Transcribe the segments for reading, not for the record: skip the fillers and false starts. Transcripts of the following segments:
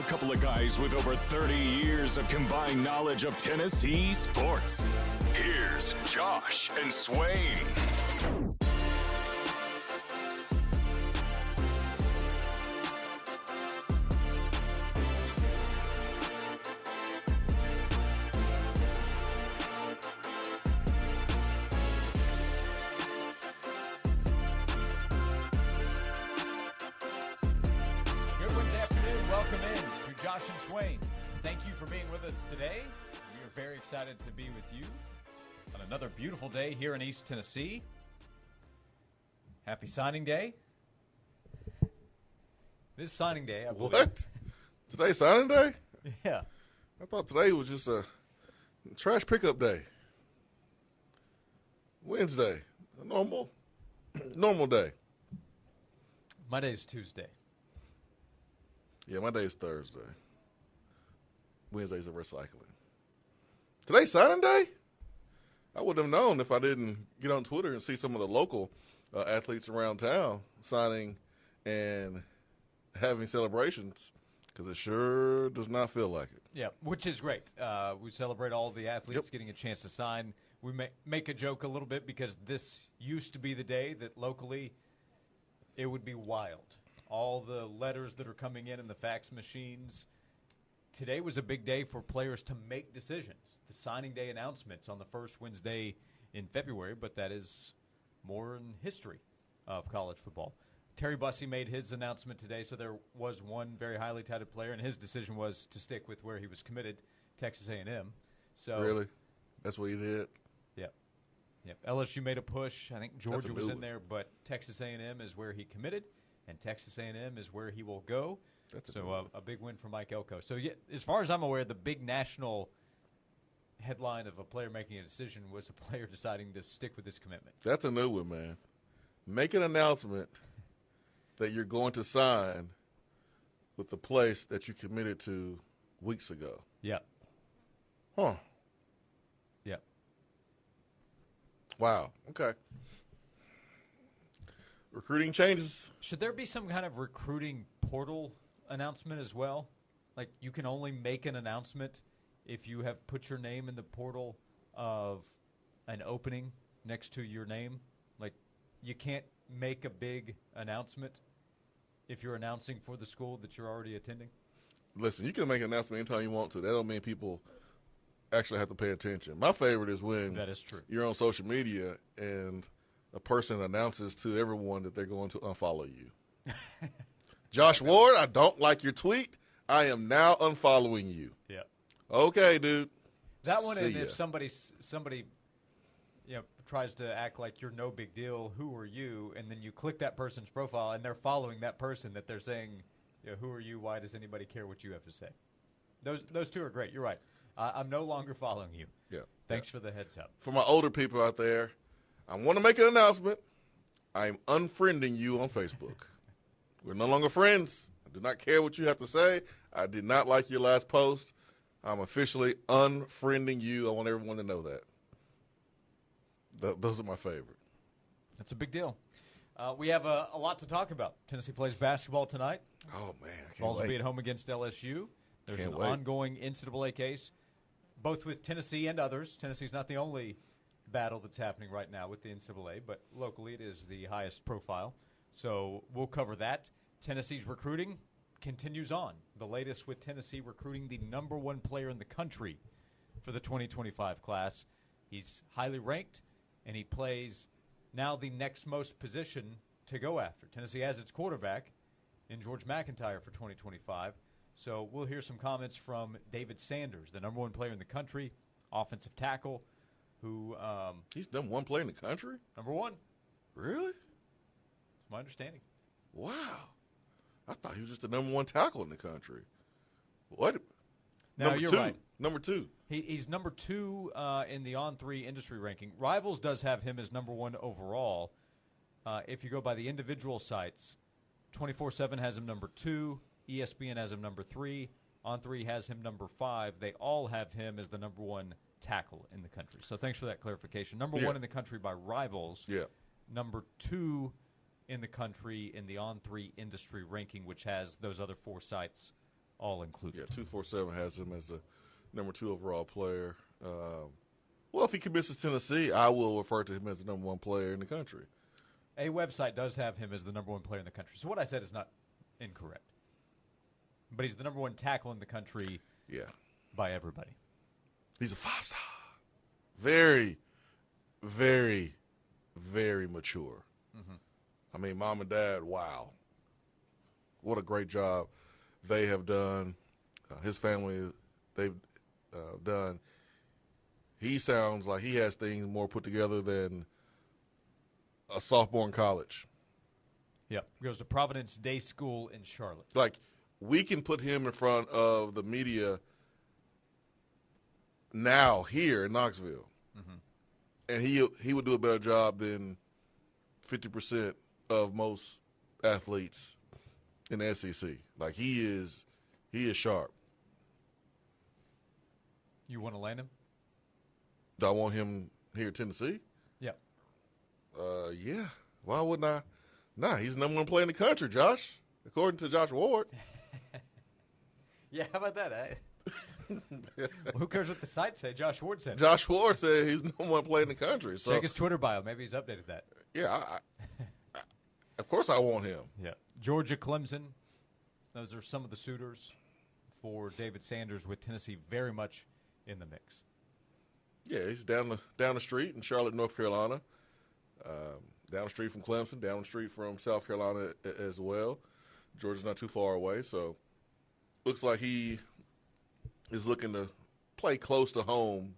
A couple of guys with over 30 years of combined knowledge of Tennessee sports. Here's Josh and Swain. Josh and Swain, thank you for being with us today. We are very excited to be with you on another beautiful day here in East Tennessee. Happy signing day. This is signing day, I believe. What? Today's signing day? Yeah. I thought today was just a trash pickup day. Wednesday, a normal day. My day is Tuesday. Yeah, my day is Thursday. Wednesday's a recycling. Today's signing day? I wouldn't have known if I didn't get on Twitter and see some of the local athletes around town signing and having celebrations, because it sure does not feel like it. Yeah, which is great. We celebrate all the athletes getting a chance to sign. We make a joke a little bit because this used to be the day that locally it would be wild. All the letters that are coming in and the fax machines. Today was a big day for players to make decisions. The signing day announcements on the first Wednesday in February, but that is more in history of college football. Terry Bussey made his announcement today, so there was one very highly touted player, and his decision was to stick with where he was committed, Texas A&M. So really? That's what he did? Yep. LSU made a push. I think Georgia was in there, but Texas A&M is where he committed. And Texas A&M is where he will go. So a big win for Mike Elko. So, yeah, as far as I'm aware, the big national headline of a player making a decision was a player deciding to stick with his commitment. That's a new one, man. Make an announcement that you're going to sign with the place that you committed to weeks ago. Yeah. Huh. Yeah. Wow. Okay. Recruiting changes. Should there be some kind of recruiting portal announcement as well? Like, you can only make an announcement if you have put your name in the portal of an opening next to your name. Like, you can't make a big announcement if you're announcing for the school that you're already attending? Listen, you can make an announcement anytime you want to. That don't mean people actually have to pay attention. My favorite is when that is true. You're on social media and a person announces to everyone that they're going to unfollow you. Josh Ward, I don't like your tweet. I am now unfollowing you. Yeah. Okay, dude. That one, and if somebody tries to act like you're no big deal, who are you? And then you click that person's profile, and they're following that person that they're saying, who are you? Why does anybody care what you have to say? Those two are great. You're right. I'm no longer following you. Yeah. Thanks for the heads up. For my older people out there, I want to make an announcement. I'm unfriending you on Facebook. We're no longer friends. I do not care what you have to say. I did not like your last post. I'm officially unfriending you. I want everyone to know that. Those are my favorite. That's a big deal. We have a lot to talk about. Tennessee plays basketball tonight. Oh, man. Balls will be at home against LSU. There's an ongoing NCAA case, both with Tennessee and others. Tennessee's not the only battle that's happening right now with the NCAA, but locally it is the highest profile. So we'll cover that. Tennessee's recruiting continues on. The latest with Tennessee recruiting the number one player in the country for the 2025 class. He's highly ranked, and he plays now the next most position to go after. Tennessee has its quarterback in George McIntyre for 2025. So we'll hear some comments from David Sanders, the number one player in the country, offensive tackle, who he's number one player in the country? Number one. Really? That's my understanding. Wow. I thought he was just the number one tackle in the country. What? No, you're right. Number two. He's number two in the On3 industry ranking. Rivals does have him as number one overall. If you go by the individual sites, 24/7 has him number two. ESPN has him number three. On3 has him number five. They all have him as the number one tackle in the country. So thanks for that clarification. Number one in the country by Rivals. Yeah. Number two in the country in the On3 industry ranking, which has those other four sites all included. Yeah, 247 has him as the number 2 overall player. Well, if he commits to Tennessee, I will refer to him as the number 1 player in the country. A website does have him as the number 1 player in the country. So what I said is not incorrect. But he's the number 1 tackle in the country by everybody. He's a 5-star. Very, very, very mature. Mm-hmm. I mean, mom and dad, wow. What a great job they have done. His family, they've done. He sounds like he has things more put together than a sophomore in college. Yep. Goes to Providence Day School in Charlotte. Like, we can put him in front of the media now here in Knoxville, and he would do a better job than 50% of most athletes in the SEC. Like, he is sharp. You want to land him? Do I want him here in Tennessee? Yep. Yeah. Why wouldn't I? Nah, he's the number 1 player in the country, Josh, according to Josh Ward. Yeah, how about that? Well, who cares what the site say? Josh Ward said. Josh Ward said he's the number 1 player in the country. So, check his Twitter bio. Maybe he's updated that. Yeah, of course I want him. Yeah. Georgia, Clemson. Those are some of the suitors for David Sanders, with Tennessee very much in the mix. Yeah, he's down the street in Charlotte, North Carolina. Down the street from Clemson, down the street from South Carolina as well. Georgia's not too far away, so looks like he is looking to play close to home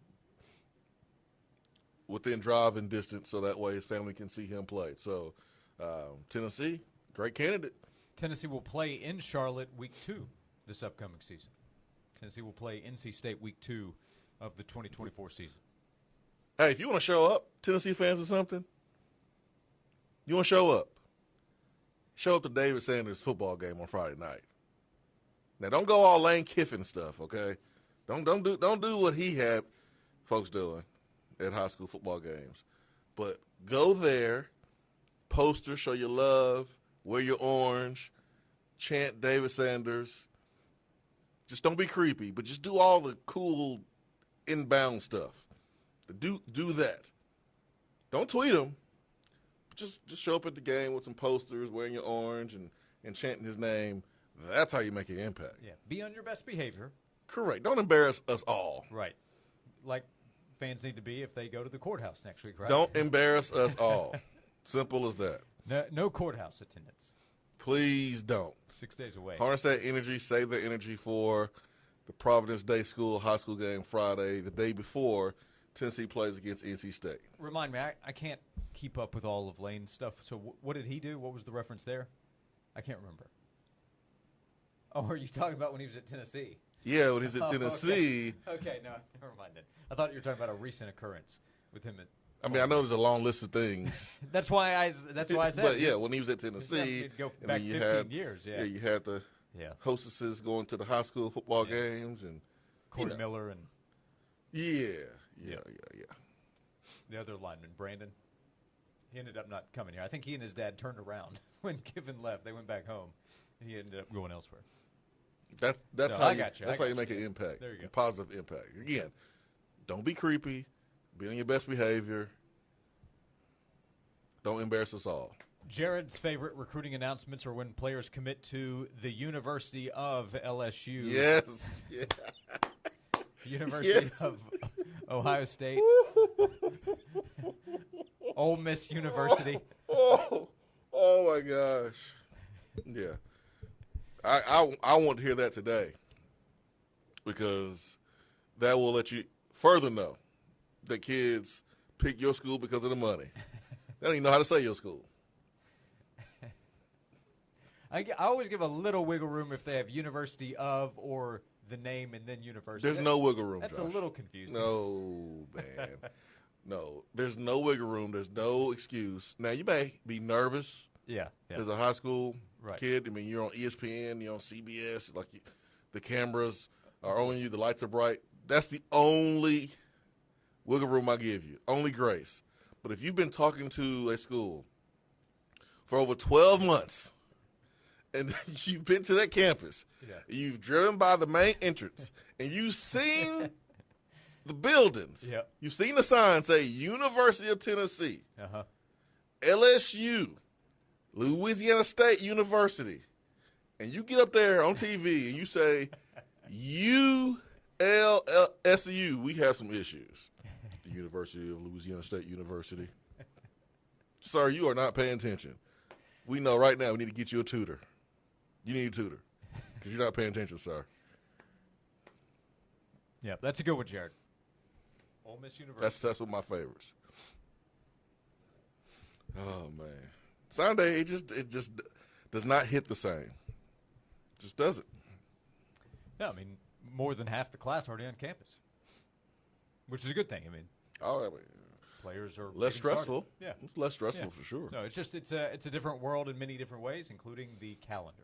within driving distance, so that way his family can see him play. So Tennessee, great candidate. Tennessee will play in Charlotte week 2 this upcoming season. Tennessee will play NC State week 2 of the 2024 season. Hey, if you want to show up, Tennessee fans or something, you want to show up to David Sanders' football game on Friday night. Now, don't go all Lane Kiffin stuff, okay? Don't do what he had folks doing at high school football games. But go there, poster, show your love, wear your orange, chant David Sanders. Just don't be creepy, but just do all the cool inbound stuff. Do that. Don't tweet him. Just show up at the game with some posters, wearing your orange and chanting his name. That's how you make an impact. Yeah, be on your best behavior. Correct. Don't embarrass us all. Right. Like fans need to be if they go to the courthouse next week, right? Don't embarrass us all. Simple as that. No courthouse attendance. Please don't. 6 days away. Harness that energy. Save that energy for the Providence Day School high school game Friday, the day before Tennessee plays against NC State. Remind me, I can't keep up with all of Lane's stuff. So what did he do? What was the reference there? I can't remember. Oh, are you talking about when he was at Tennessee? Yeah, when he's at Tennessee. Okay, no, never mind then. I thought you were talking about a recent occurrence with him at. I mean, I know there's a long list of things. That's why I said. But yeah, when he was at Tennessee, go back 15 years. Yeah, you had the hostesses going to the high school football games and Corey Miller and yeah. The other lineman, Brandon. He ended up not coming here. I think he and his dad turned around when Kiffin left. They went back home, and he ended up going elsewhere. That's how you make an impact. There you go. A positive impact. Again, don't be creepy. Be on your best behavior. Don't embarrass us all. Jared's favorite recruiting announcements are when players commit to the University of LSU. Yes. Yeah. University of Ohio State. Ole Miss University. Oh my gosh. Yeah. I want to hear that today because that will let you further know that kids pick your school because of the money. They don't even know how to say your school. I always give a little wiggle room if they have University of or the name and then University. There's no wiggle room, That's Josh. a little confusing. No, man. No. There's no wiggle room. There's no excuse. Now, you may be nervous as a high school kid. I mean, you're on ESPN, you're on CBS. Like, the cameras are on you. The lights are bright. That's the only wiggle room I give you. Only grace. But if you've been talking to a school for over 12 months and you've been to that campus. Yeah. You've driven by the main entrance, and you've seen the buildings. Yep. You've seen the sign say University of Tennessee, LSU, Louisiana State University, and you get up there on TV and you say, ULSU, we have some issues. The University of Louisiana State University. Sir, you are not paying attention. We know right now we need to get you a tutor. You need a tutor because you're not paying attention, sir. Yeah, that's a good one, Jared. Ole Miss University. That's one of my favorites. Oh, man. Sunday, it just does not hit the same. Just doesn't. No, I mean, more than half the class already on campus, which is a good thing. I mean, players are less stressful. Yeah, it's less stressful for sure. No, it's a different world in many different ways, including the calendar.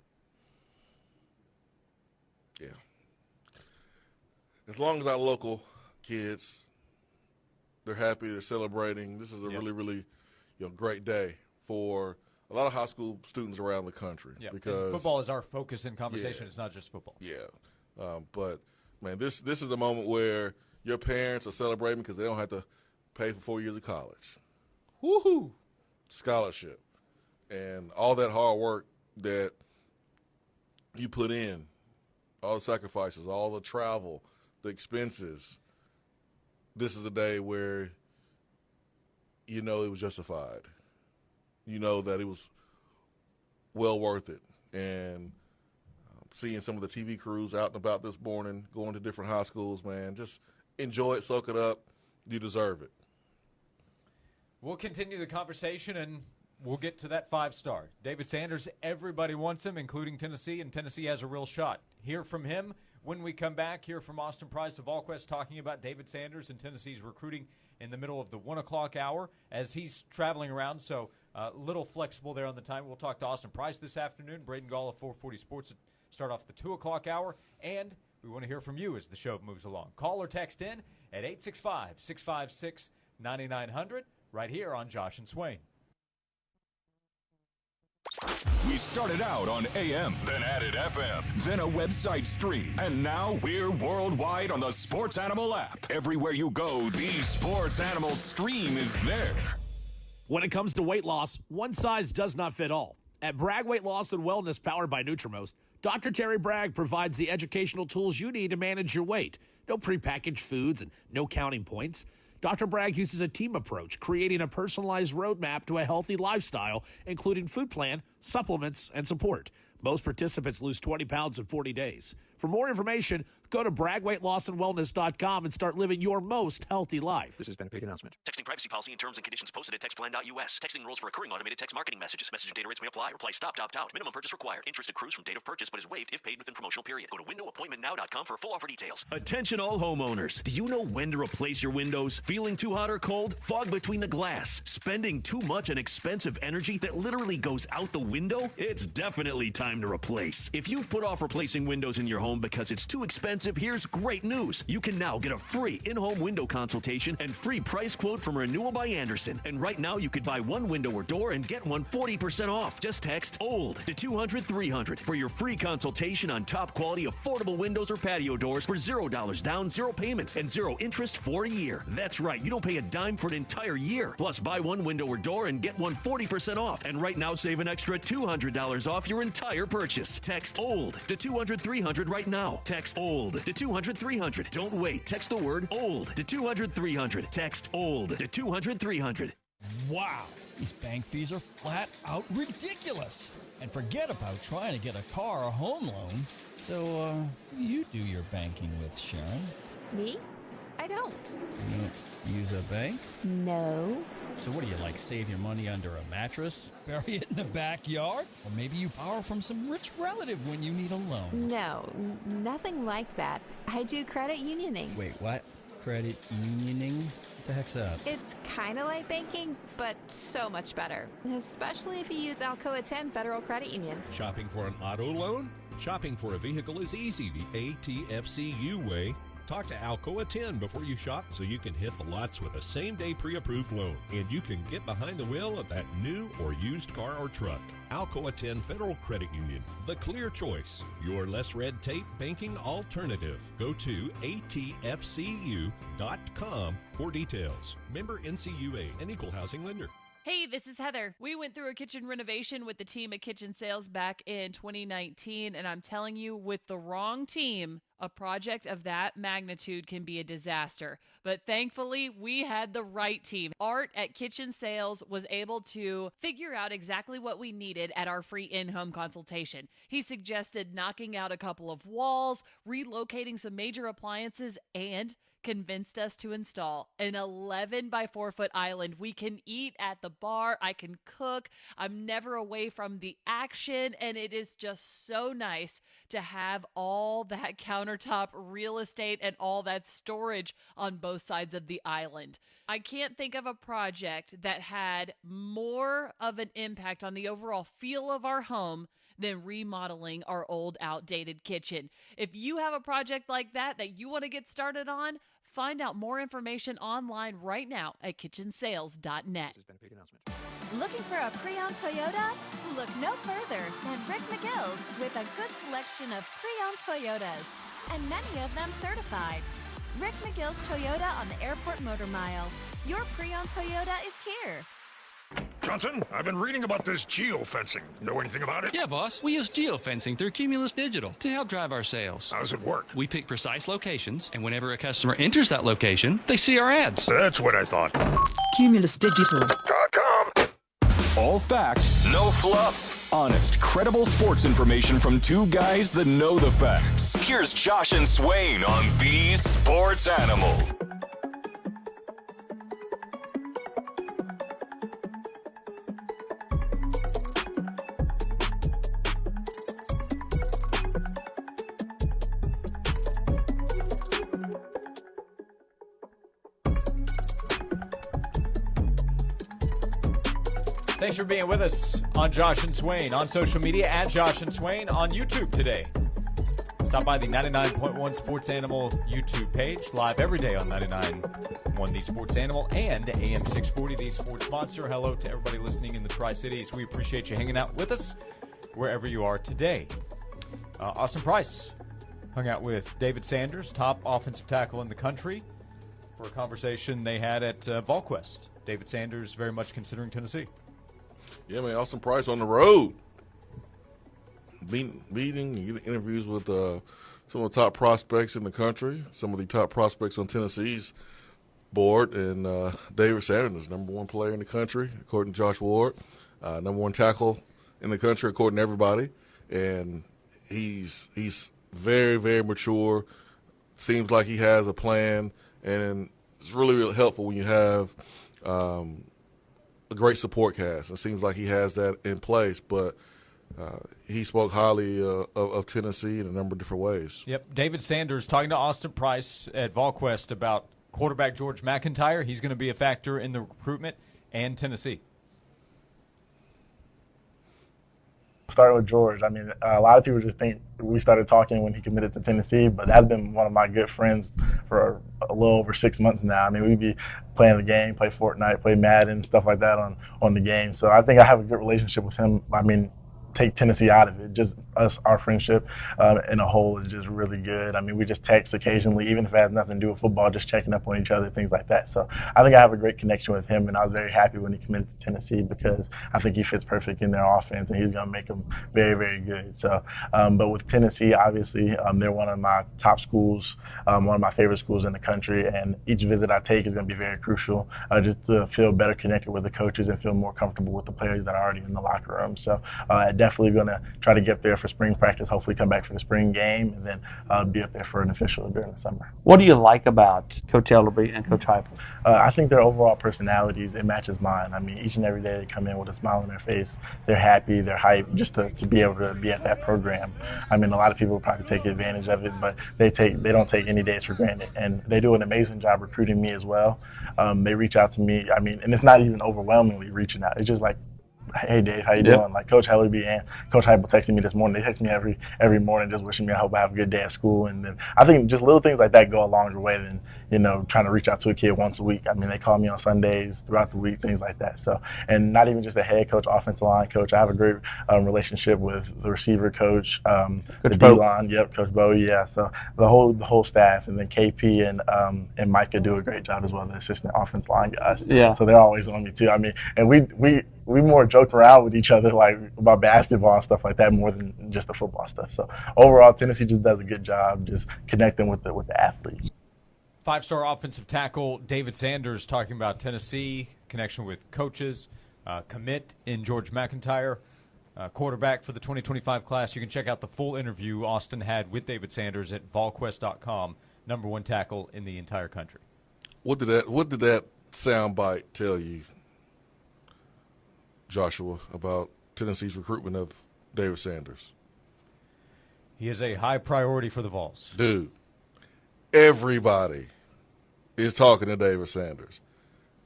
Yeah. As long as our local kids, they're happy, they're celebrating. This is a really, really, great day for a lot of high school students around the country. Yeah, because football is our focus in conversation. It's not just football. Yeah. But, man, this is the moment where your parents are celebrating because they don't have to pay for 4 years of college. Woohoo! Scholarship. And all that hard work that you put in, all the sacrifices, all the travel, the expenses. This is a day where it was justified. You know that it was well worth it. And seeing some of the TV crews out and about this morning, going to different high schools, man, just enjoy it, soak it up. You deserve it. We'll continue the conversation, and we'll get to that 5-star. David Sanders, everybody wants him, including Tennessee, and Tennessee has a real shot. Hear from him when we come back. Hear from Austin Price of VolQuest talking about David Sanders and Tennessee's recruiting in the middle of the 1 o'clock hour as he's traveling around, so a little flexible there on the time. We'll talk to Austin Price this afternoon. Braden Gall of 440 Sports start off the 2 o'clock hour, and we want to hear from you as the show moves along. Call or text in at 865-656-9900 right here on Josh and Swain. We started out on AM, then added FM, then a website stream, and now we're worldwide on the Sports Animal app. Everywhere you go, the Sports Animal stream is there. When it comes to weight loss, one size does not fit all. At Bragg Weight Loss and Wellness, powered by Nutrimost, Dr. Terry Bragg provides the educational tools you need to manage your weight. No prepackaged foods and no counting points. Dr. Bragg uses a team approach, creating a personalized roadmap to a healthy lifestyle, including food plan, supplements, and support. Most participants lose 20 pounds in 40 days. For more information, go to BraggWeightLossAndWellness.com and start living your most healthy life. This has been a paid announcement. Texting privacy policy and terms and conditions posted at textplan.us. Texting rules for recurring automated text marketing messages. Message and data rates may apply. Reply stop, opt out. Minimum purchase required. Interest accrues from date of purchase but is waived if paid within promotional period. Go to windowappointmentnow.com for full offer details. Attention all homeowners. Do you know when to replace your windows? Feeling too hot or cold? Fog between the glass? Spending too much on expensive energy that literally goes out the window? It's definitely time to replace. If you've put off replacing windows in your home because it's too expensive, here's great news. You can now get a free in-home window consultation and free price quote from Renewal by Andersen. And right now you could buy one window or door and get one 40% off. Just text OLD to 200-300 for your free consultation on top quality affordable windows or patio doors for $0 down, 0 payments, and 0 interest for a year. That's right, you don't pay a dime for an entire year. Plus buy one window or door and get one 40% off. And right now save an extra $200 off your entire purchase. Text OLD to 200-300 right now. Text OLD to 200-300. Don't wait. Text the word OLD to 200-300. Text OLD to 200-300. Wow, these bank fees are flat out ridiculous. And forget about trying to get a car or home loan. So, you do your banking with, Sharon? Me? I don't. You don't use a bank? No. So what do you, like, save your money under a mattress? Bury it in the backyard? Or maybe you borrow from some rich relative when you need a loan? No, nothing like that. I do credit unioning. Wait, what? Credit unioning? What the heck's that? It's kind of like banking, but so much better. Especially if you use Alcoa 10 Federal Credit Union. Shopping for an auto loan? Shopping for a vehicle is easy the ATFCU way. Talk to Alcoa 10 before you shop so you can hit the lots with a same-day pre-approved loan, and you can get behind the wheel of that new or used car or truck. Alcoa 10 Federal Credit Union, the clear choice, your less red tape banking alternative. Go to atfcu.com for details. Member NCUA, an equal housing lender. Hey, this is Heather. We went through a kitchen renovation with the team at Kitchen Sales back in 2019, and I'm telling you, with the wrong team, a project of that magnitude can be a disaster. But thankfully, we had the right team. Art at Kitchen Sales was able to figure out exactly what we needed at our free in-home consultation. He suggested knocking out a couple of walls, relocating some major appliances, and convinced us to install an 11 by 4 foot island. We can eat at the bar. I can cook. I'm never away from the action. And it is just so nice to have all that countertop real estate and all that storage on both sides of the island. I can't think of a project that had more of an impact on the overall feel of our home than remodeling our old outdated kitchen. If you have a project like that you want to get started on, find out more information online right now at kitchensales.net. Looking for a pre-owned Toyota? Look no further than Rick McGill's with a good selection of pre-owned Toyotas, and many of them certified. Rick McGill's Toyota on the Airport Motor Mile. Your pre-owned Toyota is here. Johnson, I've been reading about this geofencing. Know anything about it? Yeah, boss. We use geofencing through Cumulus Digital to help drive our sales. How does it work? We pick precise locations, and whenever a customer enters that location, they see our ads. That's what I thought. CumulusDigital.com. All fact, no fluff. Honest, credible sports information from two guys that know the facts. Here's Josh and Swain on The Sports Animal. Thanks for being with us on Josh and Swain, on social media at Josh and Swain, on YouTube today. Stop by the 99.1 Sports Animal YouTube page, live every day on 99.1 The Sports Animal and AM 640 The Sports Monster. Hello to everybody listening in the Tri-Cities. We appreciate you hanging out with us wherever you are today. Austin Price hung out with David Sanders, top offensive tackle in the country, for a conversation they had at VolQuest. David Sanders very much considering Tennessee. Yeah, man, Austin Price on the road. Meeting and getting interviews with some of the top prospects in the country, some of the top prospects on Tennessee's board, and David Sanders, number one player in the country, according to Josh Ward, number one tackle in the country, according to everybody. And he's very, very mature, seems like he has a plan, and it's really, really helpful when you have a great support cast. It seems like he has that in place, but he spoke highly of Tennessee in a number of different ways. Yep, David Sanders talking to Austin Price at VolQuest about quarterback George McIntyre. He's going to be a factor in the recruitment, and Tennessee. Starting with George, I mean, a lot of people just think we started talking when he committed to Tennessee, but that's been one of my good friends for a little over 6 months now. I mean, we'd be playing the game, play Fortnite, play Madden, stuff like that on the game. So I think I have a good relationship with him. I mean, take Tennessee out of it, just us, our friendship in a whole is just really good. I mean, we just text occasionally, even if it has nothing to do with football, just checking up on each other, things like that. So I think I have a great connection with him, and I was very happy when he committed to Tennessee because I think he fits perfect in their offense, and he's going to make them very, very good. So, but with Tennessee, obviously, they're one of my top schools, one of my favorite schools in the country, and each visit I take is going to be very crucial just to feel better connected with the coaches and feel more comfortable with the players that are already in the locker room. So definitely going to try to get there for spring practice, hopefully come back for the spring game, and then be up there for an official during the summer. What do you like about Coach Ellerby and Coach Heupel? I think their overall personalities, it matches mine. I mean, each and every day they come in with a smile on their face. They're happy, they're hyped just to be able to be at that program. I mean, a lot of people probably take advantage of it, but they don't take any days for granted. And they do an amazing job recruiting me as well. They reach out to me, I mean, and it's not even overwhelmingly reaching out. It's just like, hey Dave, how you doing? Like Coach Hellerby and Coach Heupel texting me this morning. They text me every morning just wishing me I hope I have a good day at school. And then I think just little things like that go a longer way than, trying to reach out to a kid once a week. I mean, they call me on Sundays throughout the week, things like that. So, and not even just the head coach, offensive line coach. I have a great relationship with the receiver coach, the D-line. Yep, Coach Bo. Yeah. So the whole staff, and then KP and Micah do a great job as well, the assistant offensive line guys. Yeah. So they're always on me too. I mean, and we more joke around with each other like about basketball and stuff like that more than just the football stuff. So overall, Tennessee just does a good job just connecting with the athletes. 5-star offensive tackle David Sanders talking about Tennessee, connection with coaches, commit in George McIntyre, quarterback for the 2025 class. You can check out the full interview Austin had with David Sanders at volquest.com, number 1 tackle in the entire country. What did that soundbite tell you, Joshua, about Tennessee's recruitment of David Sanders? He is a high priority for the Vols. Dude, everybody is talking to David Sanders.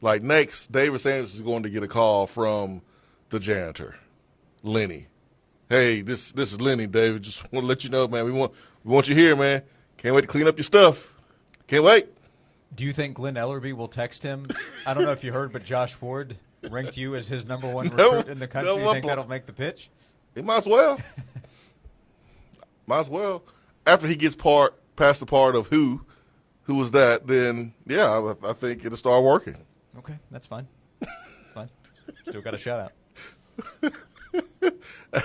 Like next, David Sanders is going to get a call from the janitor, Lenny. Hey, this is Lenny, David. Just want to let you know, man, we want you here, man. Can't wait to clean up your stuff. Can't wait. Do you think Glenn Ellerby will text him? I don't know if you heard, but Josh Ward ranked you as his number 1 recruit in the country. You think that'll make the pitch? He might as well. Might as well. After he gets past the part of who was that, then, yeah, I think it'll start working. Okay, that's fine. Fine. Still got a shout-out.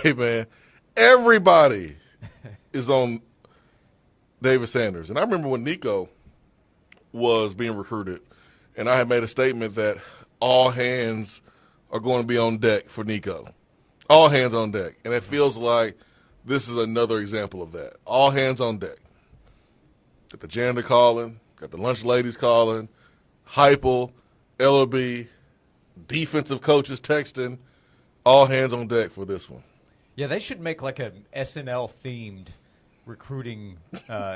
Hey, man, everybody is on David Sanders. And I remember when Nico was being recruited, and I had made a statement that all hands are going to be on deck for Nico. All hands on deck. And it feels like this is another example of that. All hands on deck. Got the janitor calling, got the lunch ladies calling, Heupel, Ellerby, defensive coaches texting. All hands on deck for this one. Yeah, they should make like an SNL-themed recruiting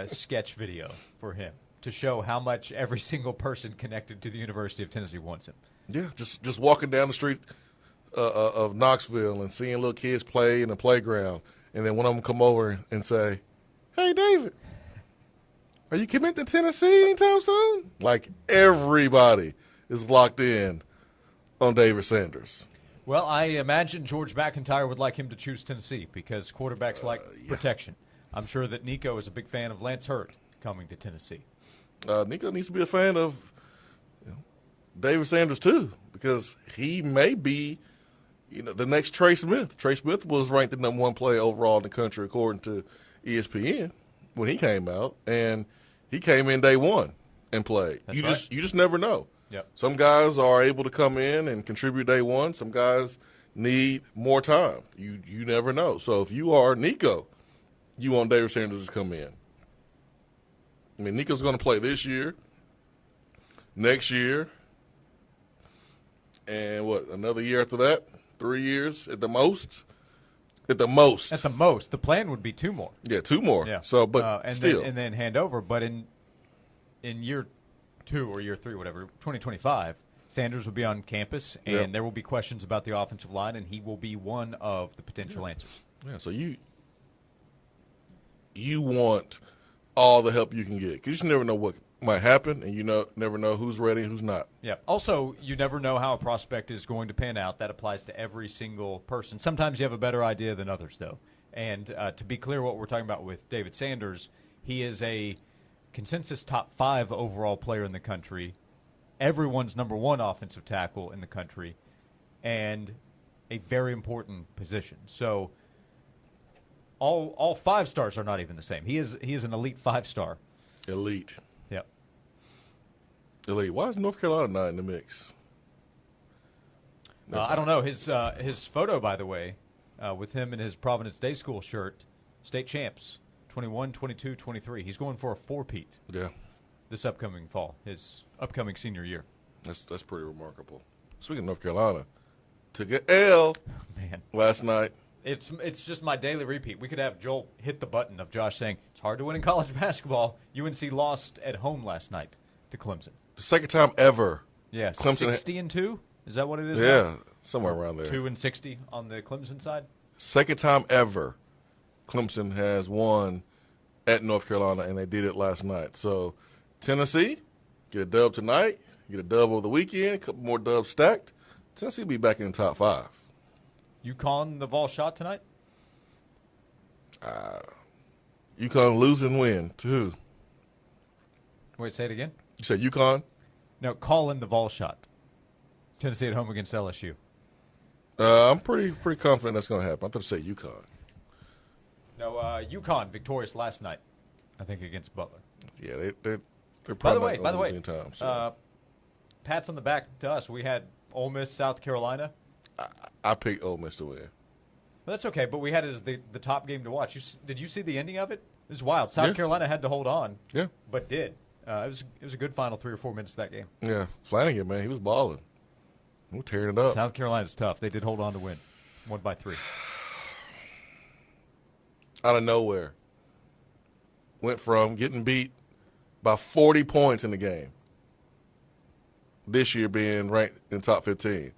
sketch video for him to show how much every single person connected to the University of Tennessee wants him. Yeah, just walking down the street of Knoxville and seeing little kids play in the playground, and then one of them come over and say, "Hey, David, are you committing to Tennessee anytime soon?" Like everybody is locked in on David Sanders. Well, I imagine George McIntyre would like him to choose Tennessee because quarterbacks like protection. I'm sure that Nico is a big fan of Lance Hurd coming to Tennessee. Nico needs to be a fan of David Sanders too, because he may be, the next Trey Smith. Trey Smith was ranked the number 1 player overall in the country according to ESPN when he came out, and he came in day 1 and played. You just never know. Yep. Some guys are able to come in and contribute day 1. Some guys need more time. You never know. So if you are Nico, you want David Sanders to come in. I mean, Nico's going to play this year, next year, and another year after that? 3 years at the most? At the most. At the most. The plan would be 2 more. Yeah, 2 more. Yeah. So, but and still. Then hand over. But in year 2 or year 3, whatever, 2025, Sanders will be on campus, and there will be questions about the offensive line, and he will be one of the potential answers. Yeah, so you want all the help you can get, because you just never know what might happen, and never know who's ready and who's not. Yeah. Also, you never know how a prospect is going to pan out. That applies to every single person. Sometimes you have a better idea than others, though. And to be clear, what we're talking about with David Sanders, he is a consensus top 5 overall player in the country, everyone's number 1 offensive tackle in the country, and a very important position. So all 5 stars are not even the same. He is an elite 5-star. Elite. Yep. Elite. Why is North Carolina not in the mix? I don't know. His photo, by the way, with him in his Providence Day School shirt, state champs, 21, 22, 23. He's going for a 4-peat. Yeah. This upcoming fall, his upcoming senior year. That's pretty remarkable. Speaking of North Carolina, took an L last night. It's just my daily repeat. We could have Joel hit the button of Josh saying, it's hard to win in college basketball. UNC lost at home last night to Clemson. The second time ever. Yeah, Clemson 60-2? Is that what it is? Yeah. somewhere around there. 2-60 on the Clemson side. Second time ever Clemson has won at North Carolina, and they did it last night. So Tennessee, get a dub tonight, get a dub over the weekend, a couple more dubs stacked. Tennessee will be back in the top 5. UConn, the Vol shot tonight? UConn lose and win to who? Wait, say it again? You said UConn? No, call in the Vol shot. Tennessee at home against LSU. I'm pretty confident that's going to happen. I thought you said UConn. No, UConn victorious last night, I think, against Butler. Yeah, they're By probably the way, losing time. So. pats on the back to us. We had Ole Miss, South Carolina. I picked Ole Miss to win. Well, that's okay, but we had it as the top game to watch. Did you see the ending of it? It was wild. South Carolina had to hold on. Yeah. But did. It was a good final 3 or 4 minutes of that game. Yeah, Flanagan, man, he was balling. We're tearing it up. South Carolina's tough. They did hold on to win. 1 by 3. Out of nowhere. Went from getting beat by 40 points in the game. This year being ranked in the top 15.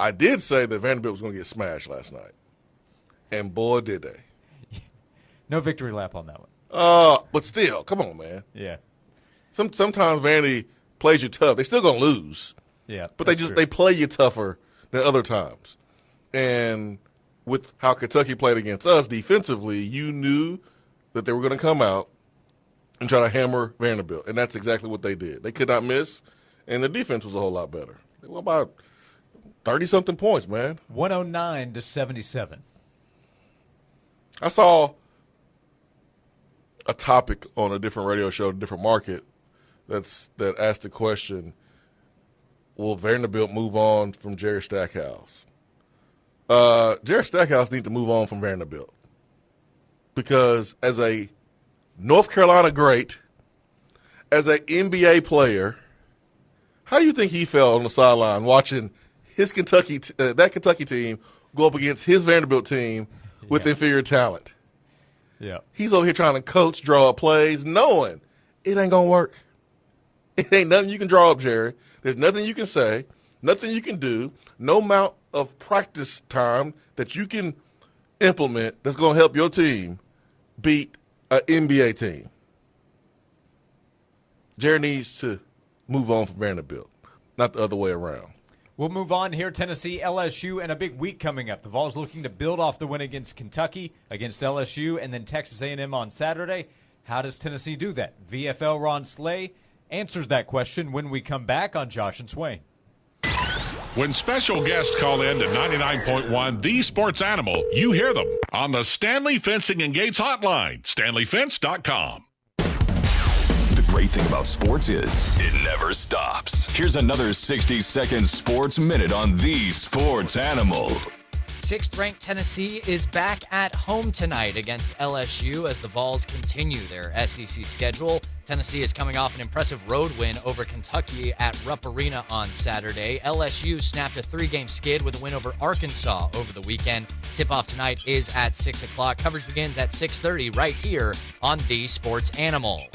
I did say that Vanderbilt was going to get smashed last night. And boy, did they. No victory lap on that one. But still, come on, man. Yeah. Sometimes Vandy plays you tough. They're still going to lose. Yeah. But they play you tougher than other times. And with how Kentucky played against us defensively, you knew that they were going to come out and try to hammer Vanderbilt. And that's exactly what they did. They could not miss, and the defense was a whole lot better. They were about 30-something points, man. 109-77. I saw a topic on a different radio show, a different market, that asked the question, will Vanderbilt move on from Jerry Stackhouse? Jerry Stackhouse needs to move on from Vanderbilt. Because as a North Carolina great, as an NBA player, how do you think he felt on the sideline watching his that Kentucky team go up against his Vanderbilt team with inferior talent? Yeah. He's over here trying to coach, draw up plays, knowing it ain't going to work. It ain't nothing you can draw up, Jerry. There's nothing you can say, nothing you can do, no amount of practice time that you can implement that's going to help your team beat an NBA team. Jerry needs to move on from Vanderbilt, not the other way around. We'll move on here. Tennessee, LSU, and a big week coming up. The Vols looking to build off the win against Kentucky, against LSU, and then Texas A&M on Saturday. How does Tennessee do that? VFL Ron Slay answers that question when we come back on Josh and Swain. When special guests call in to 99.1 The Sports Animal, you hear them on the Stanley Fencing and Gates hotline, stanleyfence.com. The great thing about sports is it never stops. Here's another 60-second sports minute on The Sports Animal. 6th-ranked Tennessee is back at home tonight against LSU as the Vols continue their SEC schedule. Tennessee is coming off an impressive road win over Kentucky at Rupp Arena on Saturday. LSU snapped a 3-game skid with a win over Arkansas over the weekend. Tip-off tonight is at 6 o'clock. Coverage begins at 6:30 right here on The Sports Animal.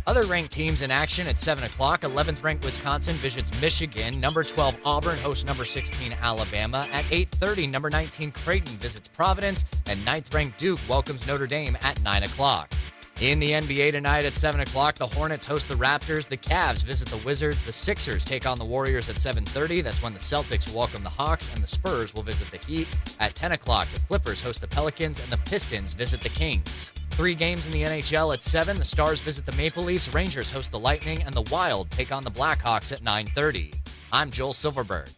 Other ranked teams in action at 7 o'clock. 11th-ranked Wisconsin visits Michigan. Number 12 Auburn hosts number 16 Alabama. At 8:30, number 19 Creighton visits Providence. And 9th-ranked Duke welcomes Notre Dame at 9 o'clock. In the NBA tonight at 7 o'clock, the Hornets host the Raptors. The Cavs visit the Wizards. The Sixers take on the Warriors at 7:30. That's when the Celtics welcome the Hawks. And the Spurs will visit the Heat. At 10 o'clock, the Clippers host the Pelicans. And the Pistons visit the Kings. 3 games in the NHL at 7. The Stars visit the Maple Leafs. Rangers host the Lightning. And the Wild take on the Blackhawks at 9:30. I'm Joel Silverberg.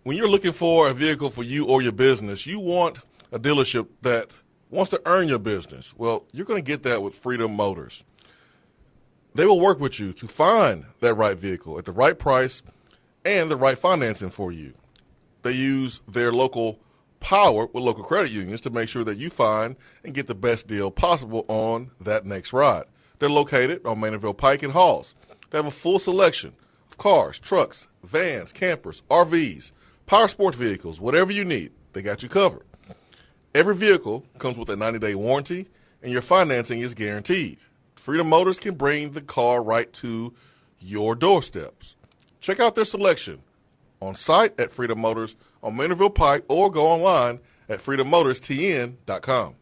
When you're looking for a vehicle for you or your business, you want a dealership that wants to earn your business. Well, you're going to get that with Freedom Motors. They will work with you to find that right vehicle at the right price and the right financing for you. They use their local power with local credit unions to make sure that you find and get the best deal possible on that next ride. They're located on Maynardville Pike and Halls. They have a full selection of cars, trucks, vans, campers, RVs, power sports vehicles, whatever you need. They got you covered. Every vehicle comes with a 90-day warranty, and your financing is guaranteed. Freedom Motors can bring the car right to your doorsteps. Check out their selection on site at Freedom Motors on Maynardville Pike or go online at freedommotors.tn.com.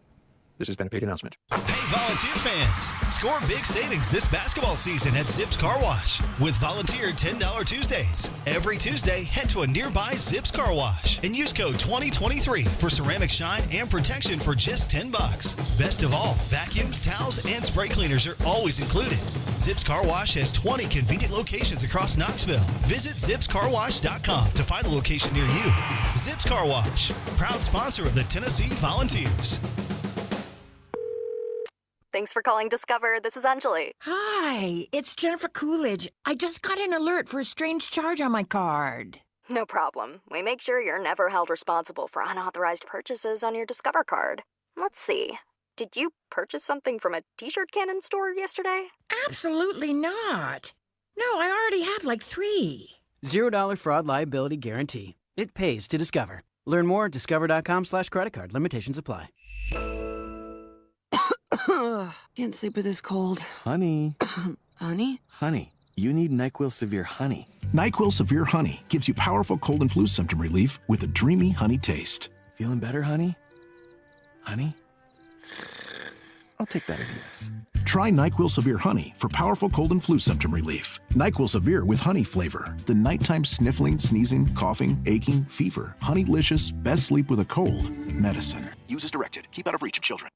This has been a paid announcement. Hey, Volunteer fans! Score big savings this basketball season at Zips Car Wash with Volunteer $10 Tuesdays. Every Tuesday, head to a nearby Zips Car Wash and use code 2023 for ceramic shine and protection for just $10. Best of all, vacuums, towels, and spray cleaners are always included. Zips Car Wash has 20 convenient locations across Knoxville. Visit zipscarwash.com to find a location near you. Zips Car Wash, proud sponsor of the Tennessee Volunteers. Thanks for calling Discover. This is Anjali. Hi, it's Jennifer Coolidge. I just got an alert for a strange charge on my card. No problem. We make sure you're never held responsible for unauthorized purchases on your Discover card. Let's see. Did you purchase something from a t-shirt cannon store yesterday? Absolutely not. No, I already have like 3. $0 fraud liability guarantee. It pays to Discover. Learn more at discover.com/credit card. Limitations apply. Can't sleep with this cold. Honey. Honey? Honey, you need NyQuil Severe Honey. NyQuil Severe Honey gives you powerful cold and flu symptom relief with a dreamy honey taste. Feeling better, honey? Honey? I'll take that as a yes. Try NyQuil Severe Honey for powerful cold and flu symptom relief. NyQuil Severe with honey flavor. The nighttime sniffling, sneezing, coughing, aching, fever. Honeylicious, best sleep with a cold. Medicine. Use as directed. Keep out of reach of children.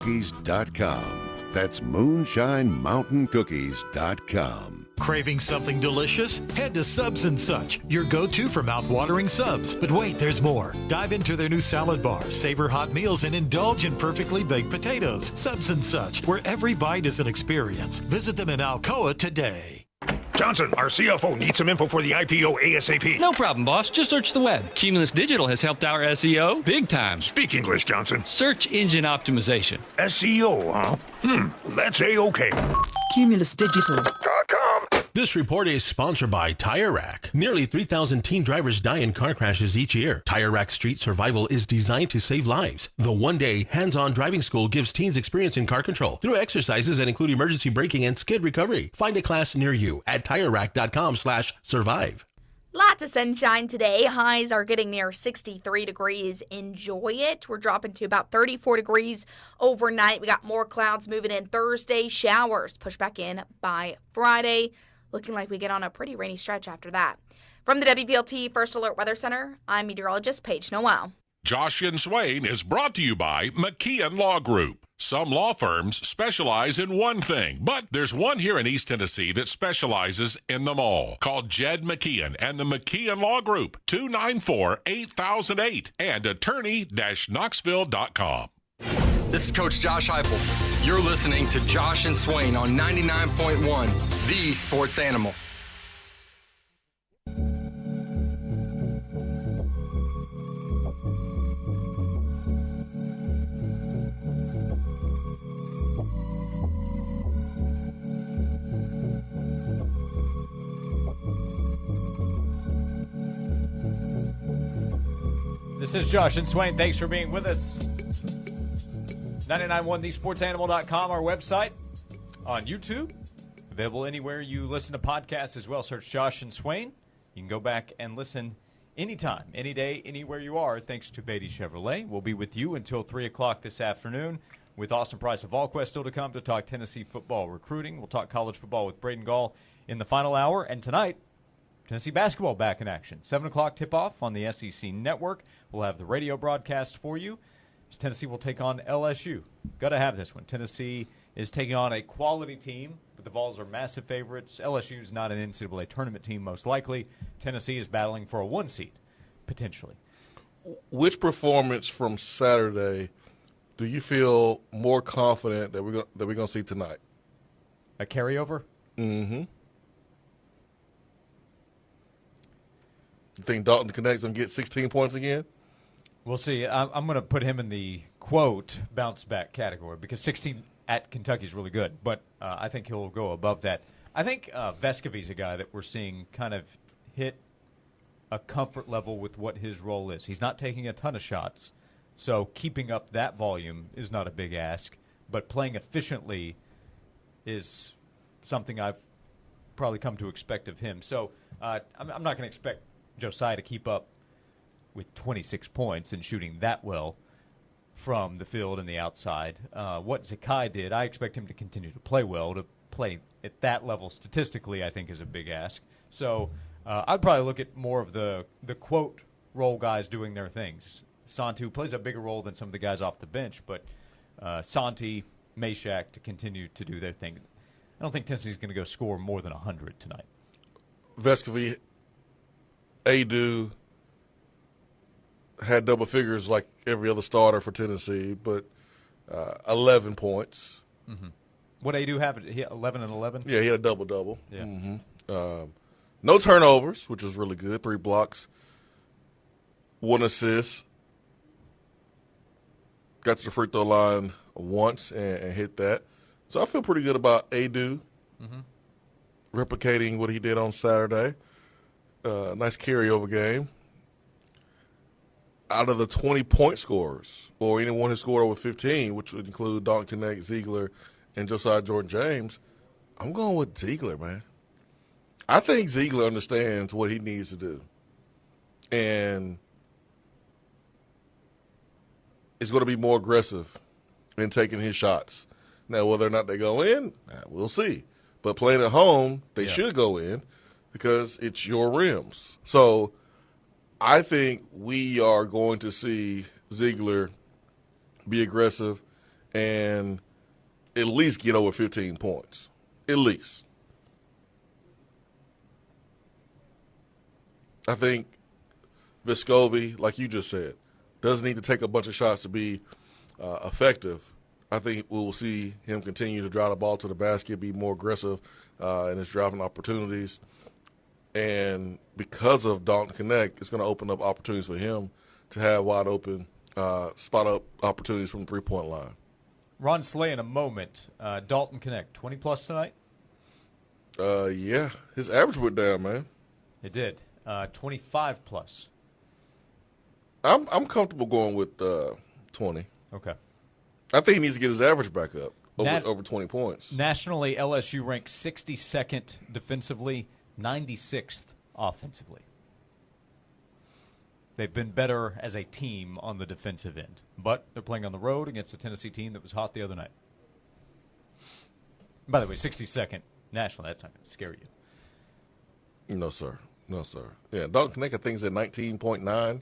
Cookies.com. That's moonshinemountaincookies.com. Craving something delicious? Head to Subs and Such, your go-to for mouth-watering subs. But wait, there's more. Dive into their new salad bar, savor hot meals, and indulge in perfectly baked potatoes. Subs and Such, where every bite is an experience. Visit them in Alcoa today. Johnson, our CFO needs some info for the IPO ASAP. No problem, boss. Just search the web. Cumulus Digital has helped our SEO big time. Speak English, Johnson. Search engine optimization. SEO, huh? That's A-OK. Cumulus Digital. This report is sponsored by Tire Rack. Nearly 3,000 teen drivers die in car crashes each year. Tire Rack Street Survival is designed to save lives. The one-day hands-on driving school gives teens experience in car control through exercises that include emergency braking and skid recovery. Find a class near you at TireRack.com/survive. Lots of sunshine today. Highs are getting near 63 degrees. Enjoy it. We're dropping to about 34 degrees overnight. We got more clouds moving in Thursday. Showers push back in by Friday. Looking like we get on a pretty rainy stretch after that. From the WVLT First Alert Weather Center, I'm meteorologist Paige Noel. Josh and Swain is brought to you by McKeon Law Group. Some law firms specialize in one thing, but there's one here in East Tennessee that specializes in them all. Call Jed McKeon and the McKeon Law Group, 294-8008 and attorney-knoxville.com. This is Coach Josh Heupel. You're listening to Josh and Swain on 99.1, the Sports Animal. This is Josh and Swain. Thanks for being with us. 991thesportsanimal.com, our website, on YouTube. Available anywhere you listen to podcasts as well. Search Josh and Swain. You can go back and listen anytime, any day, anywhere you are, thanks to Beatty Chevrolet. We'll be with you until 3 o'clock this afternoon with Austin Price of Allquest still to come to talk Tennessee football recruiting. We'll talk college football with Braden Gall in the final hour. And tonight, Tennessee basketball back in action. 7 o'clock tip-off on the SEC Network. We'll have the radio broadcast for you. Tennessee will take on LSU. Got to have this one. Tennessee is taking on a quality team, but the Vols are massive favorites. LSU is not an NCAA tournament team, most likely. Tennessee is battling for a 1 seed, potentially. Which performance from Saturday do you feel more confident that we're going to see tonight? A carryover? Mm-hmm. You think Dalton Connect's going to get 16 points again? We'll see. I'm going to put him in the, quote, bounce-back category because 16 at Kentucky is really good, but I think he'll go above that. I think Vescovi's a guy that we're seeing kind of hit a comfort level with what his role is. He's not taking a ton of shots, so keeping up that volume is not a big ask, but playing efficiently is something I've probably come to expect of him. So I'm not going to expect Josiah to keep up with 26 points and shooting that well from the field and the outside. What Zakai did, I expect him to continue to play well. To play at that level statistically, I think, is a big ask. So I'd probably look at more of the quote role guys doing their things. Santi plays a bigger role than some of the guys off the bench, but Santi, Meshack to continue to do their thing. I don't think Tennessee's going to go score more than 100 tonight. Vescovi, Adu had double figures like every other starter for Tennessee, but 11 points. Mm-hmm. What Adu have? He 11 and 11? Yeah, he had a double-double. Yeah. Mm-hmm. No turnovers, which is really good. 3 blocks, 1 assist. Got to the free throw line once and hit that. So I feel pretty good about Adu replicating what he did on Saturday. Nice carryover game. Out of the 20-point scorers, or anyone who scored over 15, which would include Dalton Connect, Ziegler, and Josiah Jordan-James, I'm going with Ziegler, man. I think Ziegler understands what he needs to do. And is going to be more aggressive in taking his shots. Now, whether or not they go in, we'll see. But playing at home, they should go in because it's your rims. So I think we are going to see Ziegler be aggressive and at least get over 15 points. At least. I think Vescovi, like you just said, doesn't need to take a bunch of shots to be effective. I think we will see him continue to drive the ball to the basket, be more aggressive in his driving opportunities. And because of Dalton Connect, it's going to open up opportunities for him to have wide open spot-up opportunities from the three-point line. Ron Slay in a moment. Dalton Connect, 20-plus tonight? Yeah. His average went down, man. It did. 25-plus. I'm comfortable going with 20. Okay. I think he needs to get his average back up over 20 points. Nationally, LSU ranks 62nd defensively, 96th offensively. They've been better as a team on the defensive end, but they're playing on the road against a Tennessee team that was hot the other night. By the way, 62nd nationally, that's not going to scare you. No, sir. No, sir. Yeah, Dalton Connect, I think, is at 19.9.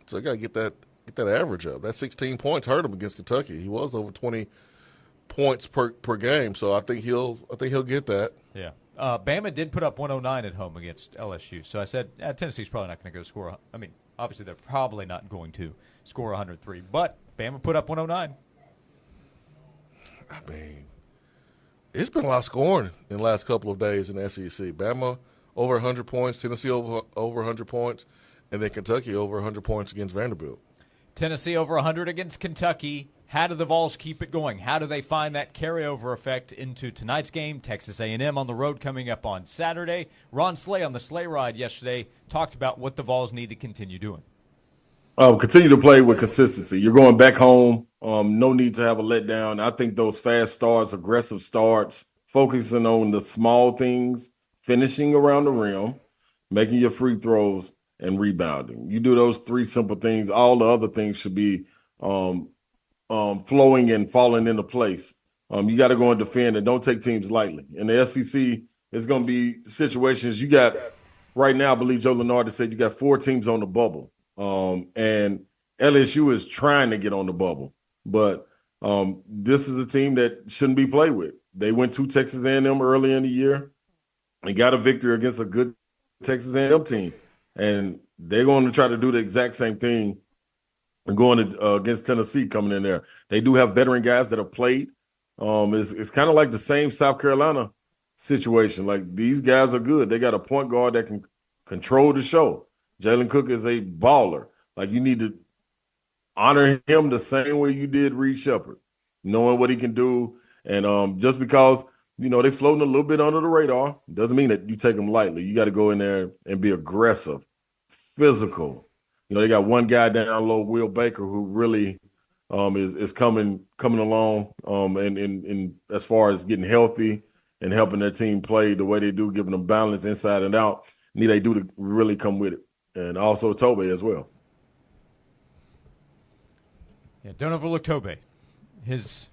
So you got to get that average up. That 16 points hurt him against Kentucky. He was over 20 points per game, so I think he'll get that. Yeah. Bama did put up 109 at home against LSU. So I said Tennessee's probably not going to go score. I mean, obviously they're probably not going to score 103, but Bama put up 109. I mean, it's been a lot of scoring in the last couple of days in the SEC. Bama over 100 points, Tennessee over 100 points, and then Kentucky over 100 points against Vanderbilt. Tennessee over 100 against Kentucky. How do the Vols keep it going? How do they find that carryover effect into tonight's game? Texas A&M on the road coming up on Saturday. Ron Slay on the Slay Ride yesterday talked about what the Vols need to continue doing. Continue to play with consistency. You're going back home. No need to have a letdown. I think those fast starts, aggressive starts, focusing on the small things, finishing around the rim, making your free throws, and rebounding. You do those 3 simple things. All the other things should be flowing and falling into place. You got to go and defend and don't take teams lightly. In the SEC, it's going to be situations you got right now. I believe Joe Lenard said you got 4 teams on the bubble. And LSU is trying to get on the bubble, but this is a team that shouldn't be played with. They went to Texas A&M early in the year and got a victory against a good Texas A&M team, and they're going to try to do the exact same thing and going against Tennessee coming in there. They do have veteran guys that have played. It's kind of like the same South Carolina situation. Like, these guys are good. They got a point guard that can control the show. Jalen Cook is a baller. Like, you need to honor him the same way you did Reed Shepherd, knowing what he can do. And just because, they're floating a little bit under the radar doesn't mean that you take them lightly. You got to go in there and be aggressive, physical. They got one guy down low, Will Baker, who really is coming along and as far as getting healthy and helping their team play the way they do, giving them balance inside and out. Need they do to really come with it. And also Tobe as well. Yeah, don't overlook Tobe, his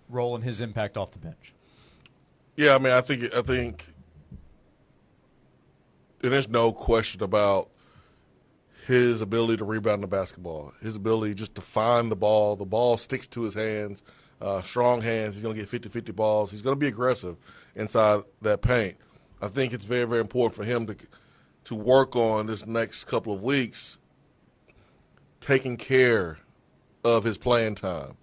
role and his impact off the bench. Yeah, I mean, I think, and there's no question about his ability to rebound the basketball, his ability just to find the ball sticks to his hands, strong hands. He's going to get 50-50 balls. He's going to be aggressive inside that paint. I think it's very, very important for him to work on this next couple of weeks, taking care of his playing time.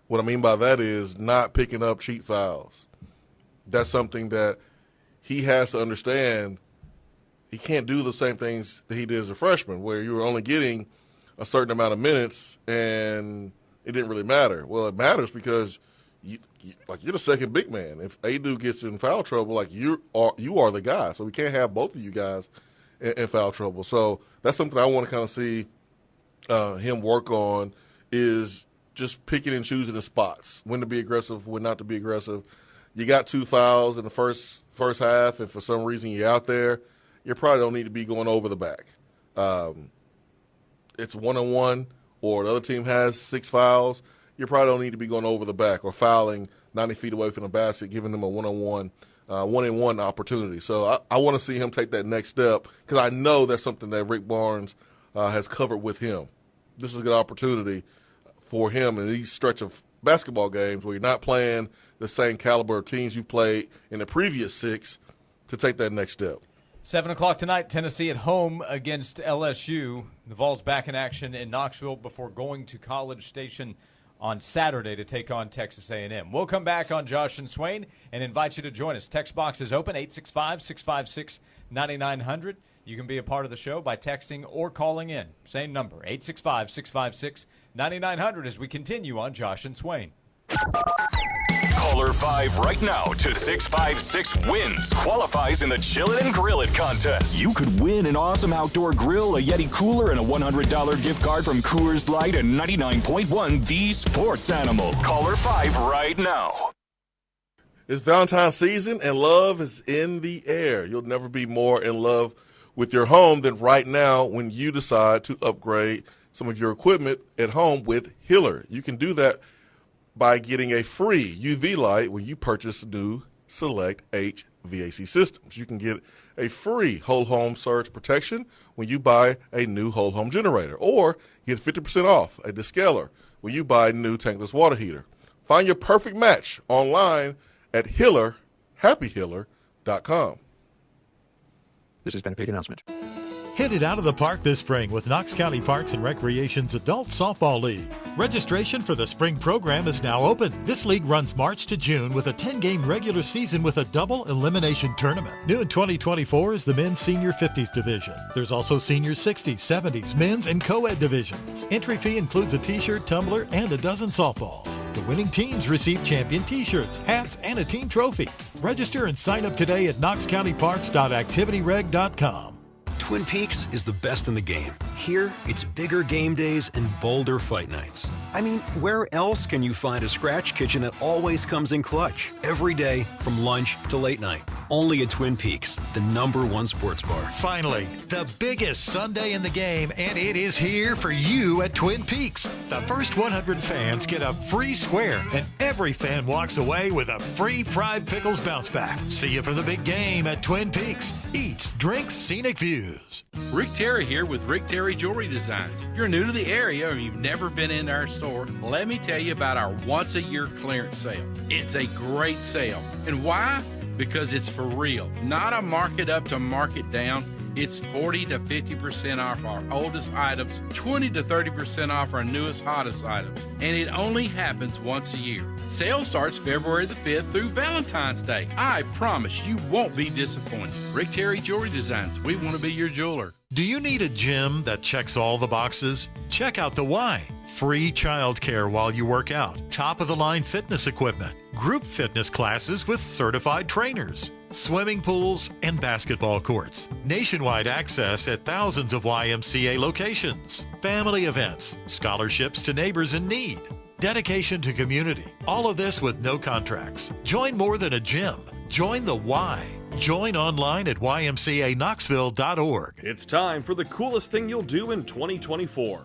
What I mean by that is not picking up cheap fouls. That's something that he has to understand. He can't do the same things that he did as a freshman, where you were only getting a certain amount of minutes and it didn't really matter. Well, it matters because you're the second big man. If Adu gets in foul trouble, like you are the guy. So we can't have both of you guys in foul trouble. So that's something I want to kind of see him work on, is just picking and choosing the spots, when to be aggressive, when not to be aggressive. You got 2 fouls in the first half, and for some reason you're out there, you probably don't need to be going over the back. It's 1-on-1, or the other team has 6 fouls. You probably don't need to be going over the back or fouling 90 feet away from the basket, giving them a 1-on-1, 1-on-1 opportunity. So I want to see him take that next step, because I know that's something that Rick Barnes has covered with him. This is a good opportunity for him in these stretch of basketball games where you're not playing the same caliber of teams you've played in the previous 6, to take that next step. 7 o'clock tonight, Tennessee at home against LSU. The Vols back in action in Knoxville before going to College Station on Saturday to take on Texas A&M. We'll come back on Josh and Swain and invite you to join us. Text box is open, 865-656-9900. You can be a part of the show by texting or calling in. Same number, 865-656-9900, as we continue on Josh and Swain. Caller 5 right now to 656-WINS qualifies in the Chill It and Grill It contest. You could win an awesome outdoor grill, a Yeti cooler, and a $100 gift card from Coors Light and 99.1 The Sports Animal. Caller 5 right now. It's Valentine's season and love is in the air. You'll never be more in love with your home than right now when you decide to upgrade some of your equipment at home with Hiller. You can do that by getting a free UV light when you purchase new select HVAC systems. You can get a free whole home surge protection when you buy a new whole home generator, or get 50% off a descaler when you buy a new tankless water heater. Find your perfect match online at happyhiller.com. This has been a paid announcement. Hit it out of the park this spring with Knox County Parks and Recreation's Adult Softball League. Registration for the spring program is now open. This league runs March to June with a 10-game regular season with a double elimination tournament. New in 2024 is the men's senior 50s division. There's also senior 60s, 70s, men's, and co-ed divisions. Entry fee includes a t-shirt, tumbler, and a dozen softballs. The winning teams receive champion t-shirts, hats, and a team trophy. Register and sign up today at knoxcountyparks.activityreg.com. Twin Peaks is the best in the game. Here, it's bigger game days and bolder fight nights. I mean, where else can you find a scratch kitchen that always comes in clutch? Every day, from lunch to late night. Only at Twin Peaks, the #1 sports bar. Finally, the biggest Sunday in the game, and it is here for you at Twin Peaks. The first 100 fans get a free square, and every fan walks away with a free fried pickles bounce back. See you for the big game at Twin Peaks. Eats, drinks, scenic views. Rick Terry here with Rick Terry Terry Jewelry Designs. If you're new to the area or you've never been in our store, let me tell you about our once-a-year clearance sale. It's a great sale. And why? Because it's for real. Not a market up to market down. It's 40 to 50% off our oldest items, 20 to 30% off our newest, hottest items. And it only happens once a year. Sale starts February the 5th through Valentine's Day. I promise you won't be disappointed. Rick Terry Jewelry Designs. We want to be your jeweler. Do you need a gym that checks all the boxes? Check out the Y. Free childcare while you work out. Top-of-the-line fitness equipment. Group fitness classes with certified trainers. Swimming pools and basketball courts. Nationwide access at thousands of YMCA locations. Family events. Scholarships to neighbors in need. Dedication to community. All of this with no contracts. Join more than a gym. Join the Y. Join online at ymcaknoxville.org. It's time for the coolest thing you'll do in 2024.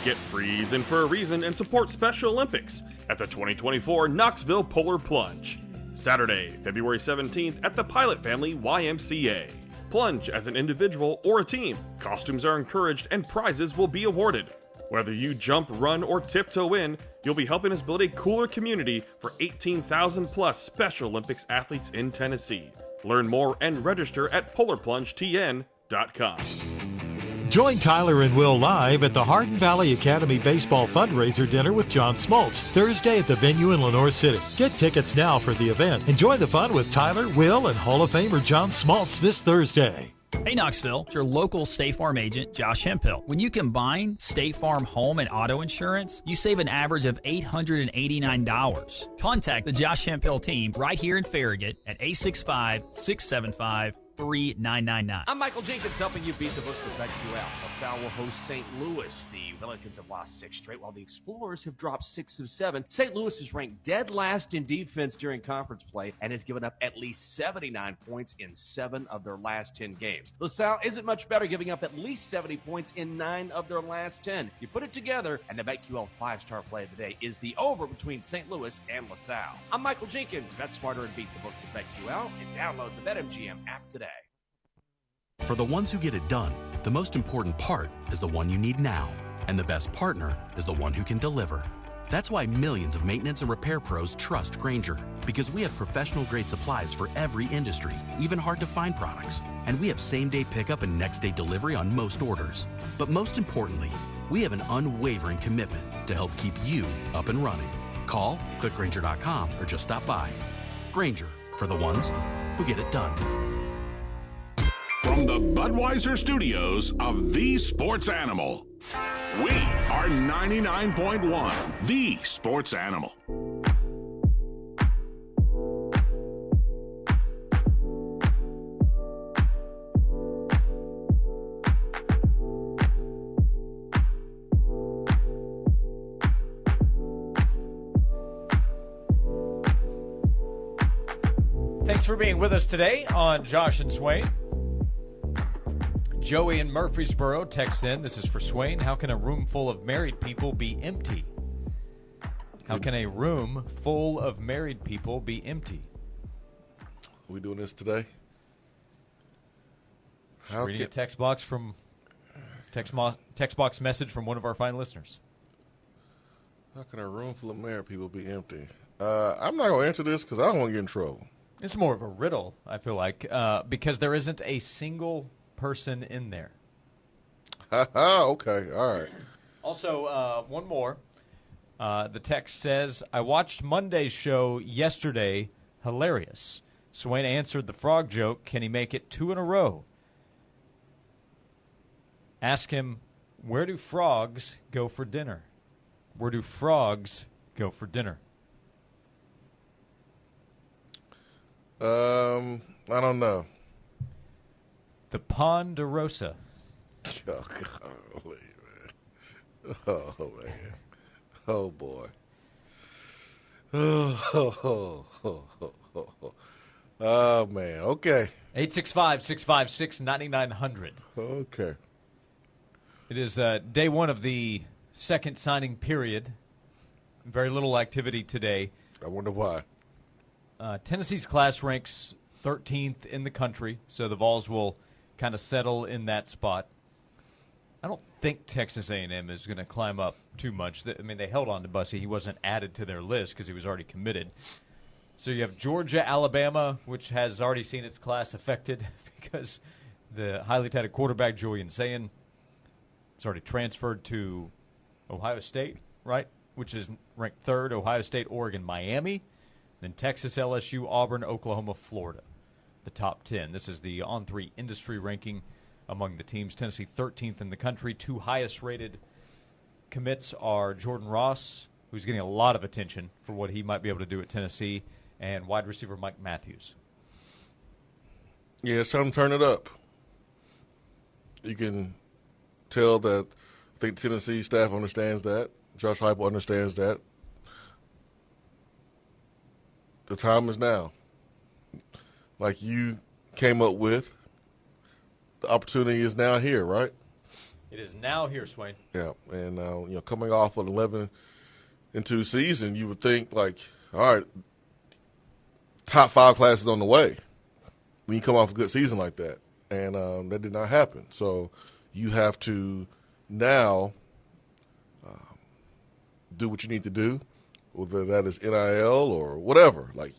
Get free Reason for a Reason and support Special Olympics at the 2024 Knoxville Polar Plunge. Saturday, February 17th at the Pilot Family YMCA. Plunge as an individual or a team. Costumes are encouraged and prizes will be awarded. Whether you jump, run, or tiptoe in, you'll be helping us build a cooler community for 18,000 plus Special Olympics athletes in Tennessee. Learn more and register at polarplungetn.com. Join Tyler and Will live at the Hardin Valley Academy Baseball Fundraiser Dinner with John Smoltz, Thursday at the venue in Lenore City. Get tickets now for the event. Enjoy the fun with Tyler, Will, and Hall of Famer John Smoltz this Thursday. Hey Knoxville, it's your local State Farm agent, Josh Hemphill. When you combine State Farm home and auto insurance, you save an average of $889. Contact the Josh Hemphill team right here in Farragut at 865-675-3999. I'm Michael Jenkins, helping you beat the books with BetQL. LaSalle will host St. Louis. The Pelicans have lost 6 straight, while the Explorers have dropped 6 of 7. St. Louis is ranked dead last in defense during conference play and has given up at least 79 points in 7 of their last 10 games. LaSalle isn't much better, giving up at least 70 points in 9 of their last 10. You put it together, and the BetQL 5-star play of the day is the over between St. Louis and LaSalle. I'm Michael Jenkins. Bet smarter and beat the books with BetQL, and download the BetMGM app today. For the ones who get it done, the most important part is the one you need now. And the best partner is the one who can deliver. That's why millions of maintenance and repair pros trust Grainger, because we have professional-grade supplies for every industry, even hard-to-find products. And we have same-day pickup and next-day delivery on most orders. But most importantly, we have an unwavering commitment to help keep you up and running. Call, click Grainger.com, or just stop by. Grainger, for the ones who get it done. From the Budweiser studios of The Sports Animal, we are 99.1 The Sports Animal. Thanks for being with us today on Josh and Swain. Joey in Murfreesboro texts in, this is for Swain. How can a room full of married people be empty? How can a room full of married people be empty? Are we doing this today? Reading a text box message from one of our fine listeners. How can a room full of married people be empty? I'm not going to answer this because I don't want to get in trouble. It's more of a riddle, I feel like, because there isn't a single person in there. Okay, all right. Also, one more. The text says, I watched Monday's show yesterday. Hilarious. Swain answered the frog joke. Can he make it 2 in a row? Ask him, where do frogs go for dinner? Where do frogs go for dinner? I don't know. The Ponderosa. Oh, golly, man. Oh, man. Oh, boy. Oh, man. Okay. 865-656-9900. Okay. It is day one of the second signing period. Very little activity today. I wonder why. Tennessee's class ranks 13th in the country, so the Vols will kind of settle in that spot. I don't think Texas A&M is going to climb up too much. I mean, they held on to Bussey. He wasn't added to their list because he was already committed. So you have Georgia, Alabama, which has already seen its class affected because the highly touted quarterback, Julian Sayin, has already transferred to Ohio State, right, which is ranked third. Ohio State, Oregon, Miami. Then Texas, LSU, Auburn, Oklahoma, Florida. The top 10. This is the On3 industry ranking among the teams. Tennessee 13th in the country. Two highest rated commits are Jordan Ross, who's getting a lot of attention for what he might be able to do at Tennessee, and wide receiver Mike Matthews. Yeah, it's time to turn it up. You can tell that I think Tennessee staff understands that. Josh Heupel understands that. The time is now. Like you came up with, the opportunity is now here, right? It is now here, Swain. Yeah, and coming off an 11-2 season, you would think like, all right, top 5 classes on the way when you come off a good season like that, and that did not happen. So you have to now do what you need to do, whether that is NIL or whatever. Like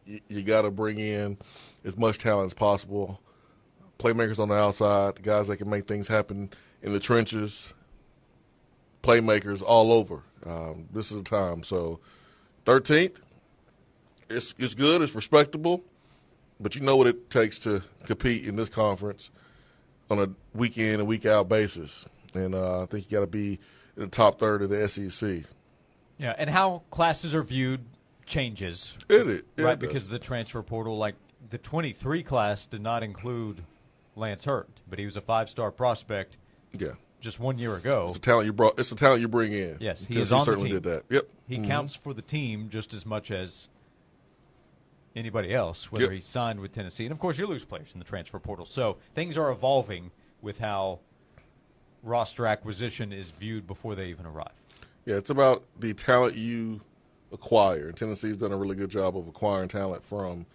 you got to bring in as much talent as possible, playmakers on the outside, guys that can make things happen in the trenches, playmakers all over. This is the time. So 13th, it's good, it's respectable, but you know what it takes to compete in this conference on a week-in and week-out basis. And I think you got to be in the top third of the SEC. Yeah, and how classes are viewed changes. It right, does. because of the transfer portal. Like the 23 class did not include Lance Hurt, but he was a 5-star prospect. Yeah. Just 1 year ago. It's the talent you brought. It's the talent you bring in. Yes, he Tennessee is on certainly the team. did that. Yep. He counts for the team just as much as anybody else, whether he's signed with Tennessee. And, of course, you lose players in the transfer portal. So things are evolving with how roster acquisition is viewed before they even arrive. Yeah, it's about the talent you acquire. And Tennessee's done a really good job of acquiring talent from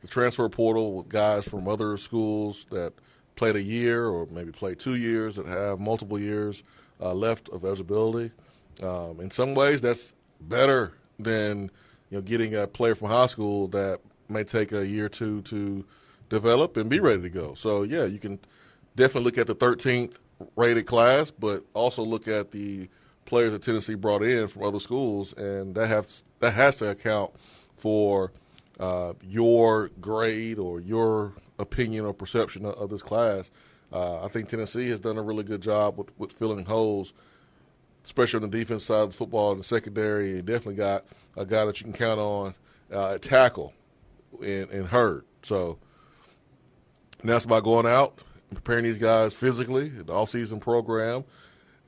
the transfer portal with guys from other schools that played a year or maybe played 2 years, that have multiple years left of eligibility. In some ways, that's better than getting a player from high school that may take a year or two to develop and be ready to go. So, yeah, you can definitely look at the 13th rated class, but also look at the players that Tennessee brought in from other schools, and that has to account for your grade or your opinion or perception of this class. I think Tennessee has done a really good job with filling holes, especially on the defense side of the football in the secondary. And definitely got a guy that you can count on at tackle in Hurd. So now it's about going out and preparing these guys physically, the off-season program,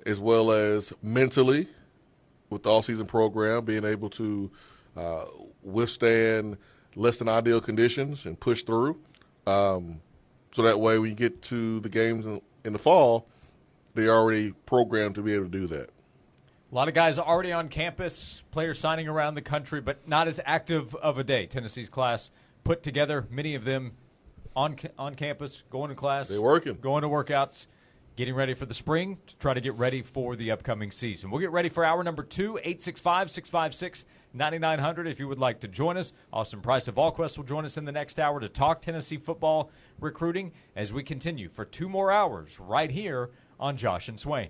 as well as mentally with the off-season program, being able to withstand less than ideal conditions and push through. So that way when you get to the games in the fall, they're already programmed to be able to do that. A lot of guys already on campus, players signing around the country, but not as active of a day. Tennessee's class put together, many of them on campus, going to class. They're working. Going to workouts, getting ready for the spring to try to get ready for the upcoming season. We'll get ready for hour number 2, 865-656-9900 if you would like to join us. Austin Price of VolQuest will join us in the next hour to talk Tennessee football recruiting as we continue for 2 more hours right here on Josh and Swain.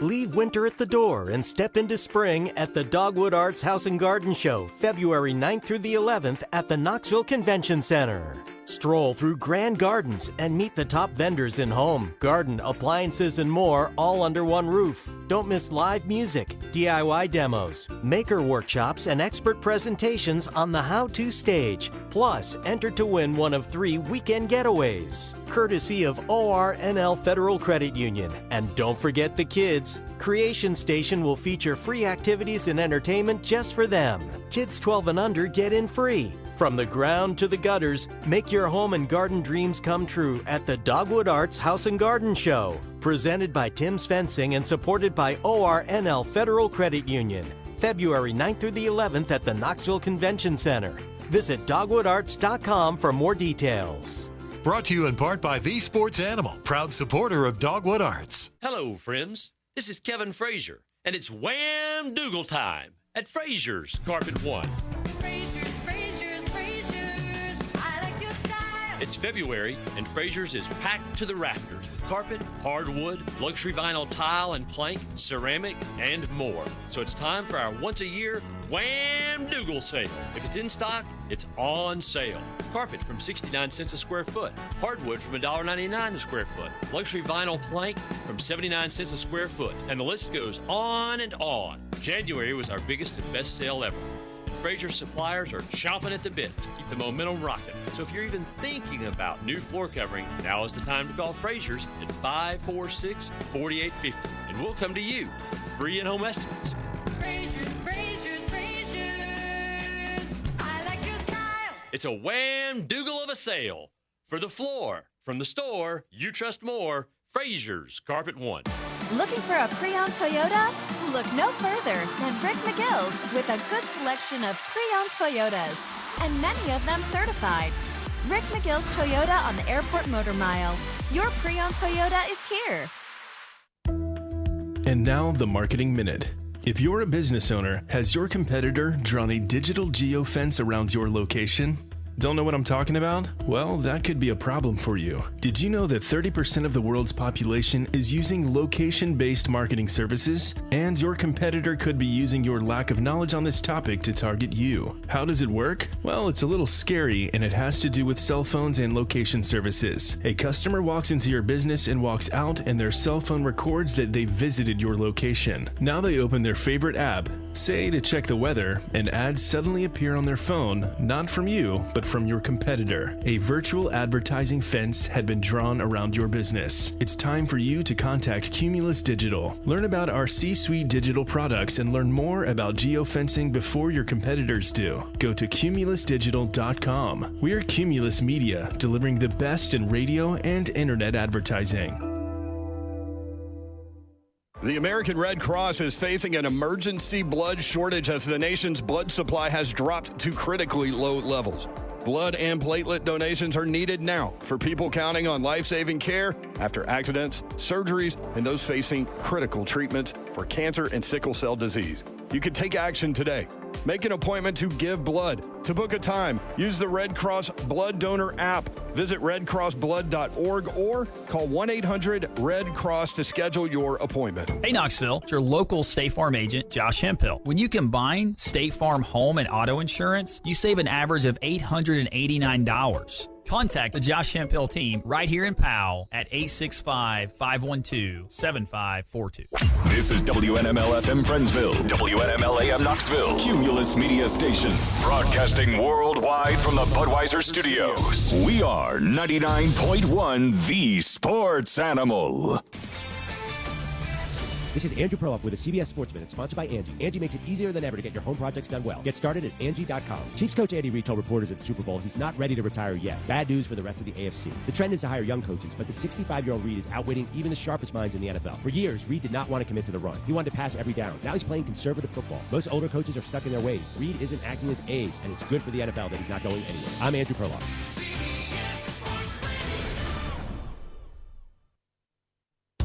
Leave winter at the door and step into spring at the Dogwood Arts House and Garden Show, February 9th through the 11th at the Knoxville Convention Center. Stroll through grand gardens and meet the top vendors in home, garden, appliances, and more, all under one roof. Don't miss live music, DIY demos, maker workshops, and expert presentations on the how-to stage. Plus, enter to win one of 3 weekend getaways, courtesy of ORNL Federal Credit Union. And don't forget the kids. Creation Station will feature free activities and entertainment just for them. Kids 12 and under get in free. From the ground to the gutters, make your home and garden dreams come true at the Dogwood Arts House and Garden Show. Presented by Tim's Fencing and supported by ORNL Federal Credit Union. February 9th through the 11th at the Knoxville Convention Center. Visit dogwoodarts.com for more details. Brought to you in part by The Sports Animal, proud supporter of Dogwood Arts. Hello, friends. This is Kevin Frazier, and it's Wham Dougal time at Frazier's Carpet One. It's February, and Frazier's is packed to the rafters with carpet, hardwood, luxury vinyl tile and plank, ceramic, and more. So it's time for our once-a-year Wham Dougal sale. If it's in stock, it's on sale. Carpet from 69 cents a square foot. Hardwood from $1.99 a square foot. Luxury vinyl plank from 79 cents a square foot. And the list goes on and on. January was our biggest and best sale ever. Frazier suppliers are chomping at the bit to keep the momentum rocking. So if you're even thinking about new floor covering, now is the time to call Frazier's at 546-4850. And we'll come to you with free in-home estimates. Frazier's, I like your style. It's a Wham Dougal of a sale. For the floor, from the store, you trust more, Frazier's Carpet One. Looking for a pre-owned Toyota? Look no further than Rick McGill's with a good selection of pre-owned Toyotas, and many of them certified. Rick McGill's Toyota on the Airport Motor Mile. Your pre-owned Toyota is here. And now the Marketing Minute. If you're a business owner, has your competitor drawn a digital geofence around your location? Don't know what I'm talking about? Well, that could be a problem for you. Did you know that 30% of the world's population is using location-based marketing services? And your competitor could be using your lack of knowledge on this topic to target you. How does it work? Well, it's a little scary, and it has to do with cell phones and location services. A customer walks into your business and walks out, and their cell phone records that they visited your location. Now they open their favorite app, say to check the weather, and ads suddenly appear on their phone, not from you, but from your competitor. A virtual advertising fence had been drawn around your business. It's time for you to contact Cumulus Digital. Learn about our C-Suite digital products and learn more about geofencing before your competitors do. Go to cumulusdigital.com. We're Cumulus Media, delivering the best in radio and internet advertising. The American Red Cross is facing an emergency blood shortage as the nation's blood supply has dropped to critically low levels. Blood and platelet donations are needed now for people counting on life-saving care after accidents, surgeries, and those facing critical treatments for cancer and sickle cell disease. You can take action today. Make an appointment to give blood. To book a time, use the Red Cross Blood Donor app. Visit redcrossblood.org or call 1-800-RED-CROSS to schedule your appointment. Hey, Knoxville, it's your local State Farm agent, Josh Hemphill. When you combine State Farm home and auto insurance, you save an average of $889. Contact the Josh Hemphill team right here in Powell at 865-512-7542. This is WNML FM Friendsville, WNML AM Knoxville, Cumulus Media Stations, broadcasting worldwide from the Budweiser Studios. We are 99.1 The Sports Animal. This is Andrew Perloff with a CBS Sports Minute, sponsored by Angie. Angie makes it easier than ever to get your home projects done well. Get started at Angie.com. Chiefs coach Andy Reid told reporters at the Super Bowl he's not ready to retire yet. Bad news for the rest of the AFC. The trend is to hire young coaches, but the 65-year-old Reid is outwitting even the sharpest minds in the NFL. For years, Reid did not want to commit to the run. He wanted to pass every down. Now he's playing conservative football. Most older coaches are stuck in their ways. Reid isn't acting his age, and it's good for the NFL that he's not going anywhere. I'm Andrew Perloff.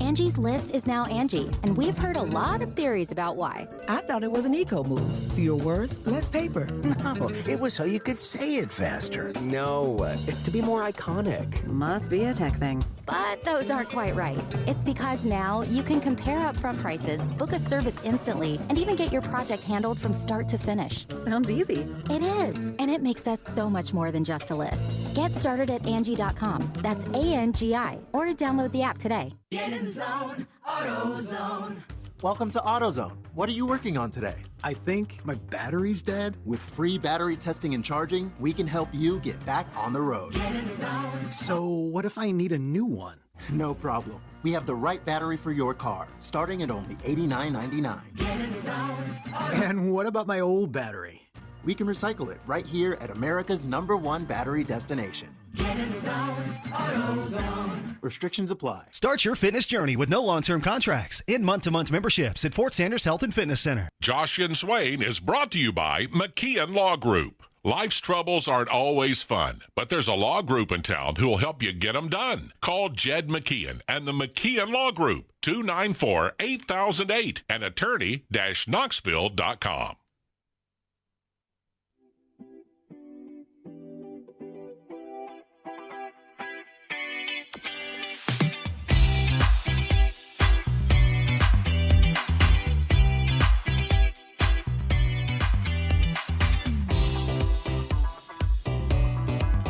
Angie's List is now Angie, and we've heard a lot of theories about why. I thought it was an eco move. Fewer words, less paper. No, it was so you could say it faster. No, it's to be more iconic. Must be a tech thing. But those aren't quite right. It's because now you can compare upfront prices, book a service instantly, and even get your project handled from start to finish. Sounds easy. It is, and it makes us so much more than just a list. Get started at Angie.com. That's ANGI, or download the app today. Get in the zone, AutoZone. Welcome to AutoZone. What are you working on today? I think my battery's dead. With free battery testing and charging, we can help you get back on the road. Get in the zone. So what if I need a new one? No problem. We have the right battery for your car, starting at only $89.99. Get in the zone, And what about my old battery? We can recycle it right here at America's #1 battery destination. Get in the zone, AutoZone. Restrictions apply. Start your fitness journey with no long-term contracts in month-to-month memberships at Fort Sanders Health and Fitness Center. Josh and Swain is brought to you by McKeon Law Group. Life's troubles aren't always fun, but there's a law group in town who will help you get them done. Call Jed McKeon and the McKeon Law Group, 294-8008 and attorney-knoxville.com.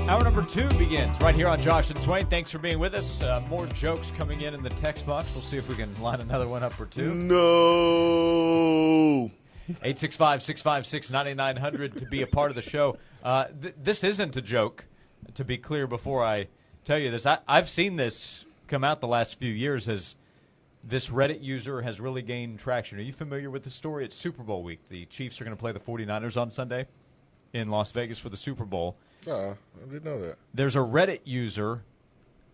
Hour number 2 begins right here on Josh and Swain. Thanks for being with us. More jokes coming in the text box. We'll see if we can line another one up or two. No. 865-656-9900 to be a part of the show. This isn't a joke, to be clear before I tell you this. I've seen this come out the last few years as this Reddit user has really gained traction. Are you familiar with the story? It's Super Bowl week. The Chiefs are going to play the 49ers on Sunday in Las Vegas for the Super Bowl. I didn't know that. There's a Reddit user,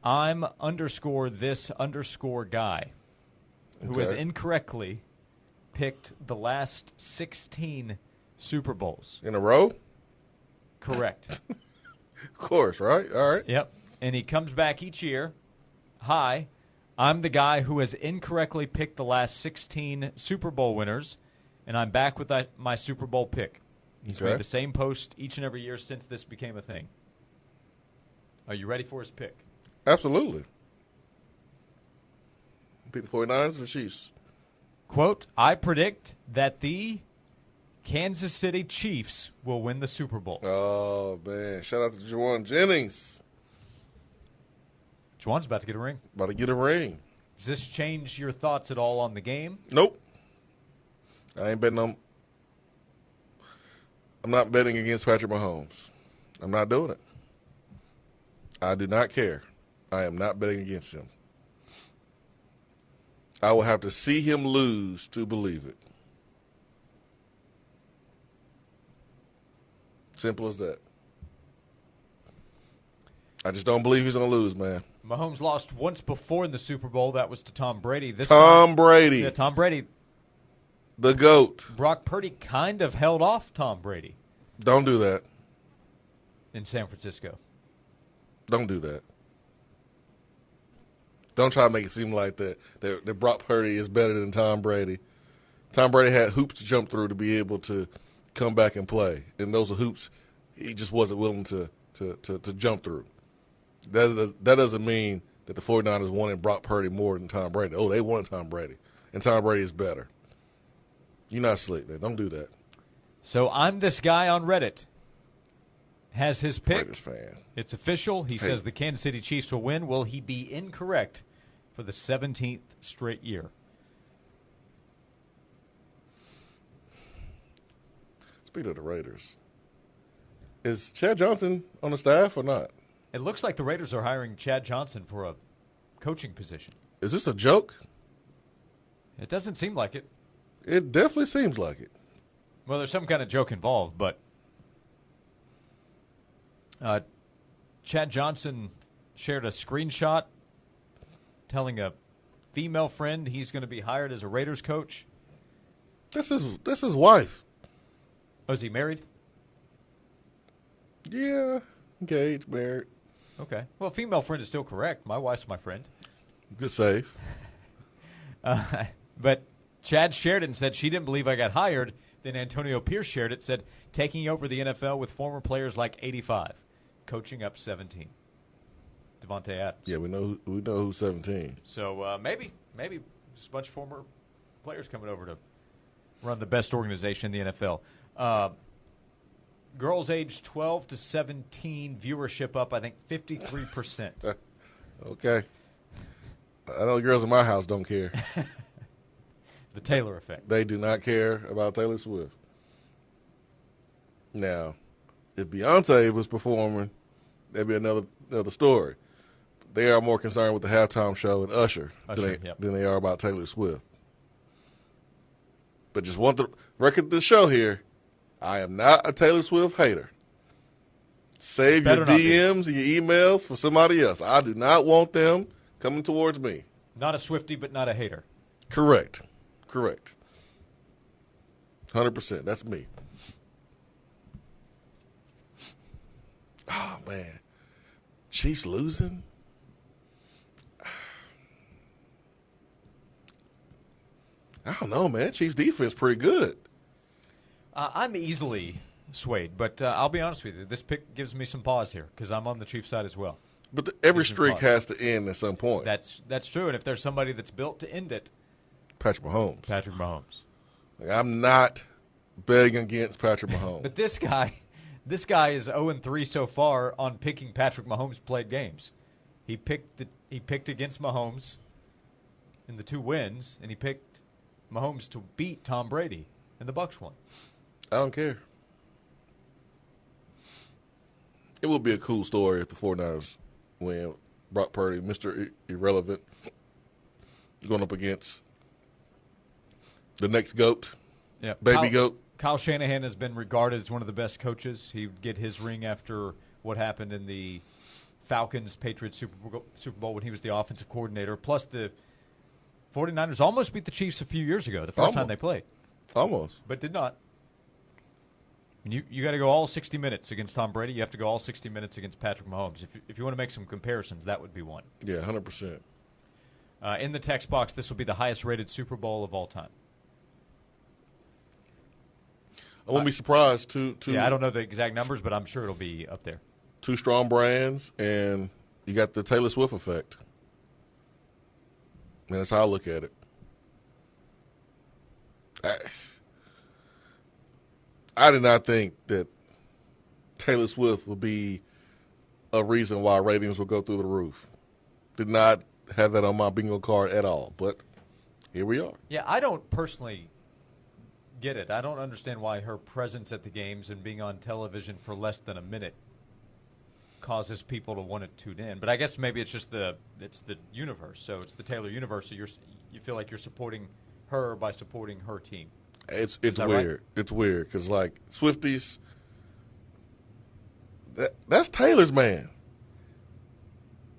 I'm_this_guy, who has incorrectly picked the last 16 Super Bowls. In a row? Correct. Of course, right? All right. Yep. And he comes back each year. Hi, I'm the guy who has incorrectly picked the last 16 Super Bowl winners, and I'm back with my Super Bowl pick. He's made the same post each and every year since this became a thing. Are you ready for his pick? Absolutely. Pick the 49ers and the Chiefs. Quote, I predict that the Kansas City Chiefs will win the Super Bowl. Oh, man. Shout out to Juwan Jennings. Juwan's about to get a ring. About to get a ring. Does this change your thoughts at all on the game? Nope. I ain't betting on. I'm not betting against Patrick Mahomes. I'm not doing it. I do not care. I am not betting against him. I will have to see him lose to believe it. Simple as that. I just don't believe he's going to lose, man. Mahomes lost once before in the Super Bowl. That was to Tom Brady. Tom Brady. Yeah, Tom Brady. The GOAT. Brock Purdy kind of held off Tom Brady. Don't do that. In San Francisco. Don't do that. Don't try to make it seem like that Brock Purdy is better than Tom Brady. Tom Brady had hoops to jump through to be able to come back and play. And those are hoops he just wasn't willing to jump through. That doesn't mean that the 49ers wanted Brock Purdy more than Tom Brady. Oh, they wanted Tom Brady. And Tom Brady is better. You're not slick, man. Don't do that. So I'm this guy on Reddit. Has his pick. Raiders fan. It's official. He says the Kansas City Chiefs will win. Will he be incorrect for the 17th straight year? Speaking of the Raiders, is Chad Johnson on the staff or not? It looks like the Raiders are hiring Chad Johnson for a coaching position. Is this a joke? It doesn't seem like it. It definitely seems like it. Well, there's some kind of joke involved, but Chad Johnson shared a screenshot telling a female friend he's going to be hired as a Raiders coach. This is wife. Oh, is he married? Yeah, engaged, married. Okay. Well, female friend is still correct. My wife's my friend. Good save. But Chad shared it and said she didn't believe I got hired. Then Antonio Pierce shared it, said taking over the NFL with former players like 85, coaching up 17. Devontae Adams. Yeah, we know who's 17. So maybe just a bunch of former players coming over to run the best organization in the NFL. Girls aged 12 to 17, viewership up, I think, 53%. Okay. I know the girls in my house don't care. The Taylor effect. They do not care about Taylor Swift. Now, if Beyonce was performing, that'd be another story. They are more concerned with the halftime show and Usher than they are about Taylor Swift. But just want the record to show here, I am not a Taylor Swift hater. Save your DMs and your emails for somebody else. I do not want them coming towards me. Not a Swiftie, but not a hater. Correct. 100%. That's me. Oh, man. Chiefs losing? I don't know, man. Chiefs defense pretty good. I'm easily swayed, but I'll be honest with you. This pick gives me some pause here because I'm on the Chiefs side as well. But every streak has to end at some point. That's true, and if there's somebody that's built to end it, Patrick Mahomes. Like, I'm not betting against Patrick Mahomes. But this guy is 0-3 so far on picking Patrick Mahomes played games. He picked against Mahomes in the 2 wins, and he picked Mahomes to beat Tom Brady, and the Bucs won. I don't care. It would be a cool story if the 49ers win. Brock Purdy, Mr. Irrelevant, going up against the next GOAT, GOAT. Kyle Shanahan has been regarded as one of the best coaches. He would get his ring after what happened in the Falcons-Patriots Super Bowl when he was the offensive coordinator. Plus, the 49ers almost beat the Chiefs a few years ago, the first time they played. Almost. But did not. You got to go all 60 minutes against Tom Brady. You have to go all 60 minutes against Patrick Mahomes. If you want to make some comparisons, that would be one. Yeah, 100%. In the text box, this will be the highest-rated Super Bowl of all time. I won't be surprised. Yeah, I don't know the exact numbers, but I'm sure it'll be up there. 2 strong brands, and you got the Taylor Swift effect. And that's how I look at it. I did not think that Taylor Swift would be a reason why ratings would go through the roof. Did not have that on my bingo card at all, but here we are. Yeah, I don't personally get it. I don't understand why her presence at the games and being on television for less than a minute causes people to want to tune in. But I guess maybe it's just the universe. So it's the Taylor universe. So you feel like you're supporting her by supporting her team. It's weird. Right? It's weird because, like, Swifties, that's Taylor's man,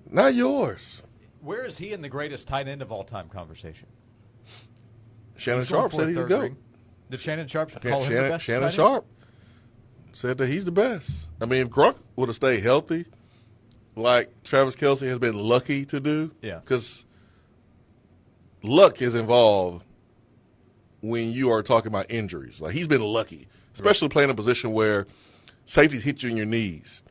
not yours. Where is he in the greatest tight end of all time conversation? Shannon Sharp said he's the GOAT. Did Shannon Sharp call him the best? Shannon Sharp said that he's the best. I mean, if Gronk would have stayed healthy, like Travis Kelce has been lucky to do, because luck is involved when you are talking about injuries. Like, he's been lucky, especially playing a position where safeties hit you in your knees.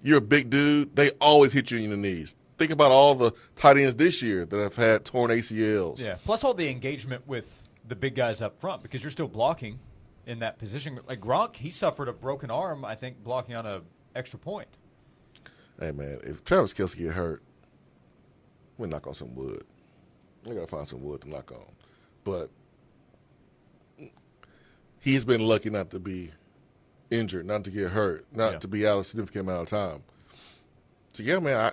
You're a big dude. They always hit you in the knees. Think about all the tight ends this year that have had torn ACLs. Yeah, plus all the engagement with the big guys up front because you're still blocking in that position. Like Gronk, he suffered a broken arm, I think, blocking on an extra point. Hey, man, if Travis Kelce get hurt, we'll knock on some wood. We got to find some wood to knock on. But he's been lucky not to be injured, not to get hurt, not to be out a significant amount of time. So, yeah, man,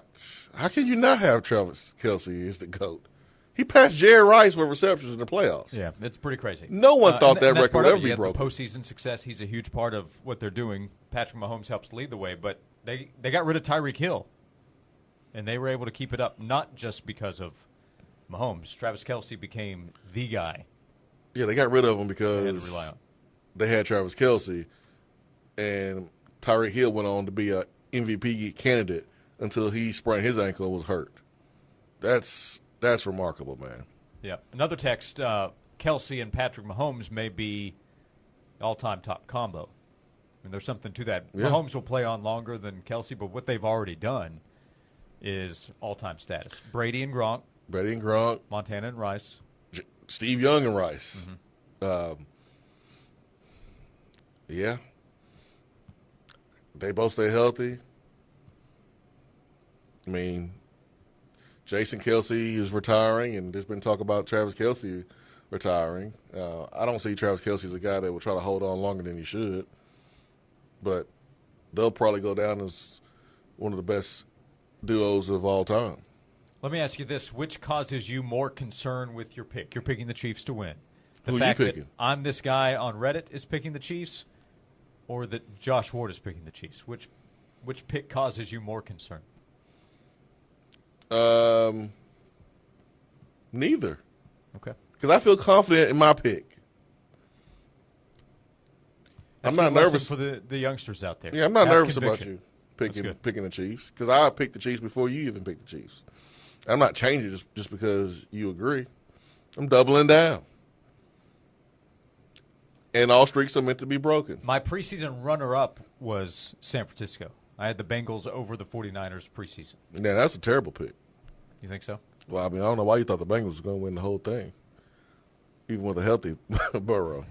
how can you not have Travis Kelce as the GOAT? He passed Jerry Rice for receptions in the playoffs. Yeah, it's pretty crazy. No one thought that record would ever be broken. The postseason success, he's a huge part of what they're doing. Patrick Mahomes helps lead the way, but they got rid of Tyreek Hill, and they were able to keep it up not just because of Mahomes. Travis Kelce became the guy. Yeah, they got rid of him because they had to rely on. They had Travis Kelce, and Tyreek Hill went on to be a MVP candidate until he sprained his ankle and was hurt. That's remarkable, man. Yeah. Another text, Kelce and Patrick Mahomes may be all-time top combo. I mean, there's something to that. Yeah. Mahomes will play on longer than Kelce, but what they've already done is all-time status. Brady and Gronk. Montana and Rice. Steve Young and Rice. Mm-hmm. Yeah. They both stay healthy. I mean, Jason Kelce is retiring, and there's been talk about Travis Kelce retiring. I don't see Travis Kelce as a guy that will try to hold on longer than he should. But they'll probably go down as one of the best duos of all time. Let me ask you this. Which causes you more concern with your pick? You're picking the Chiefs to win. The Who fact are you picking? That I'm this guy on Reddit is picking the Chiefs, or that Josh Ward is picking the Chiefs? Which pick causes you more concern? Neither. Okay. Because I feel confident in my pick. That's I'm not nervous for the youngsters out there. Yeah, I'm not nervous about you. picking the Chiefs because I picked the Chiefs before you even picked the Chiefs. I'm not changing just because you agree. I'm doubling down. And all streaks are meant to be broken. My preseason runner-up was San Francisco. I had the Bengals over the 49ers preseason. Yeah, that's a terrible pick. You think so? Well, I mean, I don't know why you thought the Bengals was going to win the whole thing, even with a healthy Burrow.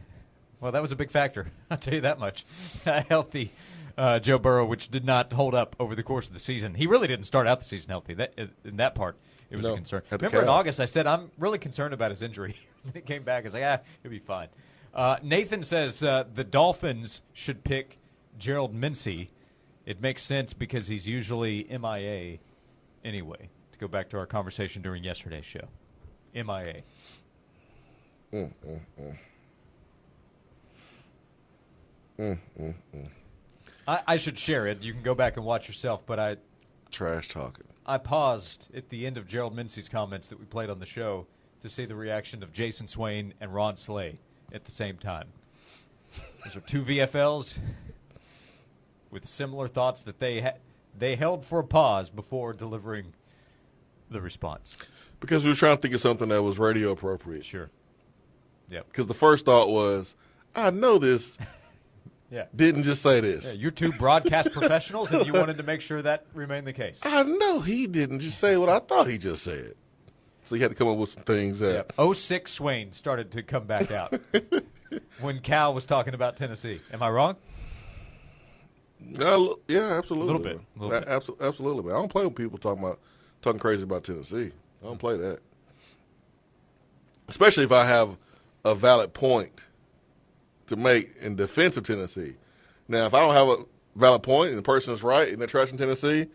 Well, that was a big factor. I'll tell you that much. A healthy Joe Burrow, which did not hold up over the course of the season. He really didn't start out the season healthy. In that part, it was a concern. Remember in August, I said, I'm really concerned about his injury. He came back. I was like, he'll be fine. Nathan says the Dolphins should pick Gerald Mincey. It makes sense because he's usually MIA anyway, to go back to our conversation during yesterday's show. MIA. I should share it. You can go back and watch yourself, but trash talking. I paused at the end of Gerald Mincey's comments that we played on the show to see the reaction of Jason Swain and Ron Slay at the same time. Those are two VFLs with similar thoughts that they held for a pause before delivering the response. Because we were trying to think of something that was radio appropriate. Sure. Yeah. Because the first thought was, I know this. Yeah. Didn't just say this. Yeah, you're two broadcast professionals, and you wanted to make sure that remained the case. I know he didn't just say what I thought he just said. So you had to come up with some things that... 06 Swain started to come back out when Cal was talking about Tennessee. Am I wrong? Yeah, absolutely. A little bit. Absolutely, man. I don't play with people talking crazy about Tennessee. I don't play that. Especially if I have a valid point to make in defense of Tennessee. Now, if I don't have a valid point and the person is right and they're trashing Tennessee,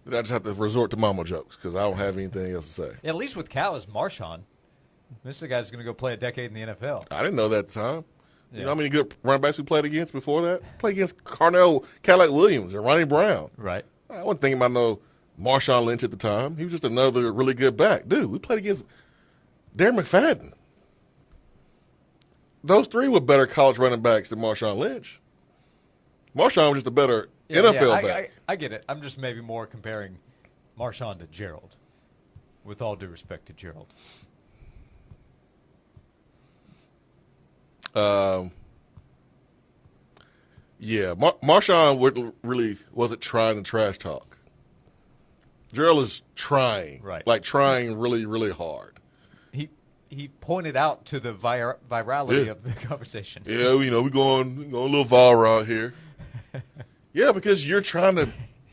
then I just have to resort to mama jokes because I don't have anything else to say. Yeah, at least with Cal is Marshawn. This is the guy's going to go play a decade in the NFL. I didn't know that at the time. Yeah. You know how many good running backs we played against before that? Played against Carnell Cadillac Williams and Ronnie Brown. Right. I wasn't thinking about no Marshawn Lynch at the time. He was just another really good back. Dude, we played against Darren McFadden. Those three were better college running backs than Marshawn Lynch. Marshawn was just a better NFL back. I get it. I'm just maybe more comparing Marshawn to Gerald, with all due respect to Gerald. Yeah, Marshawn really wasn't trying to trash talk. Gerald is trying, like trying really, really hard. He pointed out to the virality of the conversation. Yeah, you know, we're going a little viral out here. Yeah, because you're trying to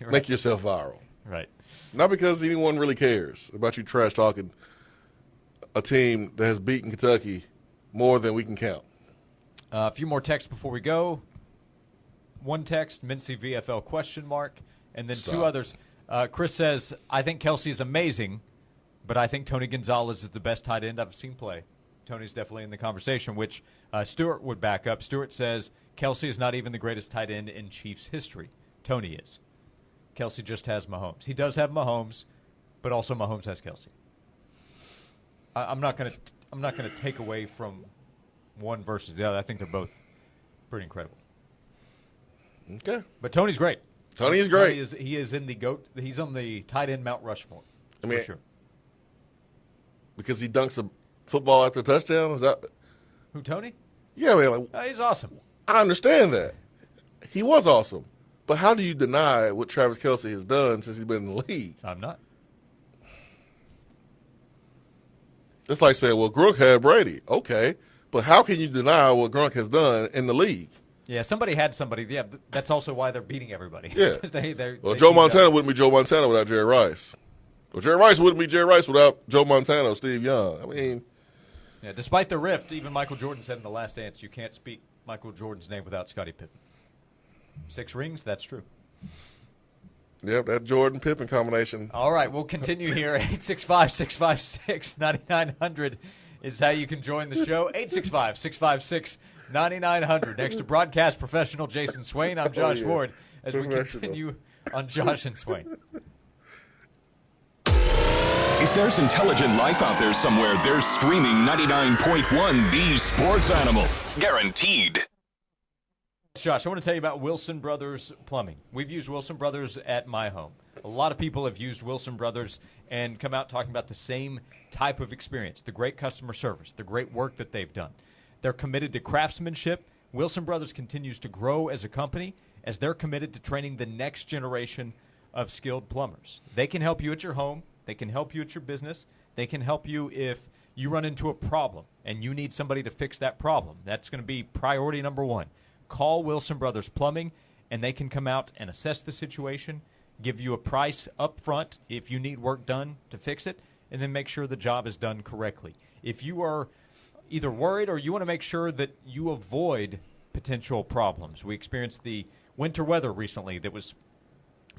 make yourself viral. Right. Not because anyone really cares about you trash talking a team that has beaten Kentucky more than we can count. A few more texts before we go. One text, Mincy VFL ? And then two others. Chris says, I think Kelsey is amazing, but I think Tony Gonzalez is the best tight end I've seen play. Tony's definitely in the conversation, which Stuart would back up. Stuart says, Kelsey is not even the greatest tight end in Chiefs history. Tony is. Kelsey just has Mahomes. He does have Mahomes, but also Mahomes has Kelsey. I'm not going to take away from one versus the other. I think they're both pretty incredible. Okay. But Tony's great. Tony is great. He is in the GOAT. He's on the tight end Mount Rushmore. I mean, for sure. Because he dunks a football after a touchdown? Is that who, Tony? Yeah, I mean, he's awesome. I understand that. He was awesome. But how do you deny what Travis Kelce has done since he's been in the league? I'm not. It's like saying, well, Gronk had Brady. Okay. But how can you deny what Gronk has done in the league? Yeah, somebody had somebody. Yeah, that's also why they're beating everybody. Yeah. Well, Joe Montana wouldn't be Joe Montana without Jerry Rice. Well, Jerry Rice wouldn't be Jerry Rice without Joe Montana or Steve Young. I mean. Yeah, despite the rift, even Michael Jordan said in The Last Dance, you can't speak Michael Jordan's name without Scottie Pippen. 6 rings, that's true. Yep, that Jordan-Pippen combination. All right, we'll continue here. 865-656-9900 is how you can join the show. 865-656-9900. Next to broadcast professional Jason Swain, I'm Josh Ward as we continue on Josh and Swain. If there's intelligent life out there somewhere, there's streaming 99.1 The Sports Animal. Guaranteed. Josh, I want to tell you about Wilson Brothers Plumbing. We've used Wilson Brothers at my home. A lot of people have used Wilson Brothers and come out talking about the same type of experience, the great customer service, the great work that they've done. They're committed to craftsmanship. Wilson Brothers continues to grow as a company as they're committed to training the next generation of skilled plumbers. They can help you at your home. They can help you at your business. They can help you if you run into a problem and you need somebody to fix that problem. That's going to be priority number one. Call Wilson Brothers Plumbing, and they can come out and assess the situation, give you a price up front if you need work done to fix it, and then make sure the job is done correctly. If you are either worried or you want to make sure that you avoid potential problems. We experienced the winter weather recently that was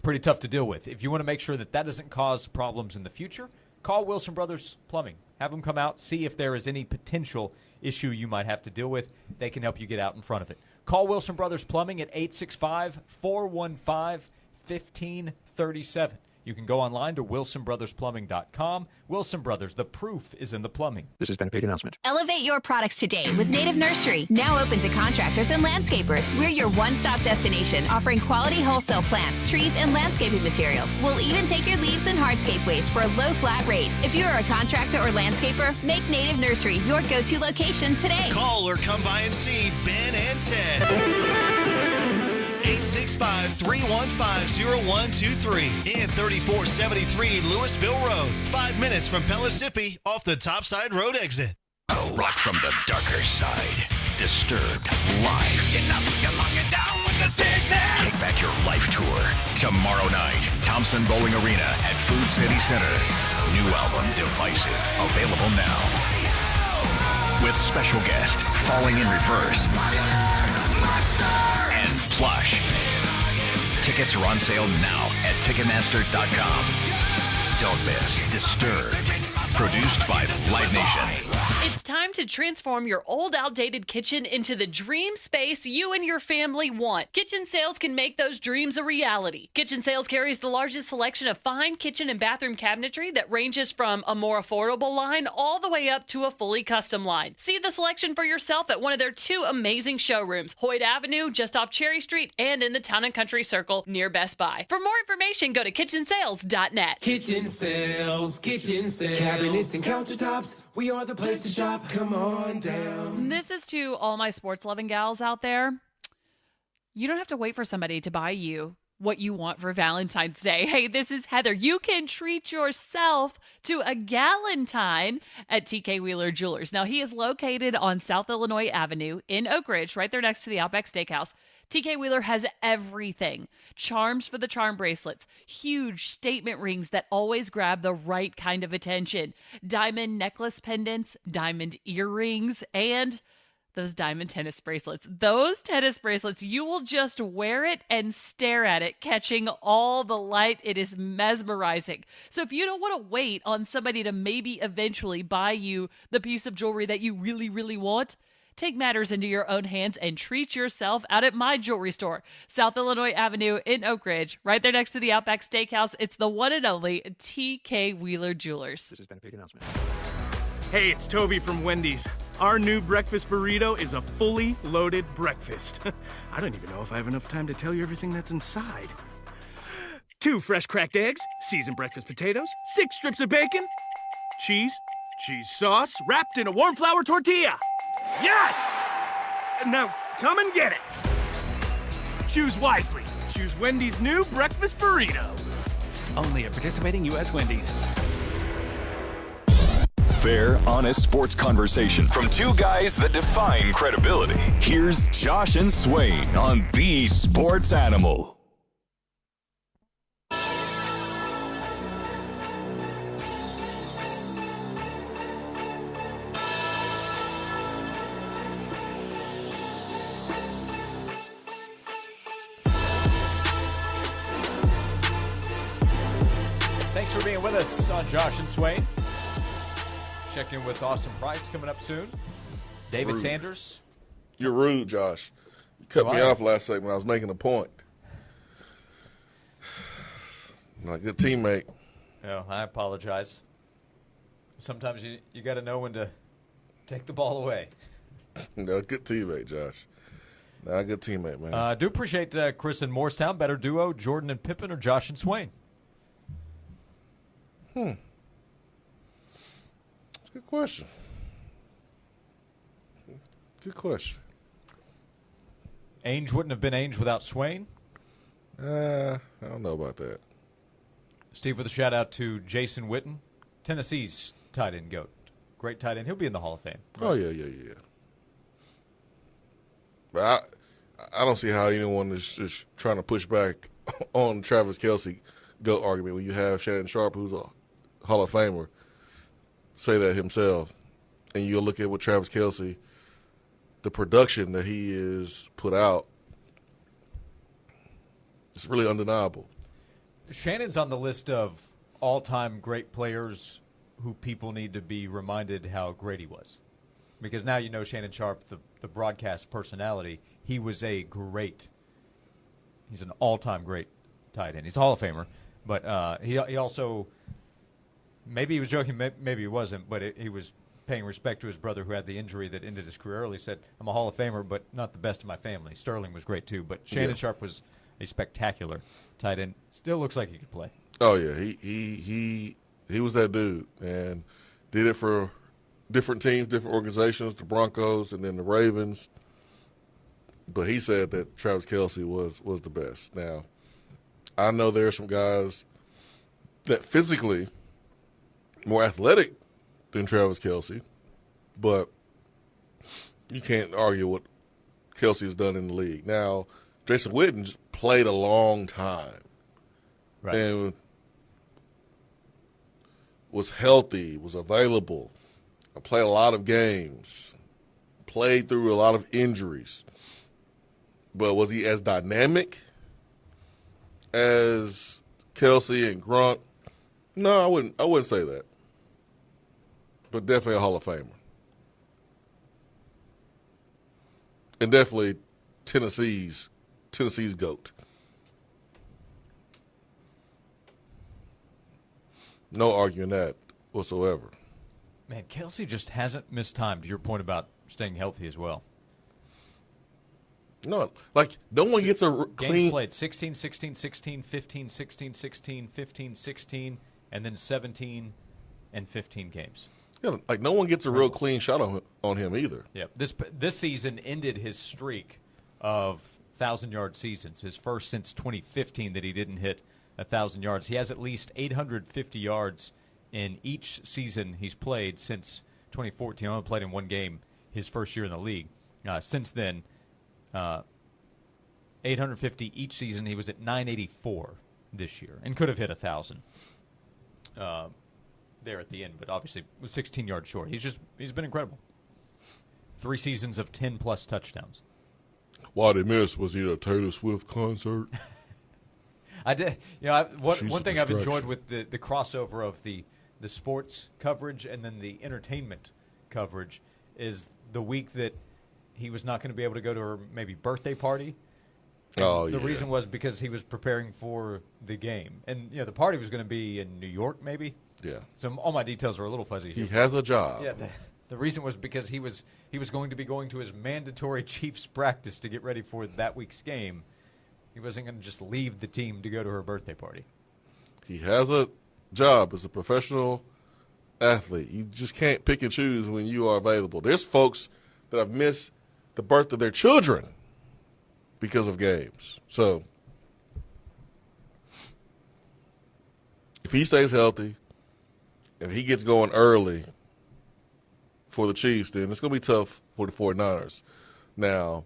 pretty tough to deal with. If you want to make sure that that doesn't cause problems in the future, call Wilson Brothers Plumbing. Have them come out, see if there is any potential issue you might have to deal with. They can help you get out in front of it. Call Wilson Brothers Plumbing at 865-415-1537. You can go online to wilsonbrothersplumbing.com. Wilson Brothers, the proof is in the plumbing. This has been a paid announcement. Elevate your products today with Native Nursery, now open to contractors and landscapers. We're your one-stop destination, offering quality wholesale plants, trees, and landscaping materials. We'll even take your leaves and hardscape waste for a low flat rate. If you are a contractor or landscaper, make Native Nursery your go-to location today. Call or come by and see Ben and Ted. 865-315-0123 and 3473 Louisville Road. 5 minutes from Pellissippi off the Topside Road exit. A rock from the darker side. Disturbed live. You're locking down with the sickness. Take back your life tour. Tomorrow night, Thompson Bowling Arena at Food City Center. New album, Divisive. Available now. With special guest, Falling in Reverse. And Flush. Tickets are on sale now at Ticketmaster.com. Don't miss Disturbed. Produced by Live Nation. It's time to transform your old, outdated kitchen into the dream space you and your family want. Kitchen Sales can make those dreams a reality. Kitchen Sales carries the largest selection of fine kitchen and bathroom cabinetry that ranges from a more affordable line all the way up to a fully custom line. See the selection for yourself at one of their 2 amazing showrooms, Hoyt Avenue, just off Cherry Street, and in the Town and Country Circle near Best Buy. For more information, go to kitchensales.net. Kitchen Sales, cabinets and countertops. We are the place to shop. Come on down. This is to all my sports loving gals out there. You don't have to wait for somebody to buy you what you want for Valentine's Day. Hey, this is Heather. You can treat yourself to a galentine at TK Wheeler Jewelers. Now, he is located on South Illinois Avenue in Oak Ridge, right there next to the Outback Steakhouse. TK Wheeler has everything. Charms for the charm bracelets, huge statement rings that always grab the right kind of attention, diamond necklace pendants, diamond earrings, and those diamond tennis bracelets. Those tennis bracelets, you will just wear it and stare at it, catching all the light. It is mesmerizing. So if you don't want to wait on somebody to maybe eventually buy you the piece of jewelry that you really, really want, take matters into your own hands and treat yourself out at my jewelry store, South Illinois Avenue in Oak Ridge, right there next to the Outback Steakhouse. It's the one and only TK Wheeler Jewelers. This has been a paid announcement. Hey, it's Toby from Wendy's. Our new breakfast burrito is a fully loaded breakfast. I don't even know if I have enough time to tell you everything that's inside. 2 fresh cracked eggs, seasoned breakfast potatoes, 6 strips of bacon, cheese sauce, wrapped in a warm flour tortilla. Yes! Now, come and get it. Choose wisely. Choose Wendy's new breakfast burrito. Only at participating U.S. Wendy's. Fair, honest sports conversation from 2 guys that define credibility. Here's Josh and Swain on The Sports Animal. Thanks for being with us on Josh and Swain. Check in with Austin Price coming up soon. David Rude. Sanders. You're rude, Josh. You cut me off last segment. I was making a point. Not a good teammate. No, I apologize. Sometimes you got to know when to take the ball away. No, good teammate, Josh. Not a good teammate, man. I do appreciate Chris in Morristown. Better duo, Jordan and Pippen or Josh and Swain? That's a good question. Good question. Ainge wouldn't have been Ainge without Swain? I don't know about that. Steve with a shout-out to Jason Witten, Tennessee's tight end GOAT. Great tight end. He'll be in the Hall of Fame. Right? Oh, yeah. But I don't see how anyone is just trying to push back on Travis Kelce GOAT argument when you have Shannon Sharp, who's a Hall of Famer, say that himself. And you look at what Travis Kelce, the production that he is put out, it's really undeniable. Shannon's on the list of all-time great players who people need to be reminded how great he was. Because now you know Shannon Sharp, the broadcast personality, he's an all-time great tight end. He's a Hall of Famer, but he also, maybe he was joking, maybe he wasn't, but he was paying respect to his brother who had the injury that ended his career early. He said, I'm a Hall of Famer, but not the best of my family. Sterling was great too, but Shannon Sharp was a spectacular tight end. Still looks like he could play. Oh, yeah. He was that dude and did it for different teams, different organizations, the Broncos and then the Ravens. But he said that Travis Kelce was the best. Now, I know there are some guys that physically more athletic than Travis Kelce, but you can't argue what Kelce has done in the league. Now, Jason Witten played a long time. Right. And was healthy, was available, played a lot of games, played through a lot of injuries. But was he as dynamic as Kelce and Grunt? No, I wouldn't say that. But definitely a Hall of Famer. And definitely Tennessee's GOAT. No arguing that whatsoever. Man, Kelce just hasn't missed time, to your point about staying healthy as well. No, like no one gets a clean. Games played 16, 16, 16, 15, 16, 16, 15, 16, and then 17 and 15 games. Yeah, like no one gets a real clean shot on him either. Yeah, this season ended his streak of 1,000-yard seasons, his first since 2015 that he didn't hit 1,000 yards. He has at least 850 yards in each season he's played since 2014. He only played in one game his first year in the league. Since then, 850 each season. He was at 984 this year and could have hit 1,000 there at the end, but obviously was 16 yards short. He's been incredible. 3 seasons of 10-plus touchdowns. What I missed was either a Taylor Swift concert. I did. One thing I've enjoyed with the crossover of the sports coverage and then the entertainment coverage is the week that he was not going to be able to go to her maybe birthday party. The reason was because he was preparing for the game. And, the party was going to be in New York maybe. Yeah. So all my details are a little fuzzy here. He has a job. Yeah. The reason was because he was going to be going to his mandatory Chiefs practice to get ready for that week's game. He wasn't going to just leave the team to go to her birthday party. He has a job as a professional athlete. You just can't pick and choose when you are available. There's folks that have missed the birth of their children because of games. So if he stays healthy, if he gets going early for the Chiefs, then it's going to be tough for the 49ers. Now,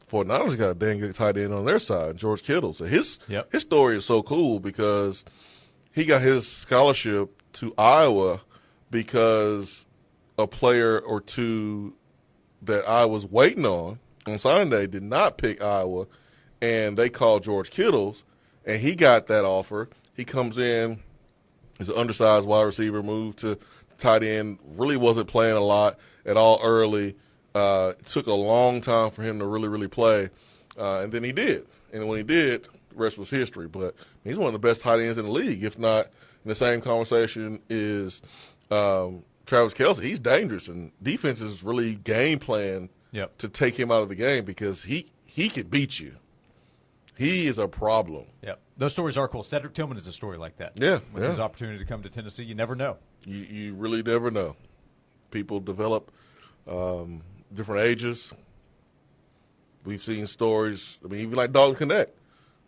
49ers got a dang good tight end on their side, George Kittle. So his story is so cool because he got his scholarship to Iowa because a player or two that I was waiting on signing day did not pick Iowa, and they called George Kittle's, and he got that offer. He comes in, he's an undersized wide receiver, moved to tight end, really wasn't playing a lot at all early. It took a long time for him to really, really play, and then he did. And when he did, the rest was history. But he's one of the best tight ends in the league, if not in the same conversation is Travis Kelce. He's dangerous, and defenses really game plan to take him out of the game because he could beat you. He is a problem. Yep. Those stories are cool. Cedric Tillman is a story like that. Yeah. When there's opportunity to come to Tennessee, you never know. You really never know. People develop different ages. We've seen stories. I mean, even like Dalton Knecht,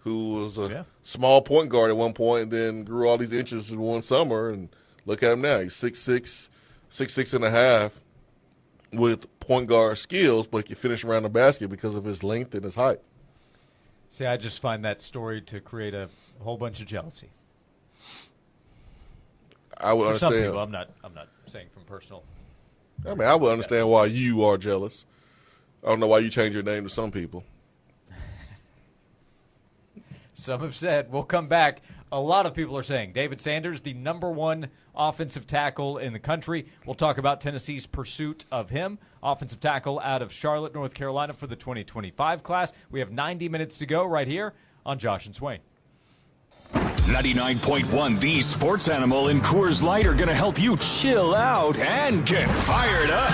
who was a small point guard at one point and then grew all these inches in one summer. And look at him now. He's 6'6", 6'6.5", with point guard skills, but he can finish around the basket because of his length and his height. See, I just find that story to create a whole bunch of jealousy. I would understand. Some people, I'm not saying from personal. I mean, I would understand why you are jealous. I don't know why you changed your name to some people. Some have said, we'll come back. A lot of people are saying David Sanders, the #1 offensive tackle in the country. We'll talk about Tennessee's pursuit of him. Offensive tackle out of Charlotte, North Carolina for the 2025 class. We have 90 minutes to go right here on Josh and Swain. 99.1 The Sports Animal and Coors Light are going to help you chill out and get fired up.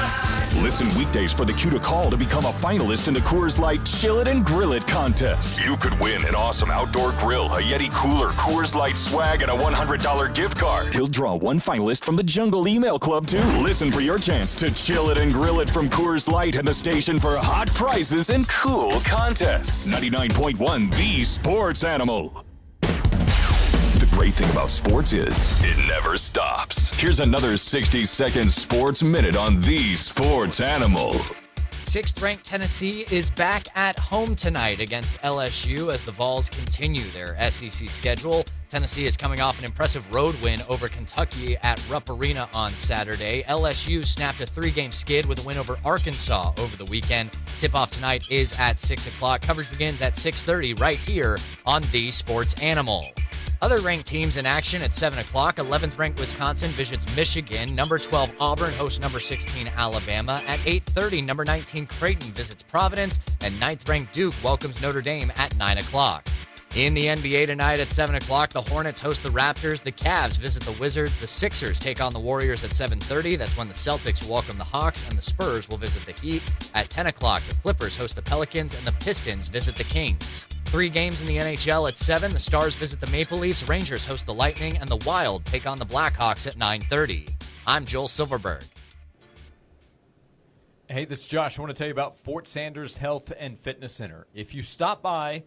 Listen weekdays for the cue to call to become a finalist in the Coors Light Chill It and Grill It contest. You could win an awesome outdoor grill, a Yeti cooler, Coors Light swag, and a $100 gift card. He'll draw one finalist from the Jungle Email Club, too. Listen for your chance to chill it and grill it from Coors Light and the station for hot prizes and cool contests. 99.1 The Sports Animal. The great thing about sports is it never stops. Here's another 60-second sports minute on The Sports Animal. 6th-ranked Tennessee is back at home tonight against LSU as the Vols continue their SEC schedule. Tennessee is coming off an impressive road win over Kentucky at Rupp Arena on Saturday. LSU snapped a 3-game skid with a win over Arkansas over the weekend. Tip-off tonight is at 6 o'clock. Coverage begins at 6:30 right here on The Sports Animal. Other ranked teams in action at 7 o'clock. 11th-ranked Wisconsin visits Michigan. Number 12 Auburn hosts number 16 Alabama. At 8:30, number 19 Creighton visits Providence. And 9th-ranked Duke welcomes Notre Dame at 9 o'clock. In the NBA tonight at 7 o'clock, the Hornets host the Raptors. The Cavs visit the Wizards. The Sixers take on the Warriors at 7:30. That's when the Celtics will welcome the Hawks. And the Spurs will visit the Heat. At 10 o'clock, the Clippers host the Pelicans. And the Pistons visit the Kings. 3 games in the NHL at 7. The Stars visit the Maple Leafs. Rangers host the Lightning. And the Wild take on the Blackhawks at 9:30. I'm Joel Silverberg. Hey, this is Josh. I want to tell you about Fort Sanders Health and Fitness Center. If you stop by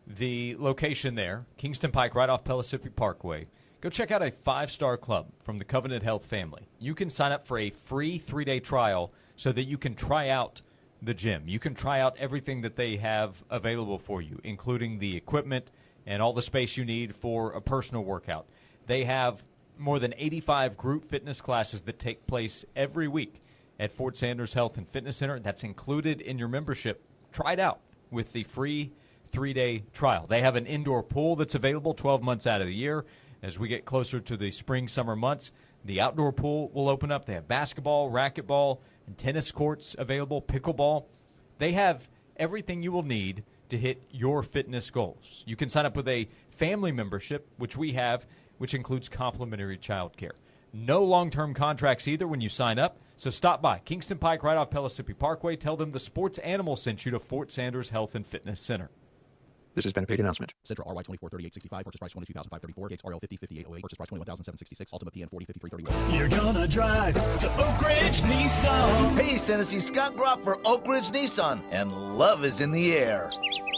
the location there, Kingston Pike, right off Pellissippi Parkway, go check out a 5-star club from the Covenant Health family. You can sign up for a free 3-day trial so that you can try out the gym. You can try out everything that they have available for you, including the equipment and all the space you need for a personal workout. They have more than 85 group fitness classes that take place every week at Fort Sanders Health and Fitness Center. That's included in your membership. Try it out with the free 3-day trial. They have an indoor pool that's available 12 months out of the year. As we get closer to the spring, summer months, the outdoor pool will open up. They have basketball, racquetball, and tennis courts available, pickleball. They have everything you will need to hit your fitness goals. You can sign up with a family membership, which we have, which includes complimentary childcare. No long-term contracts either when you sign up. So stop by Kingston Pike right off Pellissippi Parkway. Tell them the Sports Animal sent you to Fort Sanders Health and Fitness Center. This has been a paid announcement. Central RY 243865, purchase price $22,534, Gates RL 505808, purchase price $21,766, Ultimate PN 405331. You're gonna drive to Oak Ridge Nissan. Hey, Tennessee, Scott Groff for Oak Ridge Nissan, and love is in the air.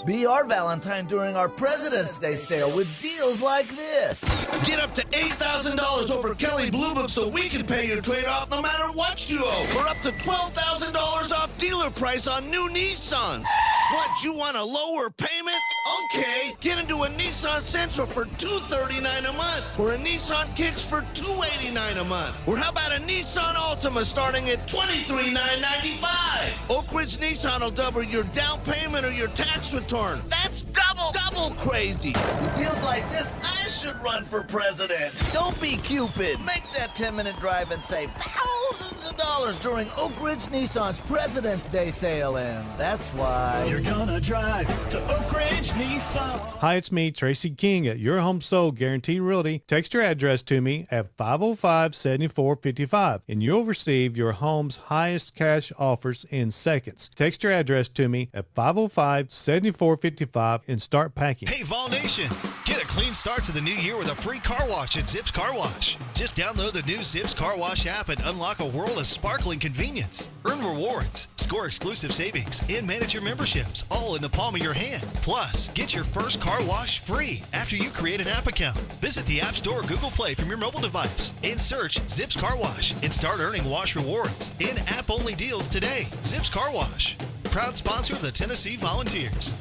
Be our Valentine during our President's Day sale with deals like this. Get up to $8,000 over Kelly Blue Book so we can pay your trade off no matter what you owe. Or up to $12,000 off dealer price on new Nissans. What, you want a lower payment? Okay, get into a Nissan Sentra for $239 a month, or a Nissan Kicks for $289 a month, or how about a Nissan Altima starting at $23,995? Oak Ridge Nissan will double your down payment or your tax return. That's double crazy. With deals like this, I should run for president. Don't be Cupid. Make that 10-minute drive and save thousands thousands of dollars during Oak Ridge Nissan's President's Day sale, and that's why You're gonna drive to Oak Ridge Nissan. Hi, it's me, Tracy King at Your Home Sold Guaranteed Realty. Text your address to me at 505-7455, and you'll receive your home's highest cash offers in seconds. Text your address to me at 505-7455 and start packing. Hey, Vol Nation! Get a clean start to the new year with a free car wash at Zips Car Wash. Just download the new Zips Car Wash app and unlock a world of sparkling convenience. Earn rewards, score exclusive savings, and manage your memberships, all in the palm of your hand. Plus, get your first car wash free after you create an app account. Visit the App Store or Google Play from your mobile device and search Zips Car Wash and start earning wash rewards and app-only deals today. Zips Car Wash, proud sponsor of the Tennessee Volunteers.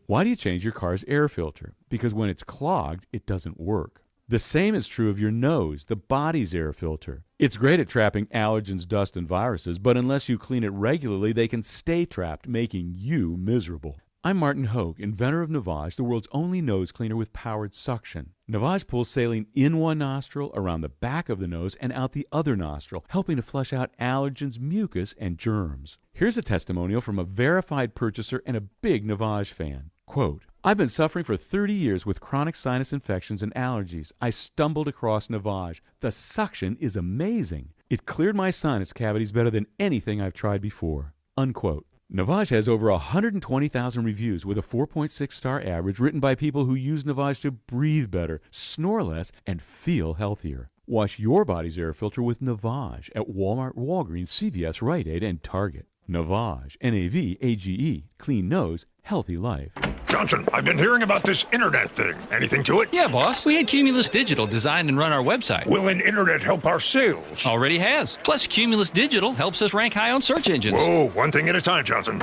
Why do you change your car's air filter? Because when it's clogged, it doesn't work. The same is true of your nose, the body's air filter. It's great at trapping allergens, dust, and viruses, but unless you clean it regularly, they can stay trapped, making you miserable. I'm Martin Hogue, inventor of Navage, the world's only nose cleaner with powered suction. Navage pulls saline in one nostril, around the back of the nose, and out the other nostril, helping to flush out allergens, mucus, and germs. Here's a testimonial from a verified purchaser and a big Navage fan. Quote, I've been suffering for 30 years with chronic sinus infections and allergies. I stumbled across Navage. The suction is amazing. It cleared my sinus cavities better than anything I've tried before. Unquote. Navage has over 120,000 reviews with a 4.6-star average written by people who use Navage to breathe better, snore less, and feel healthier. Wash your body's air filter with Navage at Walmart, Walgreens, CVS, Rite Aid, and Target. Navage, N-A-V-A-G-E, clean nose, healthy life. Johnson, I've been hearing about this internet thing. Anything to it? Yeah, boss. We had Cumulus Digital design and run our website. Will an internet help our sales? Already has. Plus, Cumulus Digital helps us rank high on search engines. Whoa, one thing at a time, Johnson.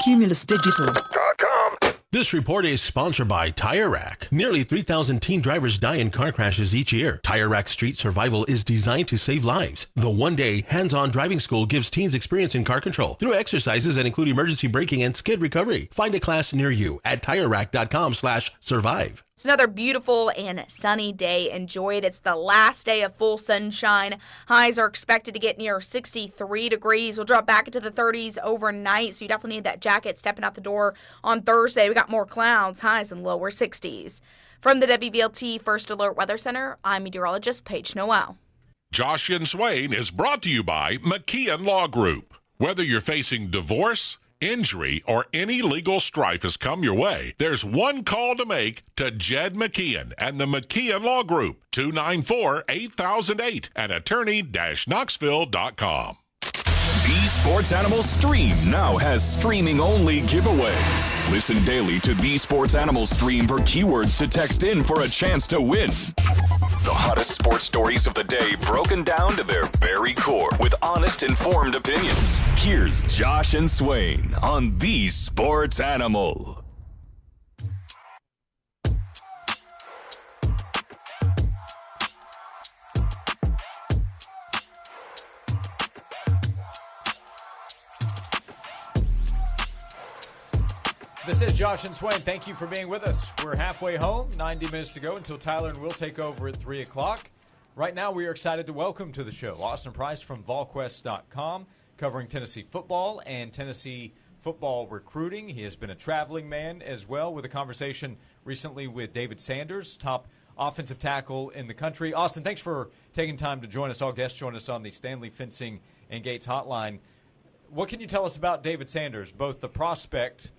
CumulusDigital.com. This report is sponsored by Tire Rack. Nearly 3,000 teen drivers die in car crashes each year. Tire Rack Street Survival is designed to save lives. The one-day hands-on driving school gives teens experience in car control through exercises that include emergency braking and skid recovery. Find a class near you at TireRack.com/survive. It's another beautiful and sunny day. Enjoy it. It's the last day of full sunshine. Highs are expected to get near 63 degrees. We'll drop back into the 30s overnight, so you definitely need that jacket stepping out the door on Thursday. We got more clouds, highs in lower 60s. From the WVLT First Alert Weather Center, I'm meteorologist Paige Noel. Josh and Swain is brought to you by McKeon Law Group. Whether you're facing divorce, injury, or any legal strife has come your way, there's one call to make to Jed McKeon and the McKeon Law Group, 294-8008 and attorney-knoxville.com. The Sports Animal Stream now has streaming-only giveaways. Listen daily to The Sports Animal Stream for keywords to text in for a chance to win. The hottest sports stories of the day broken down to their very core with honest, informed opinions. Here's Josh and Swain on The Sports Animal. This is Josh and Swain. Thank you for being with us. We're halfway home, 90 minutes to go until Tyler and Will take over at 3 o'clock. Right now, we are excited to welcome to the show Austin Price from VolQuest.com, covering Tennessee football and Tennessee football recruiting. He has been a traveling man as well, with a conversation recently with David Sanders, top offensive tackle in the country. Austin, thanks for taking time to join us. All guests join us on the Stanley Fencing and Gates hotline. What can you tell us about David Sanders, both the prospect,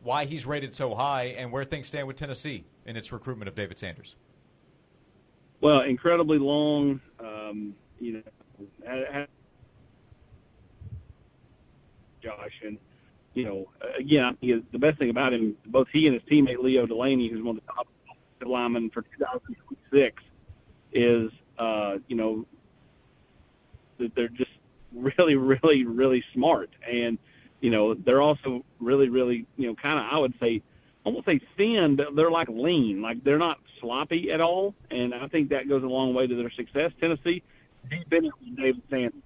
why he's rated so high, and where things stand with Tennessee in its recruitment of David Sanders? Well, incredibly long, Josh, and again, the best thing about him, both he and his teammate Leo Delaney, who's one of the top linemen for 2006, is that they're just really, really, really smart, and they're also really, really, kind of, I would say, I won't say thin, but they're like lean. Like, they're not sloppy at all, and I think that goes a long way to their success. Tennessee, he's been with David Sanders.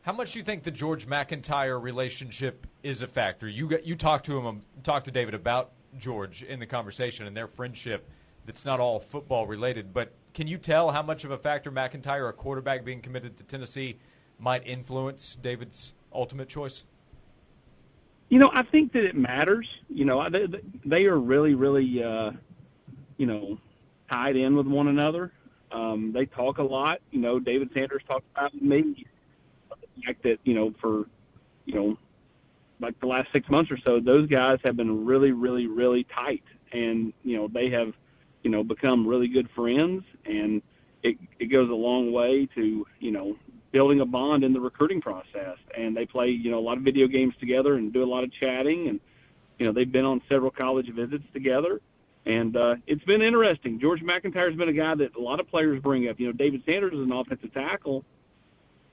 How much do you think the George McIntyre relationship is a factor? You talked to David about George in the conversation and their friendship. that's not all football related. But can you tell how much of a factor McIntyre, a quarterback being committed to Tennessee, might influence David's ultimate choice? I think that it matters. They are really, really, tied in with one another. They talk a lot. David Sanders talked about me, the fact that, for, like the last 6 months or so, those guys have been really, really, really tight. And, they have, become really good friends. And it goes a long way to, building a bond in the recruiting process. And they play, a lot of video games together and do a lot of chatting. And, they've been on several college visits together. And it's been interesting. George McIntyre's been a guy that a lot of players bring up. David Sanders is an offensive tackle,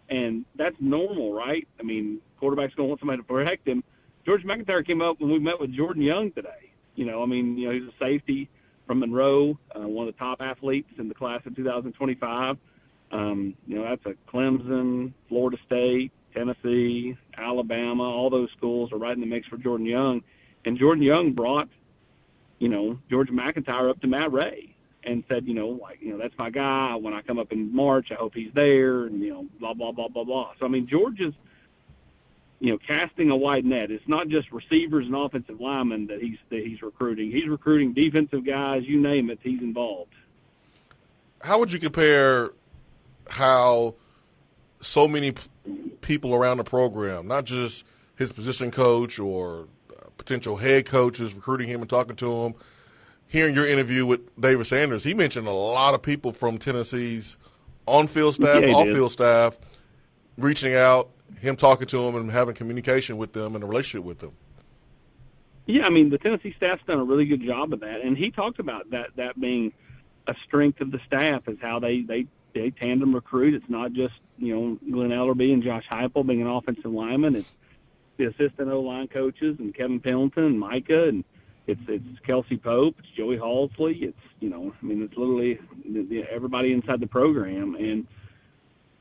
and that's normal, right? I mean, quarterback's going to want somebody to protect him. George McIntyre came up when we met with Jordan Young today. He's a safety from Monroe, one of the top athletes in the class of 2025. That's a Clemson, Florida State, Tennessee, Alabama. All those schools are right in the mix for Jordan Young. And Jordan Young brought, George McIntyre up to Matt Ray and said, that's my guy. When I come up in March, I hope he's there, and, blah, blah, blah, blah, blah. So, George is, casting a wide net. It's not just receivers and offensive linemen that he's recruiting. He's recruiting defensive guys, you name it, he's involved. How would you compare how so many people around the program, not just his position coach or potential head coaches recruiting him and talking to him, hearing your interview with David Sanders, he mentioned a lot of people from Tennessee's on-field staff, off-field staff, reaching out, him talking to them and having communication with them and a relationship with them. Yeah, the Tennessee staff's done a really good job of that, and he talked about that being a strength of the staff, is how they tandem recruit. It's not just, Glenn Ellerby and Josh Heupel being an offensive lineman. It's the assistant O-line coaches and Kevin Pendleton and Micah, and it's Kelsey Pope, it's Joey Halsley. It's, it's literally everybody inside the program. And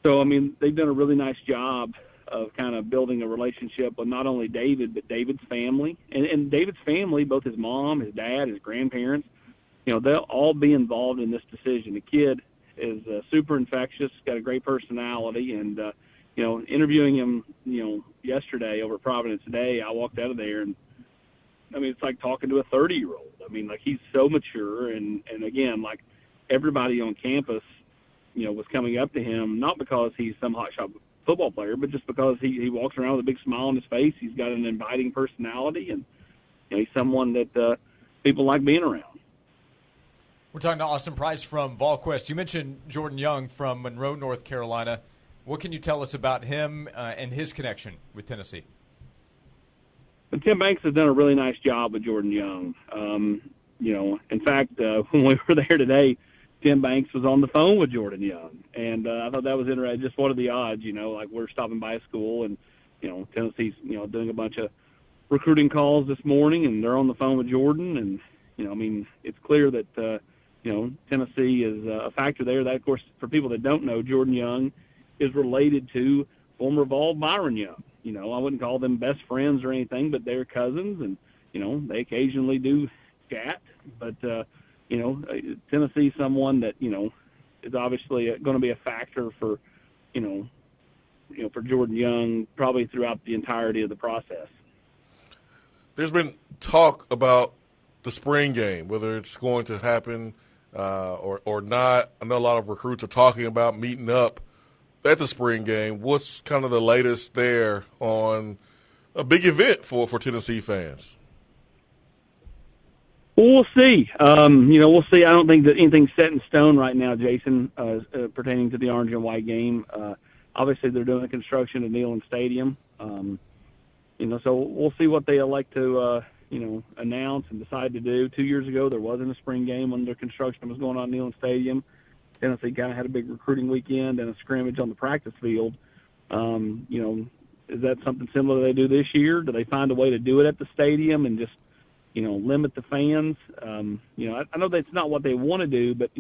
so, they've done a really nice job of kind of building a relationship with not only David, but David's family. And David's family, both his mom, his dad, his grandparents, they'll all be involved in this decision. The kid is super infectious, got a great personality, and, interviewing him, yesterday over Providence Day, I walked out of there, and, it's like talking to a 30-year-old. He's so mature, and again, like everybody on campus, was coming up to him, not because he's some hotshot football player, but just because he walks around with a big smile on his face. He's got an inviting personality, and he's someone that people like being around. We're talking to Austin Price from VolQuest. You mentioned Jordan Young from Monroe, North Carolina. What can you tell us about him and his connection with Tennessee? But Tim Banks has done a really nice job with Jordan Young. In fact, when we were there today, Tim Banks was on the phone with Jordan Young. And I thought that was interesting. Just what are the odds, like we're stopping by a school and, Tennessee's, doing a bunch of recruiting calls this morning, and they're on the phone with Jordan. And, it's clear that, Tennessee is a factor there. That, of course, for people that don't know, Jordan Young is related to former Vol Byron Young. I wouldn't call them best friends or anything, but they're cousins, and, they occasionally do chat. But, Tennessee, someone that, is obviously going to be a factor for, for Jordan Young probably throughout the entirety of the process. There's been talk about the spring game, whether it's going to happen or not. I know a lot of recruits are talking about meeting up at the spring game. What's kind of the latest there on a big event for Tennessee fans? Well, we'll see. We'll see. I don't think that anything's set in stone right now, Jason, pertaining to the orange and white game. Obviously, they're doing the construction of Neyland Stadium. So we'll see what they elect to, announce and decide to do. 2 years ago, there wasn't a spring game when their construction was going on at Neyland Stadium. Tennessee kind of had a big recruiting weekend and a scrimmage on the practice field. Is that something similar they do this year? Do they find a way to do it at the stadium and just, limit the fans? I know that's not what they want to do, but,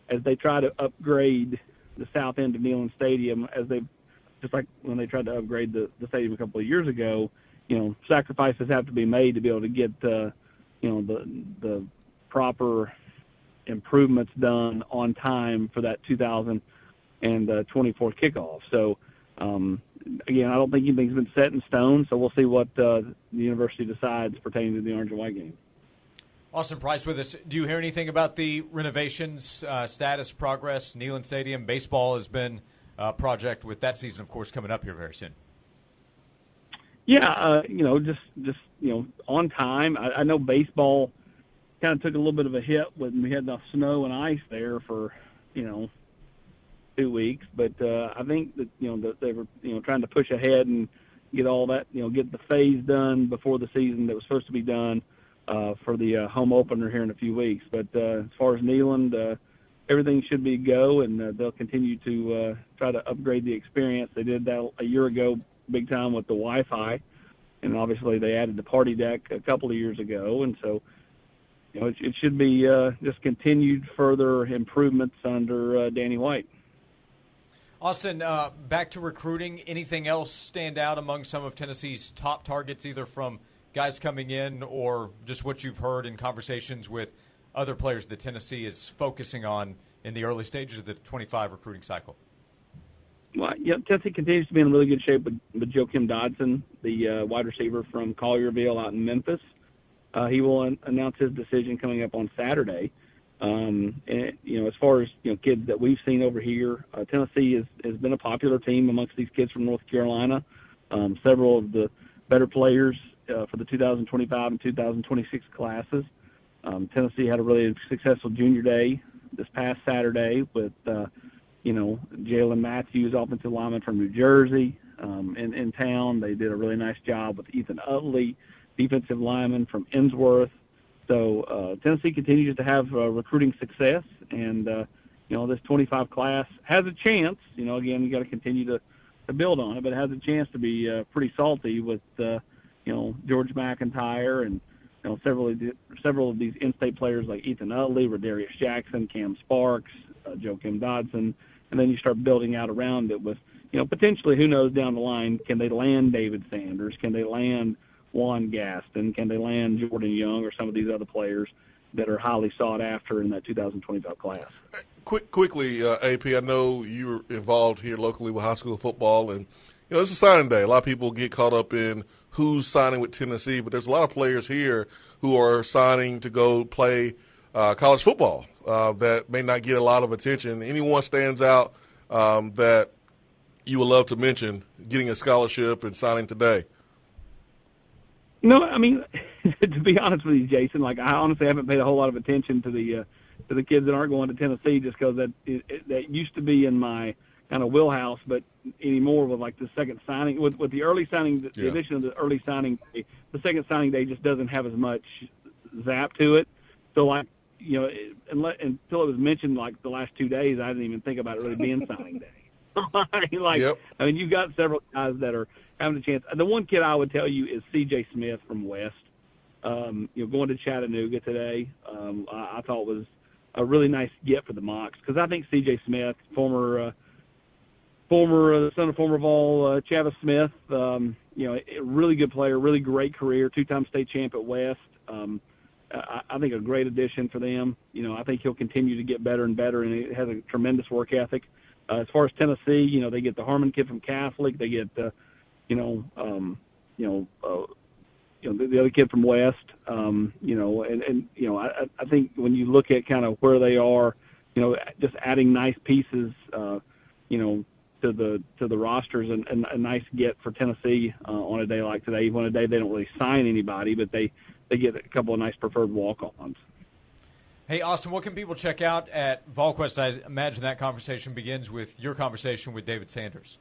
as they try to upgrade the south end of Neyland Stadium, just like when they tried to upgrade the stadium a couple of years ago, sacrifices have to be made to be able to get, the proper improvements done on time for that 2024 kickoff. So, again, I don't think anything's been set in stone, so we'll see what the university decides pertaining to the orange and white game. Austin Price with us. Do you hear anything about the renovations, status, progress? Neyland Stadium, baseball has been a project with that season, of course, coming up here very soon. Yeah, just on time. I know baseball kind of took a little bit of a hit when we had the snow and ice there for, 2 weeks. But I think that, that they were, trying to push ahead and get all that, get the phase done before the season that was supposed to be done for the home opener here in a few weeks. But as far as Neyland, everything should be go, and they'll continue to try to upgrade the experience. They did that a year ago big time with the Wi-Fi, and obviously they added the party deck a couple of years ago, and so it should be just continued further improvements under Danny White. Austin, back to recruiting. Anything else stand out among some of Tennessee's top targets, either from guys coming in or just what you've heard in conversations with other players that Tennessee is focusing on in the early stages of the 25 recruiting cycle? Well, yeah, Tennessee continues to be in really good shape with Joakim Dodson, the wide receiver from Collierville out in Memphis. He will announce his decision coming up on Saturday. And, as far as, kids that we've seen over here, Tennessee has been a popular team amongst these kids from North Carolina. Several of the better players for the 2025 and 2026 classes. Tennessee had a really successful junior day this past Saturday with, Jalen Matthews, offensive lineman from New Jersey, in town. They did a really nice job with Ethan Utley, defensive lineman from Innsworth. So Tennessee continues to have recruiting success, and, this 25 class has a chance. Again, you got to continue to build on it, but it has a chance to be pretty salty with, George McIntyre and, several of these in-state players like Ethan Utley, Rodarius Jackson, Cam Sparks, Joakim Dodson, and then you start building out around it with, potentially, who knows down the line, can they land David Sanders? Can they land Juan Gaston? Can they land Jordan Young or some of these other players that are highly sought after in that 2025 class? Quickly, AP, I know you're involved here locally with high school football, and it's a signing day. A lot of people get caught up in who's signing with Tennessee, but there's a lot of players here who are signing to go play college football that may not get a lot of attention. Anyone stands out that you would love to mention getting a scholarship and signing today? No, I mean, to be honest with you, Jason, I honestly haven't paid a whole lot of attention to the kids that aren't going to Tennessee, just because that used to be in my kind of wheelhouse, but anymore with the second signing, with the early signing, the addition of the early signing, the second signing day just doesn't have as much zap to it. So until it was mentioned the last 2 days, I didn't even think about it really being signing day. I mean, you've got several guys that are having a chance. The one kid I would tell you is C.J. Smith from West. Going to Chattanooga today, I thought was a really nice get for the Mocs, because I think C.J. Smith, former son of former Vol Chavis Smith, a really good player, really great career, two-time state champ at West. I think a great addition for them. I think he'll continue to get better and better, and he has a tremendous work ethic. As far as Tennessee, they get the Harmon kid from Catholic. They get, the other kid from West. I think when you look at kind of where they are, just adding nice pieces, to the rosters, and a nice get for Tennessee on a day like today. Even on a day they don't really sign anybody, but they get a couple of nice preferred walk-ons. Hey, Austin, what can people check out at VolQuest? I imagine that conversation begins with your conversation with David Sanders.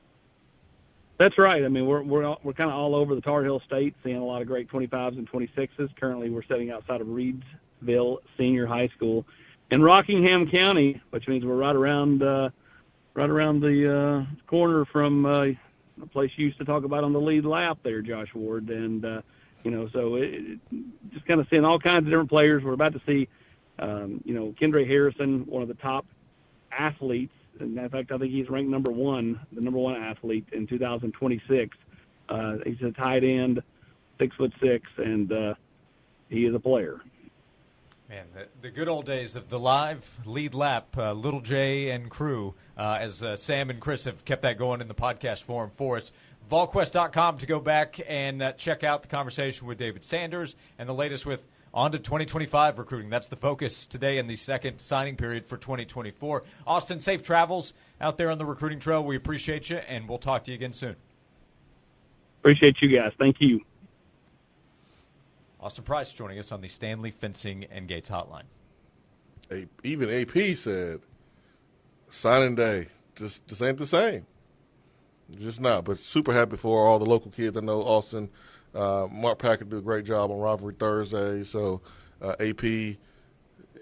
That's right. I mean, we're kind of all over the Tar Heel State, seeing a lot of great 25s and 26s. Currently, we're sitting outside of Reedsville Senior High School in Rockingham County, which means we're right around the corner from a place you used to talk about on the lead lap there, Josh Ward. And, so just kind of seeing all kinds of different players. We're about to see, Kendra Harrison, one of the top athletes. And in fact, I think he's ranked the number one athlete in 2026. He's a tight end, 6'6", and he is a player. Man, the good old days of the live lead lap, Little J and crew, as Sam and Chris have kept that going in the podcast form for us. VolQuest.com to go back and check out the conversation with David Sanders and the latest with on to 2025 recruiting. That's the focus today in the second signing period for 2024. Austin, safe travels out there on the recruiting trail. We appreciate you, and we'll talk to you again soon. Appreciate you guys. Thank you. Austin Price joining us on the Stanley Fencing and Gates Hotline. Even AP said signing day just ain't the same. Just not. But super happy for all the local kids. I know Austin, Mark Packer do a great job on Rivalry Thursday. So AP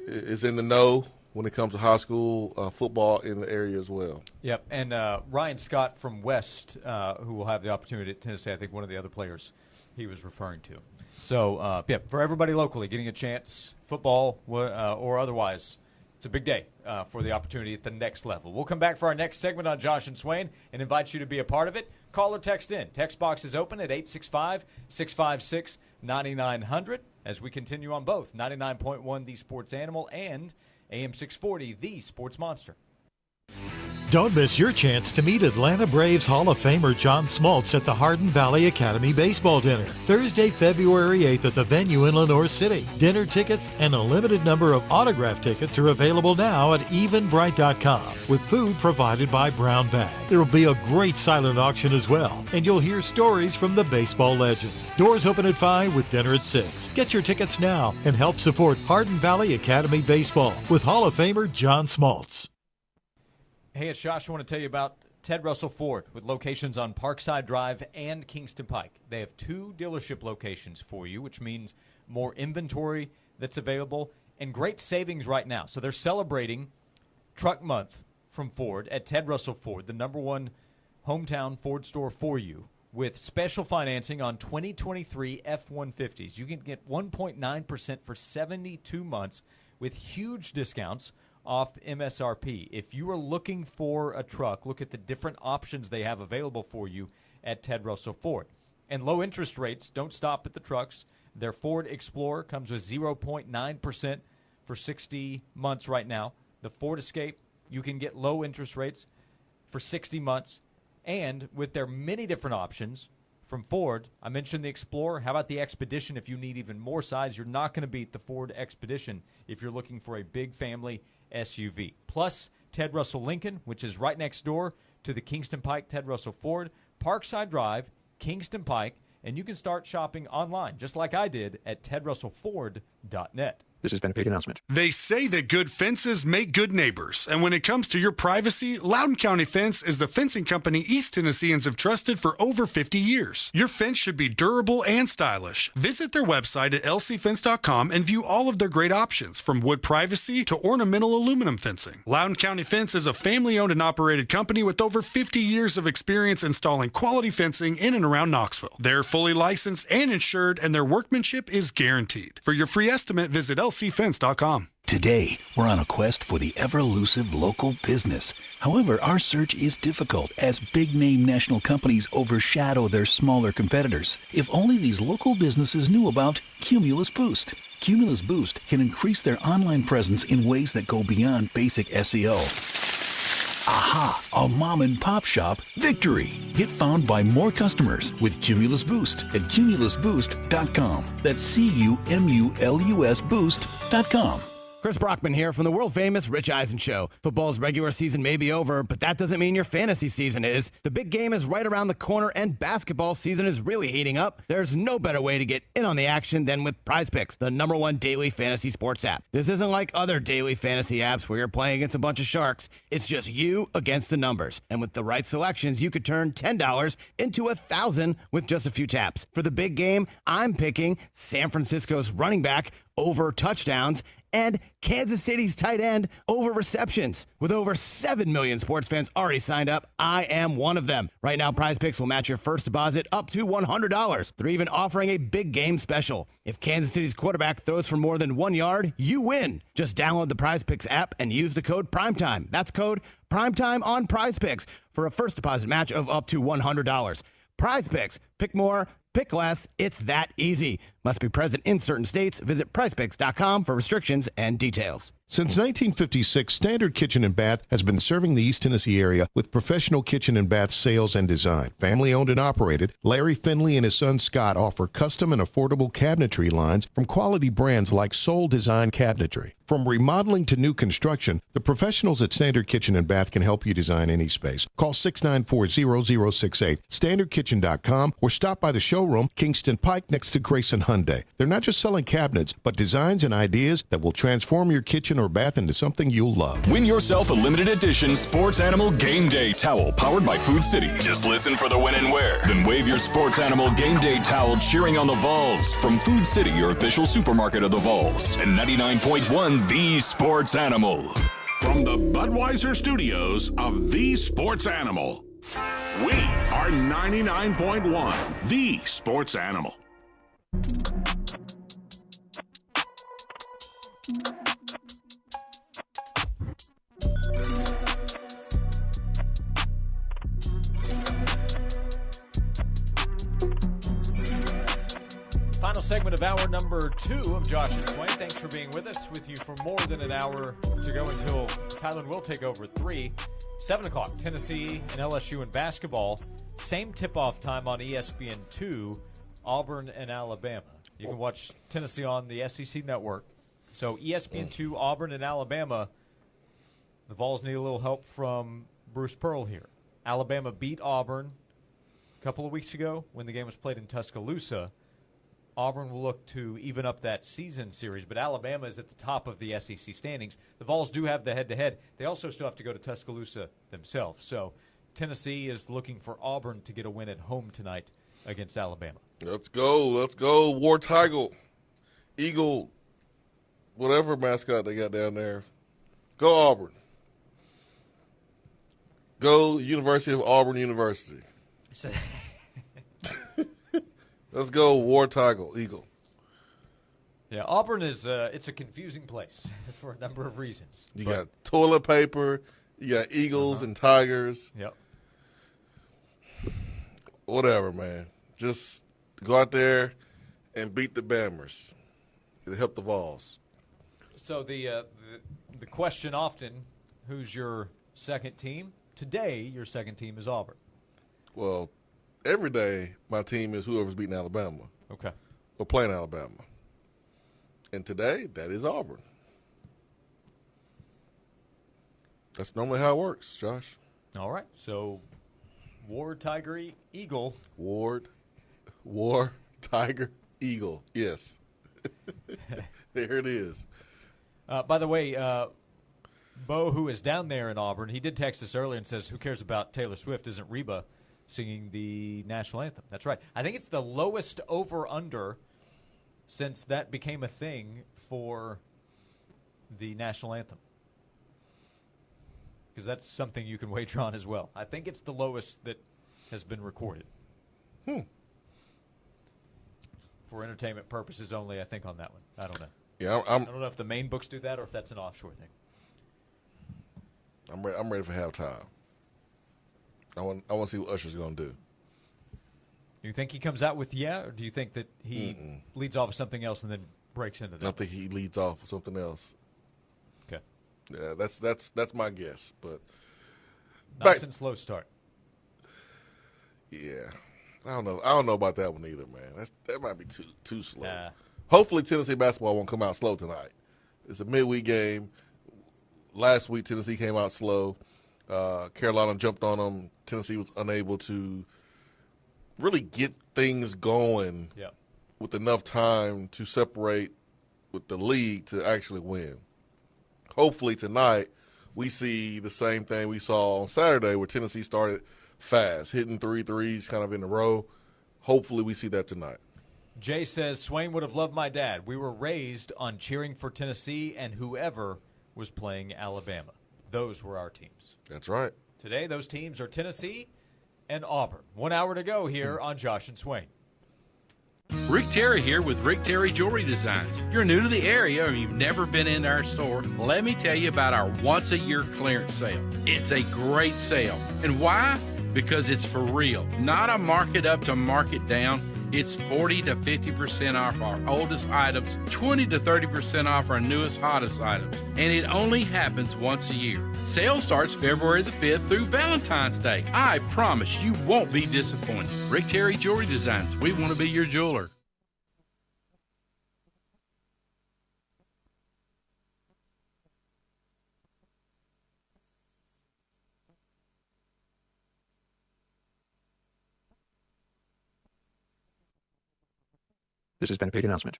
is in the know when it comes to high school football in the area as well. Yep, and Ryan Scott from West, who will have the opportunity at Tennessee, I think one of the other players he was referring to. So, for everybody locally getting a chance, football or otherwise, it's a big day for the opportunity at the next level. We'll come back for our next segment on Josh and Swain and invite you to be a part of it. Call or text in. Text box is open at 865-656-9900 as we continue on both 99.1 The Sports Animal and AM 640 The Sports Monster. Don't miss your chance to meet Atlanta Braves Hall of Famer John Smoltz at the Hardin Valley Academy Baseball Dinner, Thursday, February 8th at the venue in Lenore City. Dinner tickets and a limited number of autograph tickets are available now at eventbrite.com, with food provided by Brown Bag. There will be a great silent auction as well, and you'll hear stories from the baseball legend. Doors open at 5 with dinner at 6. Get your tickets now and help support Hardin Valley Academy Baseball with Hall of Famer John Smoltz. Hey, it's Josh. I want to tell you about Ted Russell Ford with locations on Parkside Drive and Kingston Pike. They have 2 dealership locations for you, which means more inventory that's available and great savings right now. So they're celebrating Truck Month from Ford at Ted Russell Ford, the #1 hometown Ford store for you, with special financing on 2023 F-150s. You can get 1.9% for 72 months with huge discounts off MSRP. If you are looking for a truck, look at the different options they have available for you at Ted Russell Ford. And low interest rates don't stop at the trucks. Their Ford Explorer comes with 0.9% for 60 months right now. The Ford Escape, you can get low interest rates for 60 months. And with their many different options from Ford, I mentioned the Explorer. How about the Expedition? If you need even more size, you're not going to beat the Ford Expedition if you're looking for a big family SUV. Plus, Ted Russell Lincoln, which is right next door to the Kingston Pike Ted Russell Ford, Parkside Drive, Kingston Pike, and you can start shopping online, just like I did at tedrussellford.net. This has been a paid announcement. They say that good fences make good neighbors. And when it comes to your privacy, Loudoun County Fence is the fencing company East Tennesseans have trusted for over 50 years. Your fence should be durable and stylish. Visit their website at lcfence.com and view all of their great options, from wood privacy to ornamental aluminum fencing. Loudoun County Fence is a family-owned and operated company with over 50 years of experience installing quality fencing in and around Knoxville. They're fully licensed and insured, and their workmanship is guaranteed. For your free estimate, visit lcfence.com. Today, we're on a quest for the ever-elusive local business. However, our search is difficult as big-name national companies overshadow their smaller competitors. If only these local businesses knew about Cumulus Boost. Cumulus Boost can increase their online presence in ways that go beyond basic SEO. Aha! A mom-and-pop shop victory. Get found by more customers with Cumulus Boost at cumulusboost.com. That's CUMULUS Boost.com. Chris Brockman here from the world-famous Rich Eisen Show. Football's regular season may be over, but that doesn't mean your fantasy season is. The big game is right around the corner, and basketball season is really heating up. There's no better way to get in on the action than with PrizePicks, the #1 daily fantasy sports app. This isn't like other daily fantasy apps where you're playing against a bunch of sharks. It's just you against the numbers. And with the right selections, you could turn $10 into $1,000 with just a few taps. For the big game, I'm picking San Francisco's running back over touchdowns and Kansas City's tight end over receptions. With over 7 million sports fans already signed up, I am one of them. Right now, PrizePicks will match your first deposit up to $100. They're even offering a big game special. If Kansas City's quarterback throws for more than 1 yard, you win. Just download the PrizePicks app and use the code PRIMETIME. That's code PRIMETIME on PrizePicks for a first deposit match of up to $100. PrizePicks. Pick more, Pick less, it's that easy. Must be present in certain states. Visit PricePicks.com for restrictions and details. Since 1956, Standard Kitchen and Bath has been serving the East Tennessee area with professional kitchen and bath sales and design. Family owned and operated, Larry Finley and his son Scott offer custom and affordable cabinetry lines from quality brands like Soul Design Cabinetry. From remodeling to new construction, the professionals at Standard Kitchen and Bath can help you design any space. Call 694-0068, standardkitchen.com, or stop by the showroom, Kingston Pike, next to Grayson Hyundai. They're not just selling cabinets, but designs and ideas that will transform your kitchen or bath into something you'll love. Win yourself a limited edition Sports Animal Game Day towel powered by Food City. Just listen for the when and where. Then wave your Sports Animal Game Day towel cheering on the Vols from Food City, your official supermarket of the Vols. And 99.1 The Sports Animal. From the Budweiser studios of The Sports Animal, we are 99.1 The Sports Animal. Final segment of hour number 2 of Josh and Swain. Thanks for being with us. With you for more than an hour to go until Tylen will take over at 3. 7 o'clock, Tennessee and LSU in basketball. Same tip-off time on ESPN2, Auburn and Alabama. You can watch Tennessee on the SEC network. So ESPN2, Auburn and Alabama. The Vols need a little help from Bruce Pearl here. Alabama beat Auburn a couple of weeks ago when the game was played in Tuscaloosa. Auburn will look to even up that season series, but Alabama is at the top of the SEC standings. The Vols do have the head-to-head. They also still have to go to Tuscaloosa themselves. So Tennessee is looking for Auburn to get a win at home tonight against Alabama. Let's go. Let's go. War Tiger, Eagle, whatever mascot they got down there. Go Auburn. Go University of Auburn University. Let's go, War Tiger, Eagle. Yeah, Auburn is it's a confusing place for a number of reasons. You got toilet paper, you got eagles and tigers. Yep. Whatever, man. Just go out there and beat the Bammers. It'll help the Vols. So the question often, who's your second team? Today, your second team is Auburn. Well, every day, my team is whoever's beating Alabama. Okay. Or playing Alabama. And today, that is Auburn. That's normally how it works, Josh. All right. So, Ward, Tiger, Eagle. War, Tiger, Eagle. Yes. There it is. By the way, Bo, who is down there in Auburn, he did text us earlier and says, who cares about Taylor Swift? Isn't Reba singing the national anthem? That's right. I think it's the lowest over-under since that became a thing for the national anthem. Because that's something you can wager on as well. I think it's the lowest that has been recorded. For entertainment purposes only, I think, on that one. I don't know. Yeah, I don't know if the main books do that or if that's an offshore thing. I'm ready for halftime. I want to see what Usher's going to do. Do you think he comes out with or do you think that he leads off with something else and then breaks into that? I think he leads off with something else. Okay. Yeah, that's my guess. But nice and slow start. Yeah, I don't know about that one either, man. That might be too slow. Nah. Hopefully, Tennessee basketball won't come out slow tonight. It's a midweek game. Last week, Tennessee came out slow. Carolina jumped on them. Tennessee was unable to really get things going with enough time to separate with the lead to actually win. Hopefully tonight we see the same thing we saw on Saturday where Tennessee started fast, hitting 3 threes kind of in a row. Hopefully we see that tonight. Jay says, Swain would have loved my dad. We were raised on cheering for Tennessee and whoever was playing Alabama. Those were our teams. That's right. Today, those teams are Tennessee and Auburn. 1 hour to go here on Josh and Swain. Rick Terry here with Rick Terry Jewelry Designs. If you're new to the area or you've never been in our store, let me tell you about our once-a-year clearance sale. It's a great sale. And why? Because it's for real. Not a mark it up to mark it down. It's 40 to 50% off our oldest items, 20 to 30% off our newest, hottest items, and it only happens once a year. Sale starts February the 5th through Valentine's Day. I promise you won't be disappointed. Rick Terry Jewelry Designs. We want to be your jeweler. This has been a paid announcement.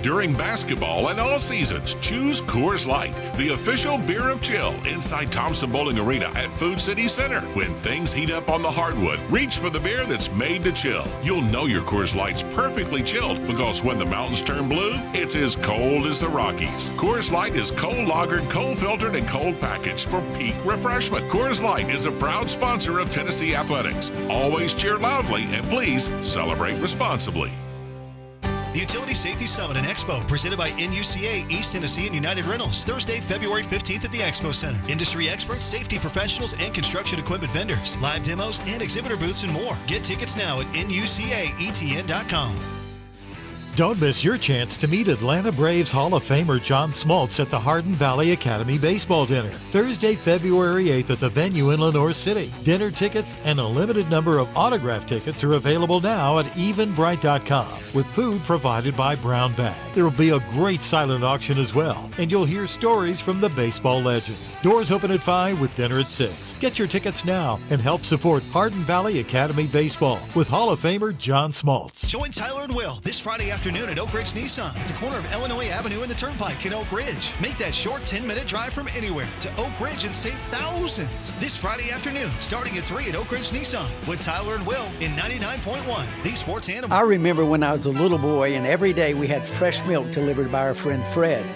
During basketball and all seasons, choose Coors Light, the official beer of chill, inside Thompson Bowling Arena at Food City Center. When things heat up on the hardwood, reach for the beer that's made to chill. You'll know your Coors Light's perfectly chilled because when the mountains turn blue, it's as cold as the Rockies. Coors Light is cold lagered, cold filtered, and cold packaged for peak refreshment. Coors Light is a proud sponsor of Tennessee Athletics. Always cheer loudly and please celebrate responsibly. The Utility Safety Summit and Expo, presented by NUCA, East Tennessee, and United Rentals, Thursday, February 15th at the Expo Center. Industry experts, safety professionals, and construction equipment vendors. Live demos and exhibitor booths and more. Get tickets now at NUCAETN.com. Don't miss your chance to meet Atlanta Braves Hall of Famer John Smoltz at the Hardin Valley Academy Baseball Dinner, Thursday, February 8th at the venue in Lenoir City. Dinner tickets and a limited number of autograph tickets are available now at evenbright.com, with food provided by Brown Bag. There will be a great silent auction as well, and you'll hear stories from the baseball legend. Doors open at 5 with dinner at 6. Get your tickets now and help support Hardin Valley Academy Baseball with Hall of Famer John Smoltz. Join Tyler and Will this Friday afternoon at Oak Ridge Nissan at the corner of Illinois Avenue and the Turnpike in Oak Ridge. Make that short 10-minute drive from anywhere to Oak Ridge and save thousands. This Friday afternoon, starting at 3 at Oak Ridge Nissan with Tyler and Will in 99.1, the Sports Animal. I remember when I was a little boy and every day we had fresh milk delivered by our friend Fred.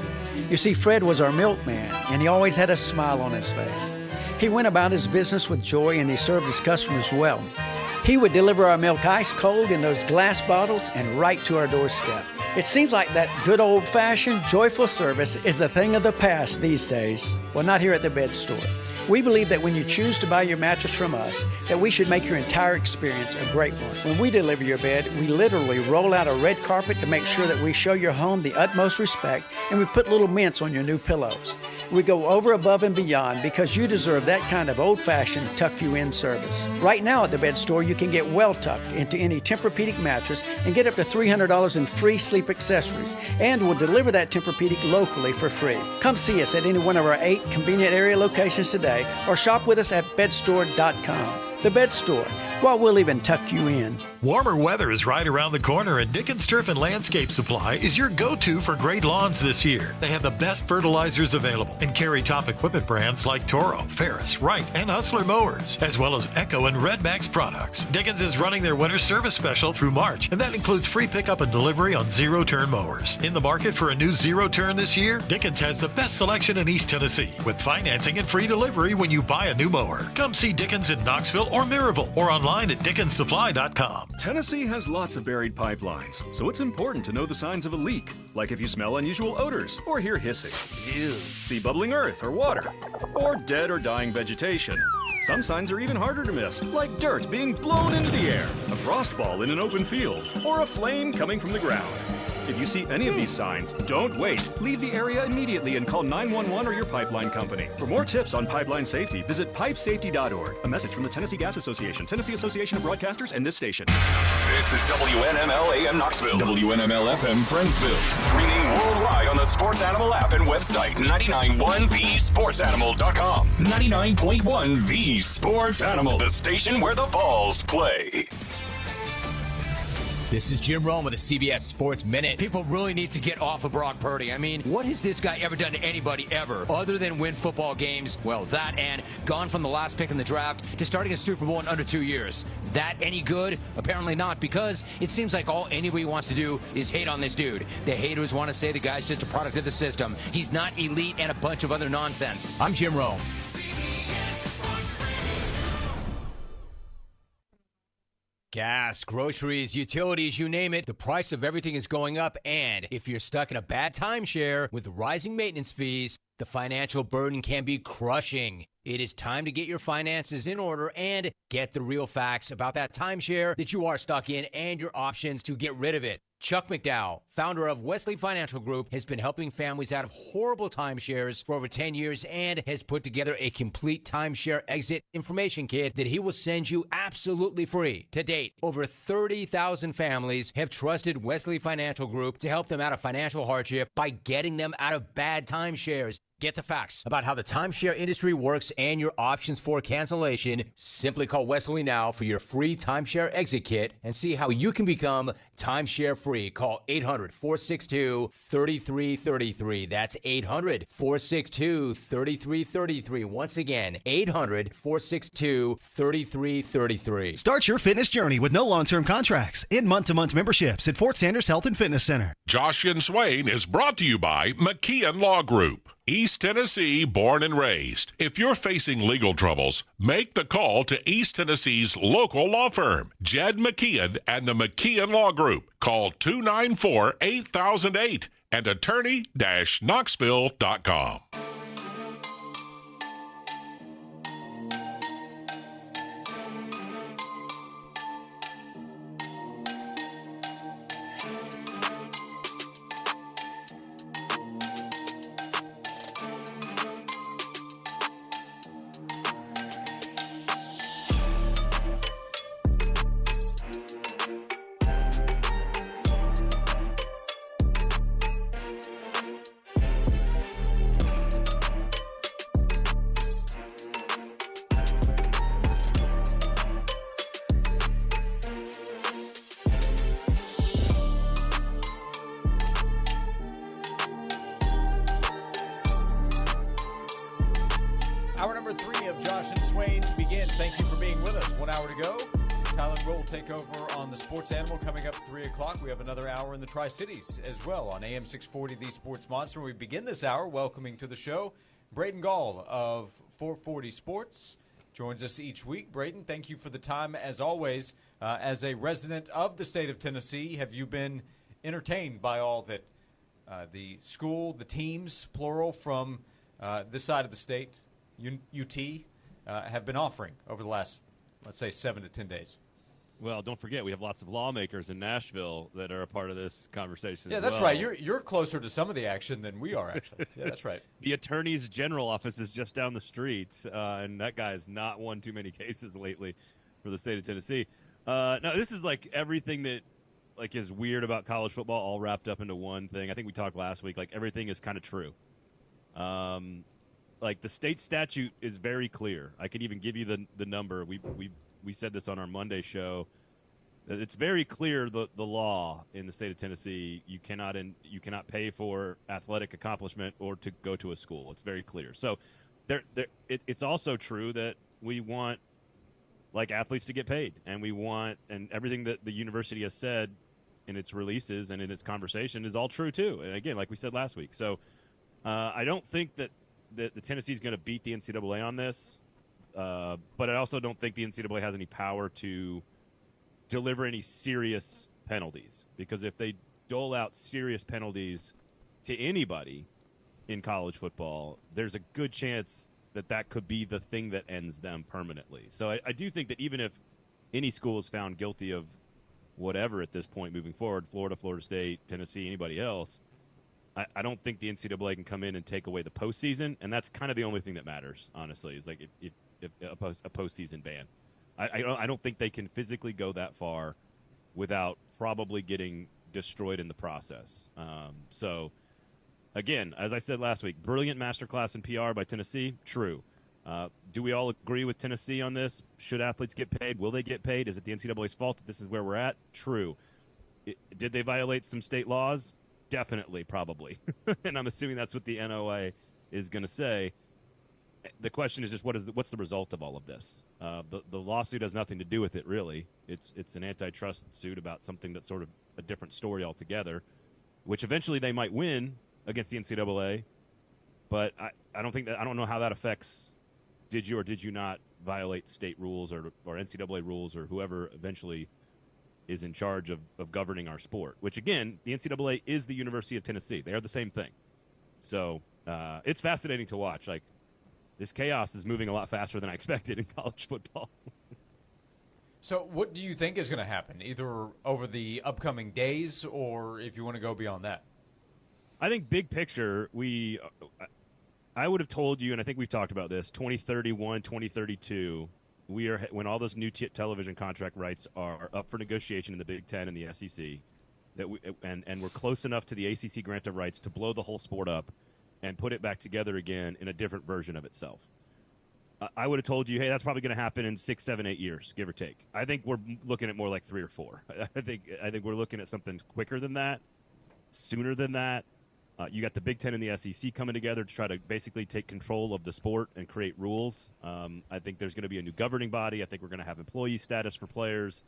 You see, Fred was our milkman, and he always had a smile on his face. He went about his business with joy, and he served his customers well. He would deliver our milk ice cold in those glass bottles and right to our doorstep. It seems like that good old-fashioned, joyful service is a thing of the past these days. Well, not here at the Bed Store. We believe that when you choose to buy your mattress from us, that we should make your entire experience a great one. When we deliver your bed, we literally roll out a red carpet to make sure that we show your home the utmost respect, and we put little mints on your new pillows. We go over, above, and beyond because you deserve that kind of old-fashioned tuck-you-in service. Right now at the Bed Store, you can get well tucked into any Tempur-Pedic mattress and get up to $300 in free sleep accessories, and we'll deliver that Tempur-Pedic locally for free. Come see us at any one of our 8 convenient area locations today, or shop with us at bedstore.com. The Bed Store. Well, we'll even tuck you in. Warmer weather is right around the corner, and Dickens Turf and Landscape Supply is your go-to for great lawns this year. They have the best fertilizers available and carry top equipment brands like Toro, Ferris, Wright, and Hustler mowers, as well as Echo and Red Max products. Dickens is running their winter service special through March, and that includes free pickup and delivery on zero-turn mowers. In the market for a new zero-turn this year, Dickens has the best selection in East Tennessee, with financing and free delivery when you buy a new mower. Come see Dickens in Knoxville or Maryville, or online at dickenssupply.com. Tennessee has lots of buried pipelines, so it's important to know the signs of a leak, like if you smell unusual odors or hear hissing. Ew. See bubbling earth or water, or dead or dying vegetation. Some signs are even harder to miss, like dirt being blown into the air, a frost ball in an open field, or a flame coming from the ground. If you see any of these signs, don't wait. Leave the area immediately and call 911 or your pipeline company. For more tips on pipeline safety, visit pipesafety.org. A message from the Tennessee Gas Association, Tennessee Association of Broadcasters, and this station. This is WNML AM Knoxville, WNML FM Friendsville, streaming worldwide on the Sports Animal app and website 991thesportsanimal.com. 99.1 The Sports Animal, the station where the Vols play. This is Jim Rome with the CBS Sports Minute. People really need to get off of Brock Purdy. I mean, what has this guy ever done to anybody ever other than win football games? Well, that and gone from the last pick in the draft to starting a Super Bowl in under 2 years. That any good? Apparently not, because it seems like all anybody wants to do is hate on this dude. The haters want to say the guy's just a product of the system. He's not elite and a bunch of other nonsense. I'm Jim Rome. Gas, groceries, utilities, you name it, the price of everything is going up, and if you're stuck in a bad timeshare with rising maintenance fees, The financial burden can be crushing. It is time to get your finances in order and get the real facts about that timeshare that you are stuck in and your options to get rid of it. Chuck McDowell, founder of Wesley Financial Group, has been helping families out of horrible timeshares for over 10 years and has put together a complete timeshare exit information kit that he will send you absolutely free. To date, over 30,000 families have trusted Wesley Financial Group to help them out of financial hardship by getting them out of bad timeshares. Get the facts about how the timeshare industry works and your options for cancellation. Simply call Wesley now for your free timeshare exit kit and see how you can become timeshare free. Call 800-462-3333. That's 800-462-3333. Once again, 800-462-3333. Start your fitness journey with no long-term contracts and month-to-month memberships at Fort Sanders Health and Fitness Center. Josh and Swain is brought to you by McKeon Law Group. East Tennessee, born and raised. If you're facing legal troubles, make the call to East Tennessee's local law firm, Jed McKeon and the McKeon Law Group. Call 294-8008 and attorney-knoxville.com. Hour number 3 of Josh and Swain begins. Thank you for being with us. 1 hour to go. Tyler Will will take over on the Sports Animal coming up at 3 o'clock. We have another hour in the Tri-Cities as well on AM 640, The Sports Monster. We begin this hour welcoming to the show Braden Gall of 440 Sports. Joins us each week. Braden, thank you for the time as always. As a resident of the state of Tennessee, have you been entertained by all that the school, the teams, plural, from this side of the state, UT, have been offering over the last, let's say, 7 to 10 days? Well, don't forget, we have lots of lawmakers in Nashville that are a part of this conversation. Yeah, that's right. You're closer to some of the action than we are, actually. Yeah, that's right. The Attorney's General office is just down the street, and that guy has not won too many cases lately for the state of Tennessee. No, this is like everything that is weird about college football all wrapped up into one thing. I think we talked last week. Everything is kind of true. The state statute is very clear. I can even give you the number. We said this on our Monday show. That it's very clear the law in the state of Tennessee. You cannot pay for athletic accomplishment or to go to a school. It's very clear. So it's also true that we want athletes to get paid, and we want, and everything that the university has said in its releases and in its conversation is all true too. And again, like we said last week. So I don't think that the Tennessee is going to beat the NCAA on this, but I also don't think the NCAA has any power to deliver any serious penalties, because if they dole out serious penalties to anybody in college football, there's a good chance that could be the thing that ends them permanently. So I do think that even if any school is found guilty of whatever at this point moving forward, Florida, Florida State, Tennessee, anybody else, I don't think the NCAA can come in and take away the postseason, and that's kind of the only thing that matters, honestly, is if a postseason ban. I don't think they can physically go that far without probably getting destroyed in the process. So, again, as I said last week, brilliant masterclass in PR by Tennessee, true. Do we all agree with Tennessee on this? Should athletes get paid? Will they get paid? Is it the NCAA's fault that this is where we're at? True. Did they violate some state laws? Definitely, probably. And I'm assuming that's what the NOA is going to say. The question is just what's the result of all of this? The lawsuit has nothing to do with it, really. It's an antitrust suit about something that's sort of a different story altogether, which eventually they might win against the NCAA. But I don't know how that affects did you or did you not violate state rules or NCAA rules or whoever eventually is in charge of governing our sport, which, again, the NCAA is the University of Tennessee. They are the same thing. So it's fascinating to watch. Like, this chaos is moving a lot faster than I expected in college football. So what do you think is going to happen, either over the upcoming days or if you want to go beyond that? I think big picture, I would have told you, and I think we've talked about this, 2031, 2032, when all those new television contract rights are up for negotiation in the Big Ten and the SEC, and we're close enough to the ACC grant of rights to blow the whole sport up and put it back together again in a different version of itself. I would have told you, hey, that's probably going to happen in 6, 7, 8 years, give or take. I think we're looking at more like 3 or 4. I think we're looking at something quicker than that, sooner than that. You got the Big Ten and the SEC coming together to try to basically take control of the sport and create rules. I think there's going to be a new governing body. I think we're going to have employee status for players.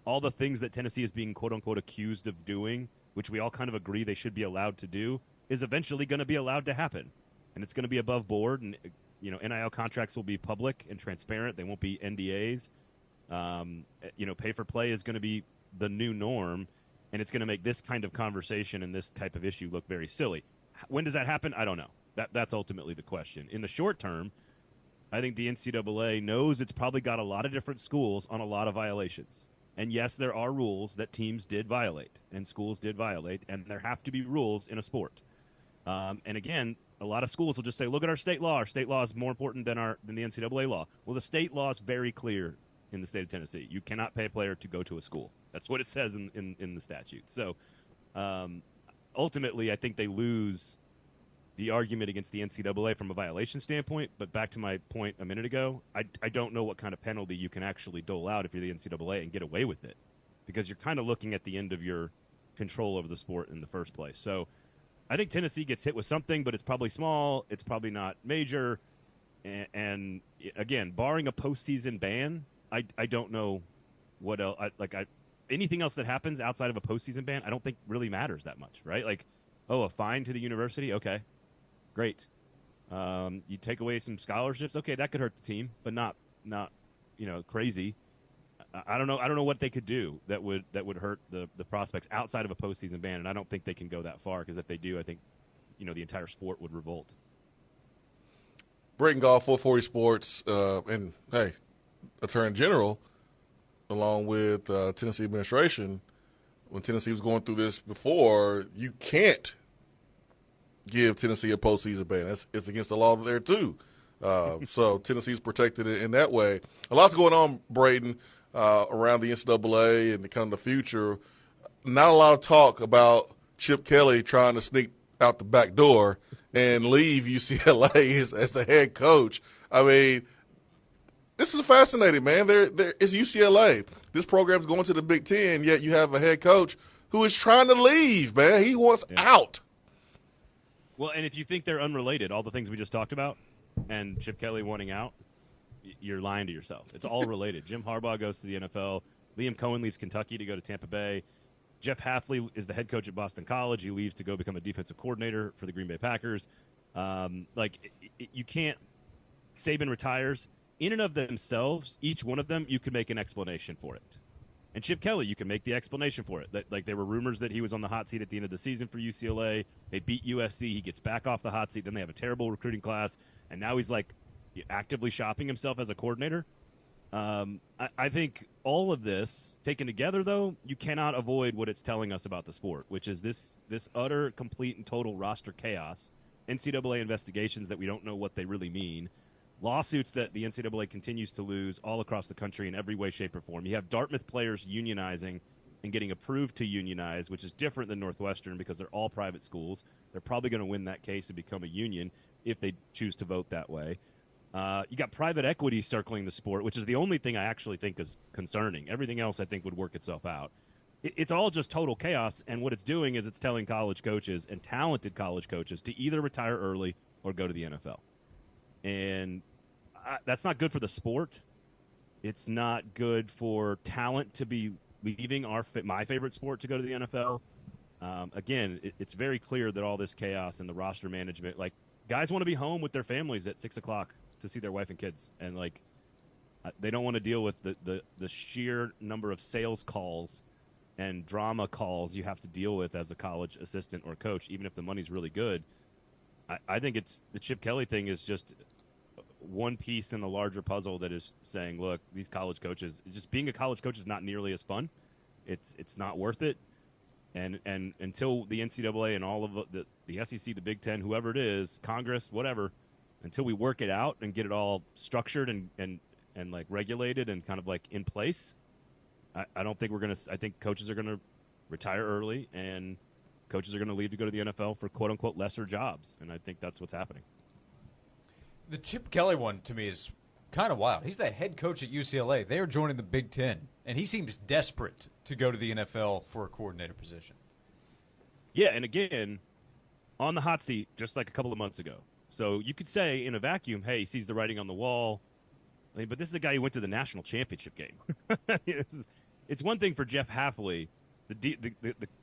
All the things that Tennessee is being, quote-unquote, accused of doing, which we all kind of agree they should be allowed to do, is eventually going to be allowed to happen. And it's going to be above board, and NIL contracts will be public and transparent. They won't be NDAs. Pay for play is going to be the new norm, and it's going to make this kind of conversation and this type of issue look very silly. When does that happen? I don't know. That's ultimately the question. In the short term, I think the NCAA knows it's probably got a lot of different schools on a lot of violations. And yes, there are rules that teams did violate and schools did violate, and there have to be rules in a sport. And again, a lot of schools will just say, look at our state law. Our state law is more important than the NCAA law. Well, the state law is very clear in the state of Tennessee. You cannot pay a player to go to a school. That's what it says in the statute. So ultimately, I think they lose the argument against the NCAA from a violation standpoint. But back to my point a minute ago, I don't know what kind of penalty you can actually dole out if you're the NCAA and get away with it, because you're kind of looking at the end of your control over the sport in the first place. So I think Tennessee gets hit with something, but it's probably small. It's probably not major. And again, barring a postseason ban, I don't know what else. Anything else that happens outside of a postseason ban, I don't think really matters that much, right? Like, a fine to the university, okay, great. You take away some scholarships, okay, that could hurt the team, but not crazy. I don't know what they could do that would hurt the prospects outside of a postseason ban, and I don't think they can go that far, because if they do, I think the entire sport would revolt. Breaking Golf, 440 Sports, and hey, Attorney General, along with Tennessee administration, when Tennessee was going through this before, you can't give Tennessee a postseason ban. It's against the law there too. So Tennessee's protected in that way. A lot's going on, Braden, around the NCAA and kind of the future. Not a lot of talk about Chip Kelly trying to sneak out the back door and leave UCLA as the head coach. I mean, this is fascinating, man. It's UCLA. This program's going to the Big Ten, yet you have a head coach who is trying to leave, man. He wants out. Well, and if you think they're unrelated, all the things we just talked about, and Chip Kelly wanting out, you're lying to yourself. It's all related. Jim Harbaugh goes to the NFL. Liam Cohen leaves Kentucky to go to Tampa Bay. Jeff Hafley is the head coach at Boston College. He leaves to go become a defensive coordinator for the Green Bay Packers. You can't – Saban retires. In and of themselves, each one of them, you could make an explanation for it. And Chip Kelly, you can make the explanation for it. There were rumors that he was on the hot seat at the end of the season for UCLA. They beat USC. He gets back off the hot seat. Then they have a terrible recruiting class. And now he's actively shopping himself as a coordinator. I think all of this taken together, though, you cannot avoid what it's telling us about the sport, which is this utter, complete, and total roster chaos. NCAA investigations that we don't know what they really mean. Lawsuits that the NCAA continues to lose all across the country in every way, shape, or form. You have Dartmouth players unionizing and getting approved to unionize, which is different than Northwestern because they're all private schools. They're probably going to win that case and become a union if they choose to vote that way. You got private equity circling the sport, which is the only thing I actually think is concerning. Everything else I think would work itself out. It's all just total chaos, and what it's doing is it's telling college coaches and talented college coaches to either retire early or go to the NFL. And that's not good for the sport. It's not good for talent to be leaving my favorite sport to go to the NFL. Again, it's very clear that all this chaos and the roster management, guys want to be home with their families at 6 o'clock to see their wife and kids. And they don't want to deal with the sheer number of sales calls and drama calls you have to deal with as a college assistant or coach, even if the money's really good. I think it's the Chip Kelly thing is just one piece in the larger puzzle that is saying, look, these college coaches, just being a college coach is not nearly as fun. It's not worth it. And until the NCAA and all of the SEC, the Big Ten, whoever it is, Congress, whatever, until we work it out and get it all structured and like regulated and kind of like in place, I don't think we're going to – I think coaches are going to retire early and coaches are going to leave to go to the NFL for quote-unquote lesser jobs, and I think that's what's happening. The Chip Kelly one, to me, is kind of wild. He's the head coach at UCLA. They are joining the Big Ten, and he seems desperate to go to the NFL for a coordinator position. Yeah, and again, on the hot seat just like a couple of months ago. So you could say in a vacuum, hey, he sees the writing on the wall. I mean, but this is a guy who went to the national championship game. It's one thing for Jeff Hafley, the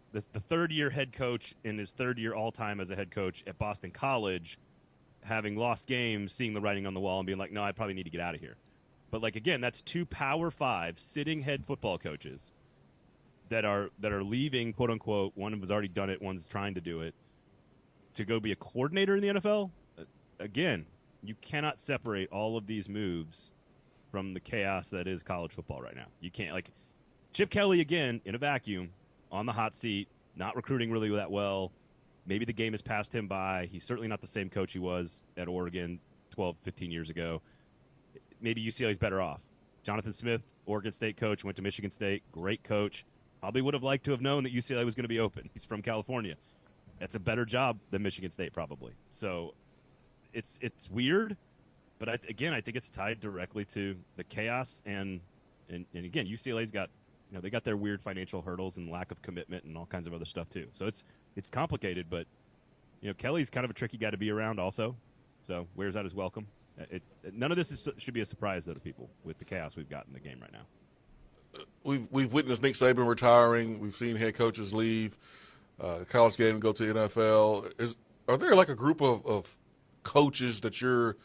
third-year head coach in his third year all-time as a head coach at Boston College, having lost games, seeing the writing on the wall and being like, no, I probably need to get out of here. But, like, again, that's two Power 5 sitting head football coaches that are leaving, quote-unquote, one has already done it, one's trying to do it, to go be a coordinator in the NFL. Again, you cannot separate all of these moves from the chaos that is college football right now. You can't, like, Chip Kelly, again, in a vacuum, on the hot seat, not recruiting really that well. Maybe the game has passed him by. He's certainly not the same coach he was at Oregon 12, 15 years ago. Maybe UCLA's better off. Jonathan Smith, Oregon State coach, went to Michigan State, great coach. Probably would have liked to have known that UCLA was going to be open. He's from California. That's a better job than Michigan State probably. So it's weird, but I think it's tied directly to the chaos and again, UCLA's got, they got their weird financial hurdles and lack of commitment and all kinds of other stuff too. So it's complicated, but Kelly's kind of a tricky guy to be around also. So wears out his welcome. None of this should be a surprise though to people with the chaos we've got in the game right now. We've witnessed Nick Saban retiring. We've seen head coaches leave college game and go to NFL. Are there like a group of coaches that you're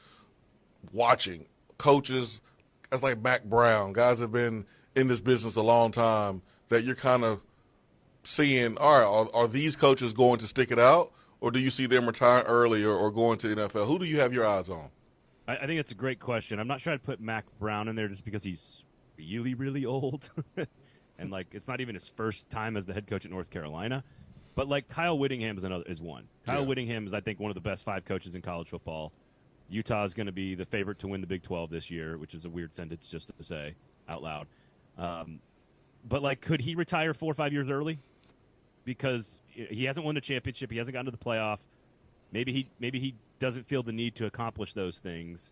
watching? Coaches as like Mac Brown, guys have been in this business a long time, that you're kind of seeing, all right, are these coaches going to stick it out, or do you see them retiring early or going to the NFL? Who do you have your eyes on? I think that's a great question. I'm not sure I'd put Mac Brown in there just because he's really, really old. And, like, it's not even his first time as the head coach at North Carolina. But, like, Kyle Whittingham is one. Kyle Whittingham is, I think, one of the best 5 coaches in college football. Utah is going to be the favorite to win the Big 12 this year, which is a weird sentence just to say out loud. But, like, could he retire 4 or 5 years early? Because he hasn't won a championship. He hasn't gotten to the playoff. Maybe he doesn't feel the need to accomplish those things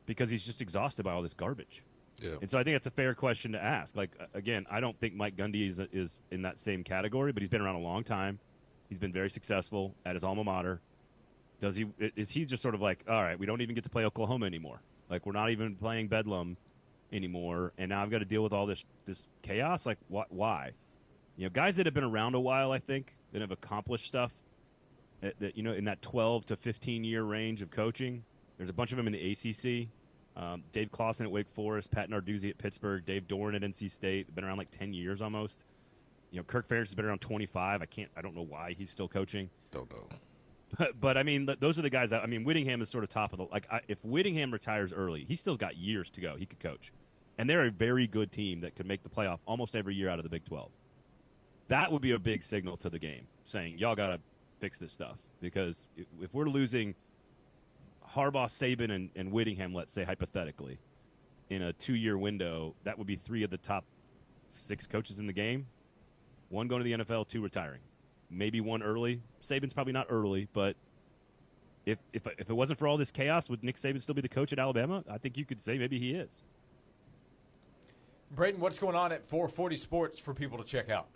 because he's just exhausted by all this garbage. Yeah. And so I think that's a fair question to ask. Like, again, I don't think Mike Gundy is in that same category, but he's been around a long time. He's been very successful at his alma mater. Is he just sort of like, all right, we don't even get to play Oklahoma anymore. Like, we're not even playing Bedlam anymore, and now I've got to deal with all this chaos? Like, why? Guys that have been around a while, I think, that have accomplished stuff, that in that 12 to 15-year range of coaching. There's a bunch of them in the ACC. Dave Clawson at Wake Forest, Pat Narduzzi at Pittsburgh, Dave Doran at NC State. They've been around like 10 years almost. Kirk Ferentz has been around 25. I don't know why he's still coaching. Don't know. But I mean, those are the guys that, Whittingham is sort of top of the, if Whittingham retires early, he's still got years to go. He could coach. And they're a very good team that could make the playoff almost every year out of the Big 12. That would be a big signal to the game saying, y'all got to fix this stuff. Because if we're losing Harbaugh, Saban, and Whittingham, let's say hypothetically, in a 2-year window, that would be 3 of the top 6 coaches in the game. 1 going to the NFL, 2 retiring. Maybe 1 early. Saban's probably not early, but if it wasn't for all this chaos, would Nick Saban still be the coach at Alabama? I think you could say maybe he is. Braden, what's going on at 440 Sports for people to check out?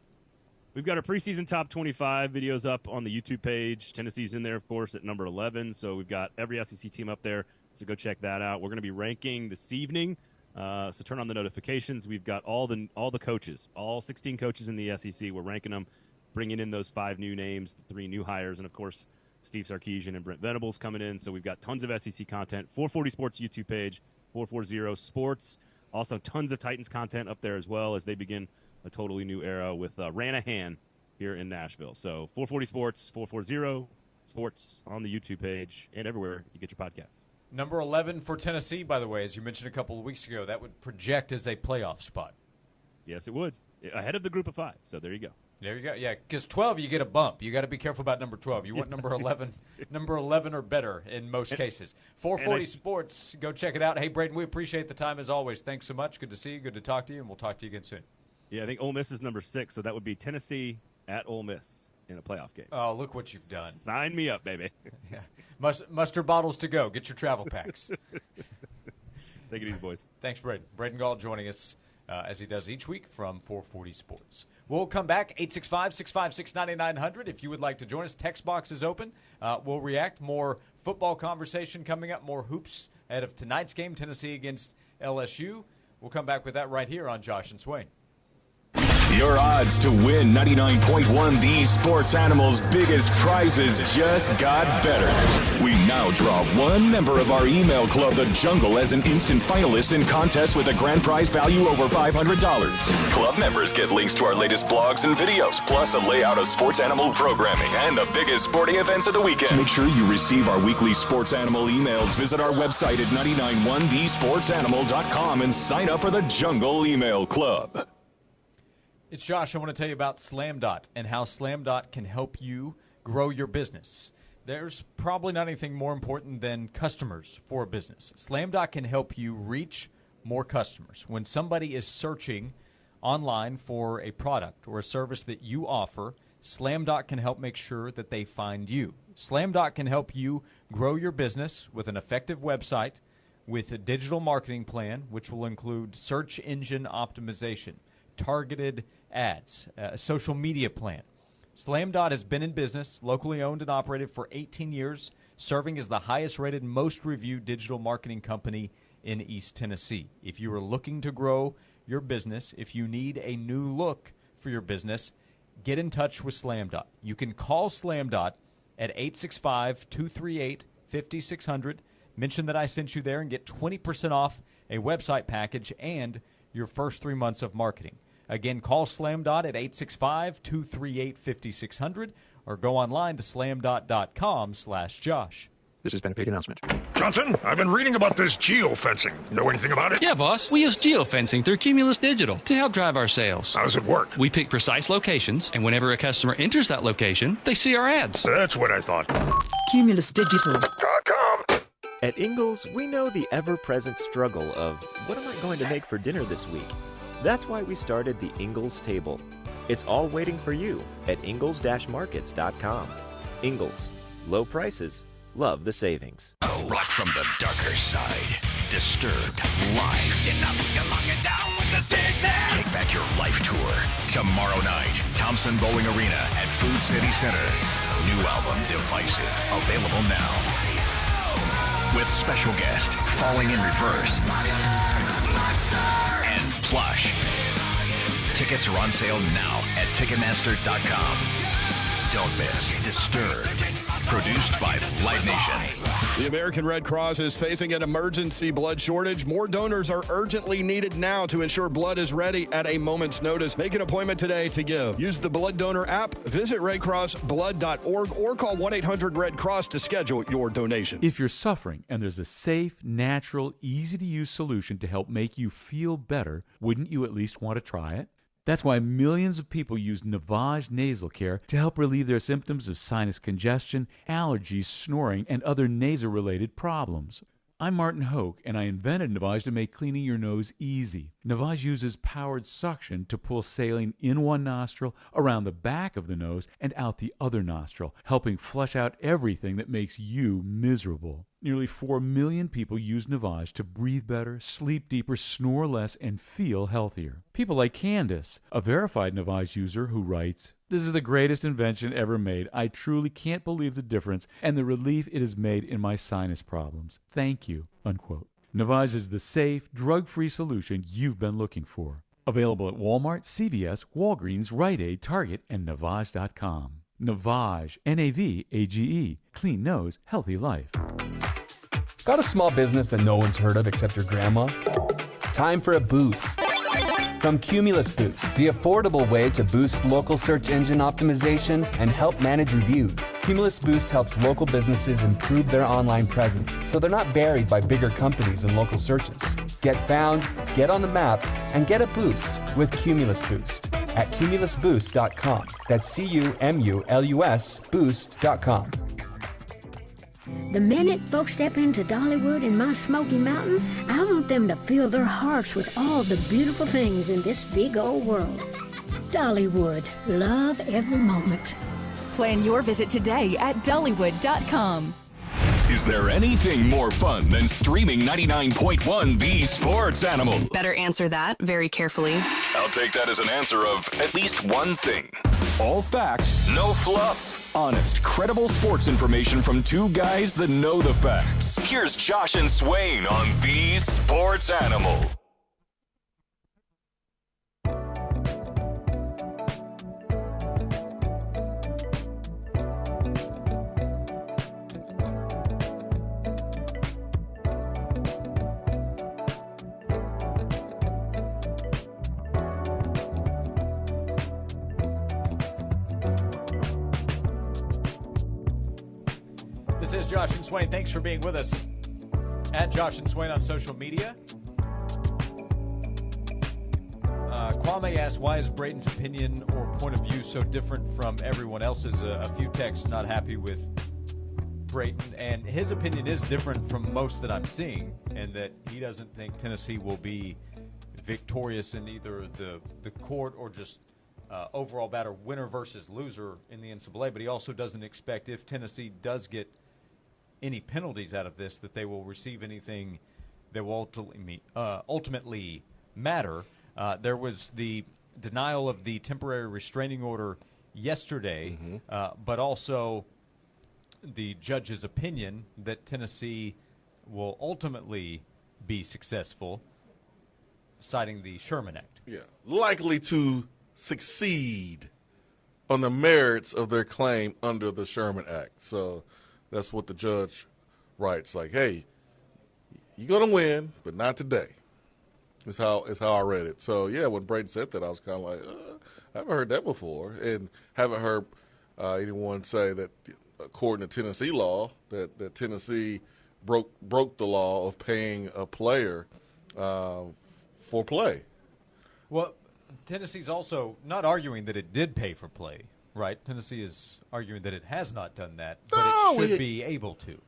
We've got our preseason top 25 videos up on the YouTube page. Tennessee's in there, of course, at number 11. So we've got every SEC team up there. So go check that out. We're going to be ranking this evening. So turn on the notifications. We've got all the coaches, all 16 coaches in the SEC. We're ranking them, bringing in those 5 new names, the 3 new hires, and, of course, Steve Sarkisian and Brent Venables coming in. So we've got tons of SEC content. 440 Sports YouTube page, 440 Sports. Also tons of Titans content up there as well as they begin a totally new era with Ranahan here in Nashville. So 440 Sports, 440 Sports on the YouTube page and everywhere you get your podcasts. Number 11 for Tennessee, by the way, as you mentioned a couple of weeks ago, that would project as a playoff spot. Yes, it would. Ahead of the group of 5. So there you go. There you go. Yeah, because 12, you get a bump. You got to be careful about number 12. You want number 11, number 11 or better in most cases. 440 Sports. Go check it out. Hey, Braden, we appreciate the time as always. Thanks so much. Good to see you. Good to talk to you, and we'll talk to you again soon. Yeah, I think Ole Miss is number 6, so that would be Tennessee at Ole Miss in a playoff game. Oh, look what you've done. Sign me up, baby. Yeah. Mustard bottles to go. Get your travel packs. Take it easy, boys. Thanks, Braden. Braden Gall joining us as he does each week from 440 Sports. We'll come back, 865-656-9900. If you would like to join us, text box is open. We'll react. More football conversation coming up, more hoops ahead of tonight's game, Tennessee against LSU. We'll come back with that right here on Josh and Swain. Your odds to win 99.1 These Sports Animals' biggest prizes just got better. We now draw one member of our email club, The Jungle, as an instant finalist in contests with a grand prize value over $500. Club members get links to our latest blogs and videos, plus a layout of sports animal programming and the biggest sporting events of the weekend. To make sure you receive our weekly sports animal emails, visit our website at 991thesportsanimal.com and sign up for The Jungle Email Club. It's Josh. I want to tell you about SlamDot and how SlamDot can help you grow your business. There's probably not anything more important than customers for a business. SlamDot can help you reach more customers. When somebody is searching online for a product or a service that you offer, SlamDot can help make sure that they find you. SlamDot can help you grow your business with an effective website, with a digital marketing plan, which will include search engine optimization, targeted ads, a social media plan. SlamDot has been in business, locally owned and operated for 18 years, serving as the highest-rated, most-reviewed digital marketing company in East Tennessee. If you are looking to grow your business, if you need a new look for your business, get in touch with SlamDot. You can call SlamDot at 865-238-5600. Mention that I sent you there and get 20% off a website package and your first 3 months of marketing. Again, call SlamDot at 865-238-5600 or go online to slamdot.com/Josh. This has been a paid announcement. Johnson, I've been reading about this geofencing. Know anything about it? Yeah, boss. We use geofencing through Cumulus Digital to help drive our sales. How does it work? We pick precise locations, and whenever a customer enters that location, they see our ads. That's what I thought. CumulusDigital.com. At Ingles, we know the ever-present struggle of, what am I going to make for dinner this week? That's why we started the Ingles Table. It's all waiting for you at ingles-markets.com. Ingles. Low prices. Love the savings. A rock from the darker side. Disturbed. Live. You're knocking your down with the sickness. Take back your life tour. Tomorrow night, Thompson Bowling Arena at Food City Center. New album, Divisive. Available now. With special guest, Falling in Reverse. And Plush. Tickets are on sale now at Ticketmaster.com. Don't miss Disturbed. Produced by Live Nation. The American Red Cross is facing an emergency blood shortage. More donors are urgently needed now to ensure blood is ready at a moment's notice. Make an appointment today to give. Use the Blood Donor app, visit redcrossblood.org, or call 1-800-RED-CROSS to schedule your donation. If you're suffering and there's a safe, natural, easy-to-use solution to help make you feel better, wouldn't you at least want to try it? That's why millions of people use Navage nasal care to help relieve their symptoms of sinus congestion, allergies, snoring, and other nasal-related problems. I'm Martin Hoke, and I invented Navage to make cleaning your nose easy. Navage uses powered suction to pull saline in one nostril, around the back of the nose, and out the other nostril, helping flush out everything that makes you miserable. Nearly 4 million people use Navage to breathe better, sleep deeper, snore less, and feel healthier. People like Candace, a verified Navage user who writes, "This is the greatest invention ever made. I truly can't believe the difference and the relief it has made in my sinus problems. Thank you," unquote. Navage is the safe, drug-free solution you've been looking for. Available at Walmart, CVS, Walgreens, Rite Aid, Target, and Navage.com. Navage, N-A-V-A-G-E. Clean nose, healthy life. Got a small business that no one's heard of except your grandma? Time for a boost. From Cumulus Boost, the affordable way to boost local search engine optimization and help manage reviews. Cumulus Boost helps local businesses improve their online presence so they're not buried by bigger companies and local searches. Get found, get on the map, and get a boost with Cumulus Boost at cumulusboost.com. That's CUMULUS boost.com. The minute folks step into Dollywood in my Smoky Mountains, I want them to fill their hearts with all the beautiful things in this big old world. Dollywood, love every moment. Plan your visit today at Dollywood.com. Is there anything more fun than streaming 99.1 The Sports Animal? Better answer that very carefully. I'll take that as an answer of at least one thing. All fact, no fluff. Honest, credible sports information from two guys that know the facts. Here's Josh and Swain on The Sports Animal. This is Josh and Swain. Thanks for being with us at Josh and Swain on social media. Kwame asked, why is Braden's opinion or point of view so different from everyone else's? A few texts not happy with Braden, and his opinion is different from most that I'm seeing, and that he doesn't think Tennessee will be victorious in either the court or just overall battle, winner versus loser in the NCAA, but he also doesn't expect, if Tennessee does get any penalties out of this, that they will receive anything that will ultimately matter. There was the denial of the temporary restraining order yesterday, but also the judge's opinion that Tennessee will ultimately be successful, citing the Sherman Act. Yeah, likely to succeed on the merits of their claim under the Sherman Act. So that's what the judge writes. Like, hey, you're going to win, but not today. Is how I read it. So, yeah, when Braden said that, I was kind of like, I haven't heard that before. And haven't heard anyone say that, according to Tennessee law, that Tennessee broke the law of paying a player for play. Well, Tennessee's also not arguing that it did pay for play, right? Tennessee is arguing that it has not done that, but it should be able to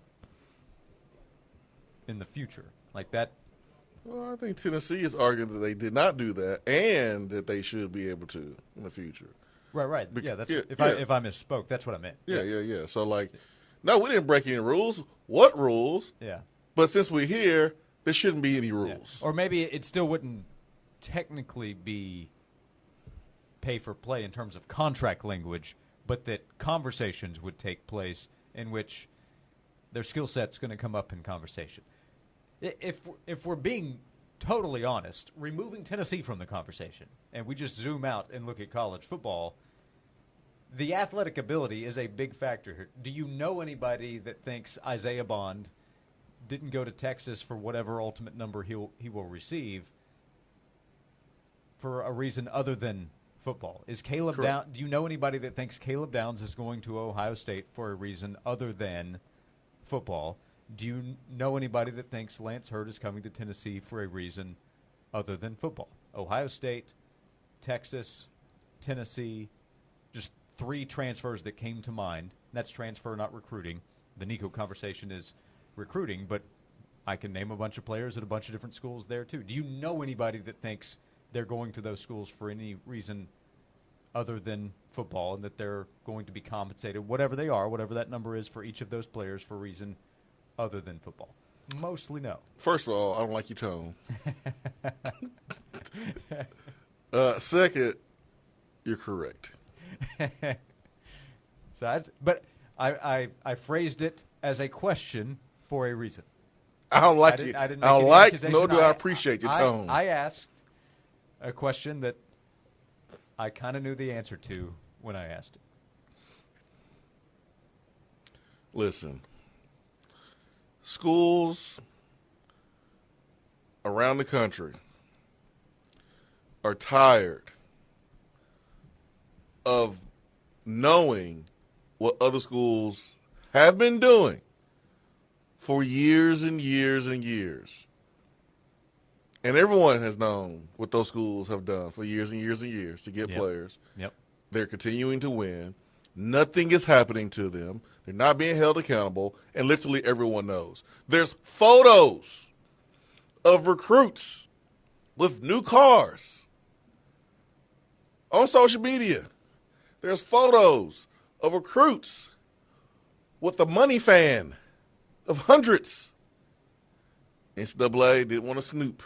in the future. Like that. Well, I think Tennessee is arguing that they did not do that and that they should be able to in the future. Right. Yeah, that's if I misspoke, that's what I meant. Yeah. So, like, no, we didn't break any rules. What rules? Yeah. But since we're here, there shouldn't be any rules. Yeah. Or maybe it still wouldn't technically be pay for play in terms of contract language, but that conversations would take place in which their skill set's going to come up in conversation. If we're being totally honest, removing Tennessee from the conversation, and we just zoom out and look at college football, the athletic ability is a big factor here. Do you know anybody that thinks Isaiah Bond didn't go to Texas for whatever ultimate number he will receive for a reason other than football? Is Caleb Downs? Do you know anybody that thinks Caleb Downs is going to Ohio State for a reason other than football? Do you know anybody that thinks Lance Hurd is coming to Tennessee for a reason other than football? Ohio State, Texas, Tennessee, just three transfers that came to mind. That's transfer, not recruiting. The Nico conversation is recruiting, but I can name a bunch of players at a bunch of different schools there too. Do you know anybody that thinks they're going to those schools for any reason other than football, and that they're going to be compensated, whatever they are, whatever that number is for each of those players, for a reason other than football? Mostly no. First of all, I don't like your tone. Second, you're correct. But I phrased it as a question for a reason. I don't like it. I don't like, nor do I appreciate your tone. I asked a question that I kind of knew the answer to when I asked it. Listen, schools around the country are tired of knowing what other schools have been doing for years and years and years. And everyone has known what those schools have done for years and years and years to get players. Yep. They're continuing to win. Nothing is happening to them. They're not being held accountable, and literally everyone knows. There's photos of recruits with new cars on social media. There's photos of recruits with a money fan of hundreds. NCAA didn't want to snoop.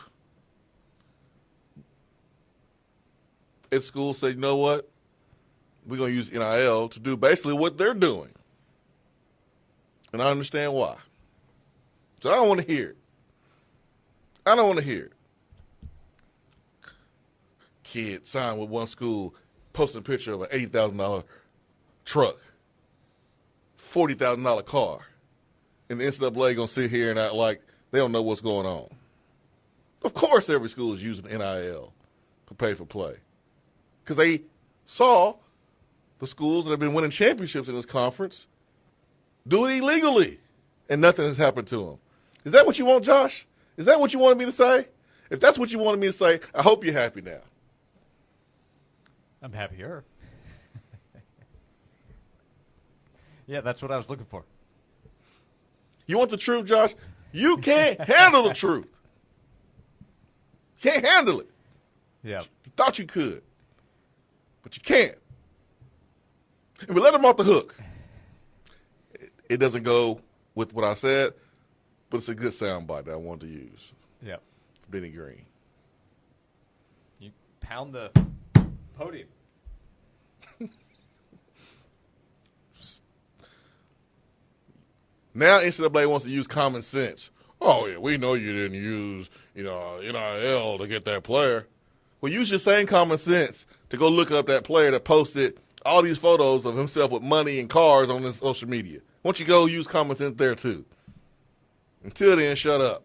If school said, you know what? We're going to use NIL to do basically what they're doing. And I understand why. So I don't want to hear it. I don't want to hear it. Kid signed with one school, posting a picture of an $80,000 truck, $40,000 car. And the NCAA going to sit here and act like they don't know what's going on. Of course every school is using NIL to pay for play. Because they saw the schools that have been winning championships in this conference do it illegally, and nothing has happened to them. Is that what you want, Josh? Is that what you wanted me to say? If that's what you wanted me to say, I hope you're happy now. I'm happier. Yeah, that's what I was looking for. You want the truth, Josh? You can't handle the truth. Can't handle it. Yeah. You thought you could, but you can't. And we let him off the hook. It doesn't go with what I said, but it's a good soundbite that I wanted to use. Yeah. Benny Green. You pound the podium. Now NCAA wants to use common sense. Oh, yeah, we know you didn't use, NIL to get that player. Well, use your same common sense to go look up that player that posted all these photos of himself with money and cars on his social media. Why don't you go use common sense there, too? Until then, shut up.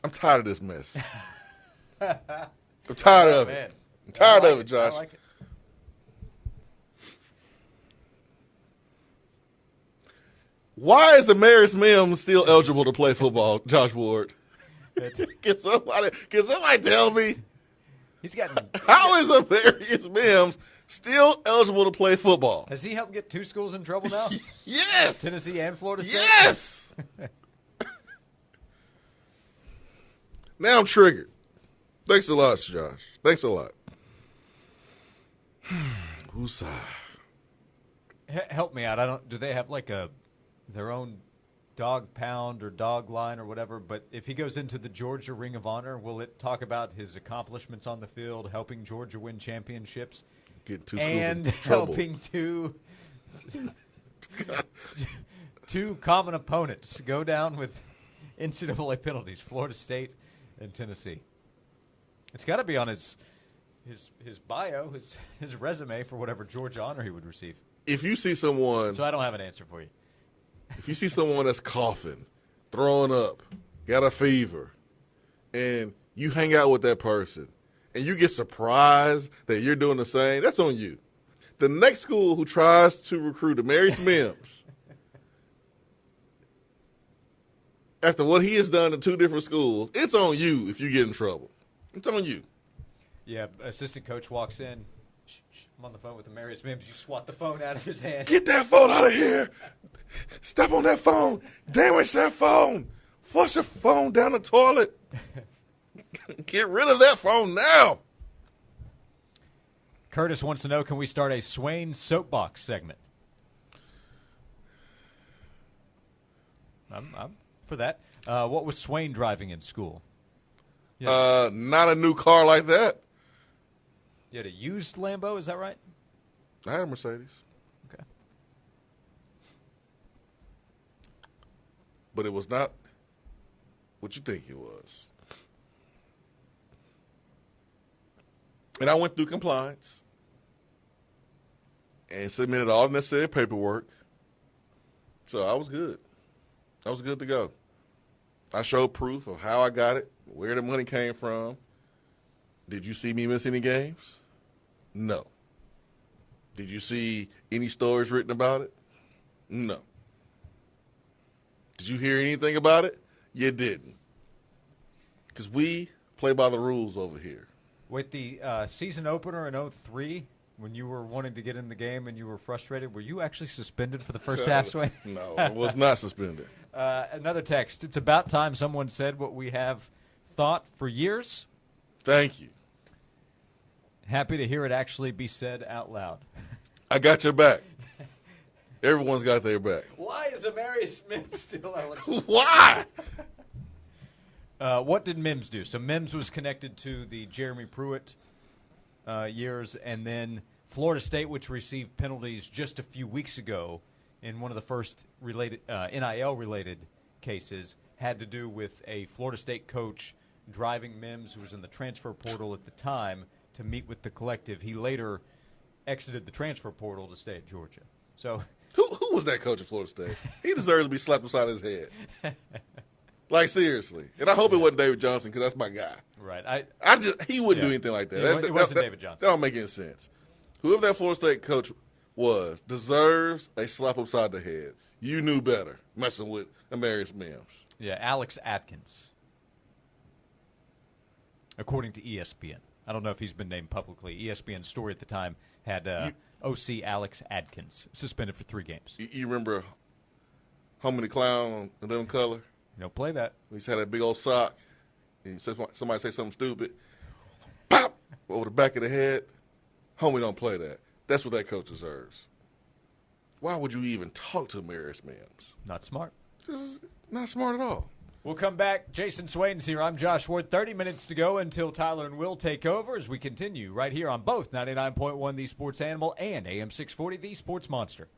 I'm tired of this mess. I'm tired of it. I'm tired of it, Josh. I like it. Why is Amarius Mims still eligible to play football, Josh Ward? Can somebody tell me? He's gotten. How is Amarius Mims still eligible to play football? Has he helped get two schools in trouble now? Yes. Tennessee and Florida State? Yes. Now I'm triggered. Thanks a lot, Josh. Thanks a lot. Woosah. Help me out. Do they have like their own dog pound or dog line or whatever? But if he goes into the Georgia Ring of Honor, will it talk about his accomplishments on the field, helping Georgia win championships, get two schools and in trouble, helping two common opponents go down with NCAA penalties, Florida State and Tennessee? It's got to be on his bio, his resume for whatever Georgia honor he would receive. If you see someone, so I don't have an answer for you. If you see someone that's coughing, throwing up, got a fever, and you hang out with that person, and you get surprised that you're doing the same, that's on you. The next school who tries to recruit Amarius Mims, after what he has done in two different schools, it's on you if you get in trouble. It's on you. Yeah, assistant coach walks in. I'm on the phone with Amarius Mims. You swat the phone out of his hand. Get that phone out of here. Step on that phone. Damage that phone. Flush the phone down the toilet. Get rid of that phone now. Curtis wants to know, can we start a Swain soapbox segment? I'm for that. What was Swain driving in school? Not a new car like that. You had a used Lambo, is that right? I had a Mercedes. Okay. But it was not what you think it was. And I went through compliance and submitted all the necessary paperwork. So I was good. I was good to go. I showed proof of how I got it, where the money came from. Did you see me miss any games? No. Did you see any stories written about it? No. Did you hear anything about it? You didn't. Because we play by the rules over here. With the season opener in 2003, when you were wanting to get in the game and you were frustrated, were you actually suspended for the first half, Swain? No, I was not suspended. Another text. It's about time someone said what we have thought for years. Thank you. Happy to hear it actually be said out loud. I got your back. Everyone's got their back. Why is Amarius Mims still out? Why? What did Mims do? So Mims was connected to the Jeremy Pruitt years, and then Florida State, which received penalties just a few weeks ago in one of the first related NIL-related cases, had to do with a Florida State coach driving Mims, who was in the transfer portal at the time, to meet with the collective. He later exited the transfer portal to stay at Georgia. So who was that coach at Florida State? He deserves to be slapped upside his head. Like, seriously. And I hope it wasn't David Johnson, because that's my guy. Right. He wouldn't do anything like that. It wasn't David Johnson. That don't make any sense. Whoever that Florida State coach was deserves a slap upside the head. You knew better messing with Amarius Mims. Yeah, Alex Atkins, according to ESPN. I don't know if he's been named publicly. ESPN's story at the time had OC Alex Atkins suspended for 3 games. You remember Homie the Clown in Living Color? You don't play that. He's had that big old sock. And somebody say something stupid. Pop! Over the back of the head. Homie don't play that. That's what that coach deserves. Why would you even talk to Amarius Mims? Not smart. Just not smart at all. We'll come back. Jason Swain's here. I'm Josh Ward. 30 minutes to go until Tyler and Will take over as we continue right here on both 99.1 The Sports Animal and AM 640 The Sports Monster.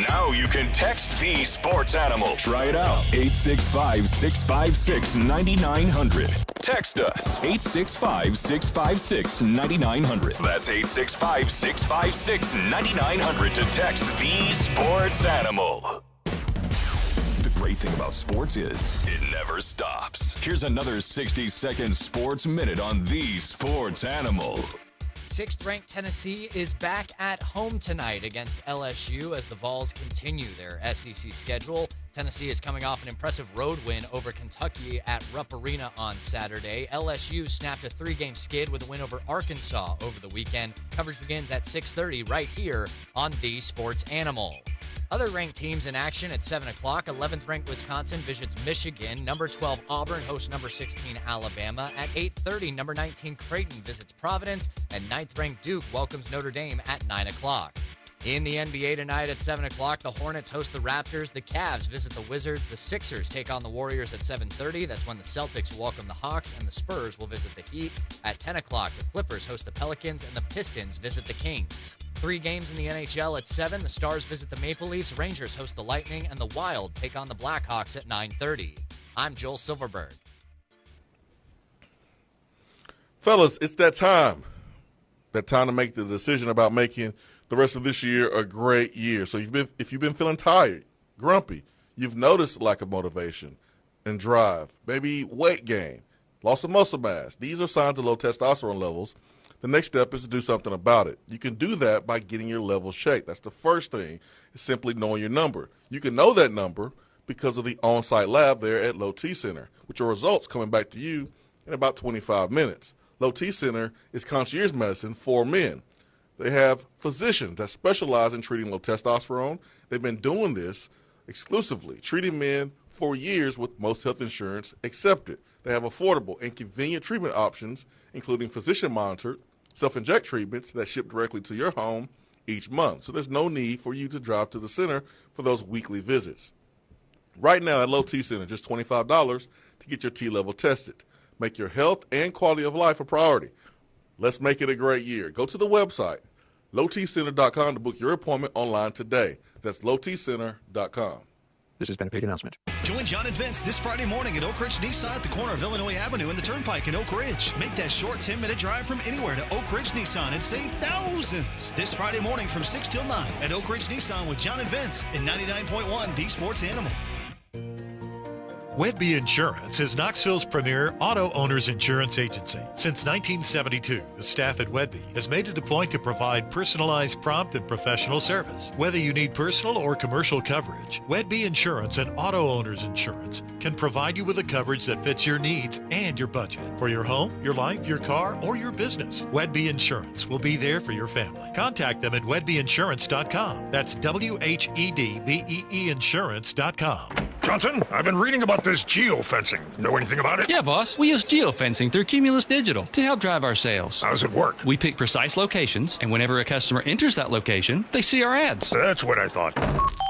Now you can text the Sports Animal. Try it out. 865-656-9900. Text us. 865-656-9900. That's 865-656-9900 to text the Sports Animal. The great thing about sports is it never stops. Here's another 60-second sports minute on the Sports Animal. 6th-ranked Tennessee is back at home tonight against LSU as the Vols continue their SEC schedule. Tennessee is coming off an impressive road win over Kentucky at Rupp Arena on Saturday. LSU snapped a 3-game skid with a win over Arkansas over the weekend. Coverage begins at 6:30 right here on The Sports Animal. Other ranked teams in action at 7 o'clock. 11th-ranked Wisconsin visits Michigan. Number 12 Auburn hosts number 16 Alabama. At 8:30, number 19 Creighton visits Providence. And 9th-ranked Duke welcomes Notre Dame at 9 o'clock. In the NBA tonight at 7 o'clock, the Hornets host the Raptors. The Cavs visit the Wizards. The Sixers take on the Warriors at 7:30. That's when the Celtics welcome the Hawks. And the Spurs will visit the Heat. At 10 o'clock, the Clippers host the Pelicans. And the Pistons visit the Kings. 3 games in the NHL at 7. The Stars visit the Maple Leafs. Rangers host the Lightning. And the Wild take on the Blackhawks at 9:30. I'm Joel Silverberg. Fellas, it's that time. That time to make the decision about making the rest of this year a great year. So if you've been feeling tired, grumpy, you've noticed lack of motivation and drive, maybe weight gain, loss of muscle mass. These are signs of low testosterone levels. The next step is to do something about it. You can do that by getting your levels checked. That's the first thing, is simply knowing your number. You can know that number because of the on-site lab there at Low T Center, with your results coming back to you in about 25 minutes. Low T Center is concierge medicine for men. They have physicians that specialize in treating low testosterone. They've been doing this exclusively, treating men for years with most health insurance accepted. They have affordable and convenient treatment options, including physician-monitored, self-inject treatments that ship directly to your home each month. So there's no need for you to drive to the center for those weekly visits. Right now at Low T Center, just $25 to get your T-level tested. Make your health and quality of life a priority. Let's make it a great year. Go to the website, lowtcenter.com, to book your appointment online today. That's lowtcenter.com. This has been a paid announcement. Join John and Vince this Friday morning at Oak Ridge Nissan at the corner of Illinois Avenue and the Turnpike in Oak Ridge. Make that short 10-minute drive from anywhere to Oak Ridge Nissan and save thousands. This Friday morning from 6 till 9 at Oak Ridge Nissan with John and Vince in 99.1 The Sports Animal. Wedby Insurance is Knoxville's premier auto owner's insurance agency. Since 1972, the staff at Wedby has made it a point to provide personalized, prompt, and professional service. Whether you need personal or commercial coverage, Wedby Insurance and Auto Owners Insurance can provide you with a coverage that fits your needs and your budget. For your home, your life, your car, or your business, Wedby Insurance will be there for your family. Contact them at wedbyinsurance.com. That's WHEDBEE Insurance.com. Johnson, I've been reading about this geofencing. Know anything about it? Yeah, boss. We use geofencing through Cumulus Digital to help drive our sales. How does it work? We pick precise locations, and whenever a customer enters that location, they see our ads. That's what I thought.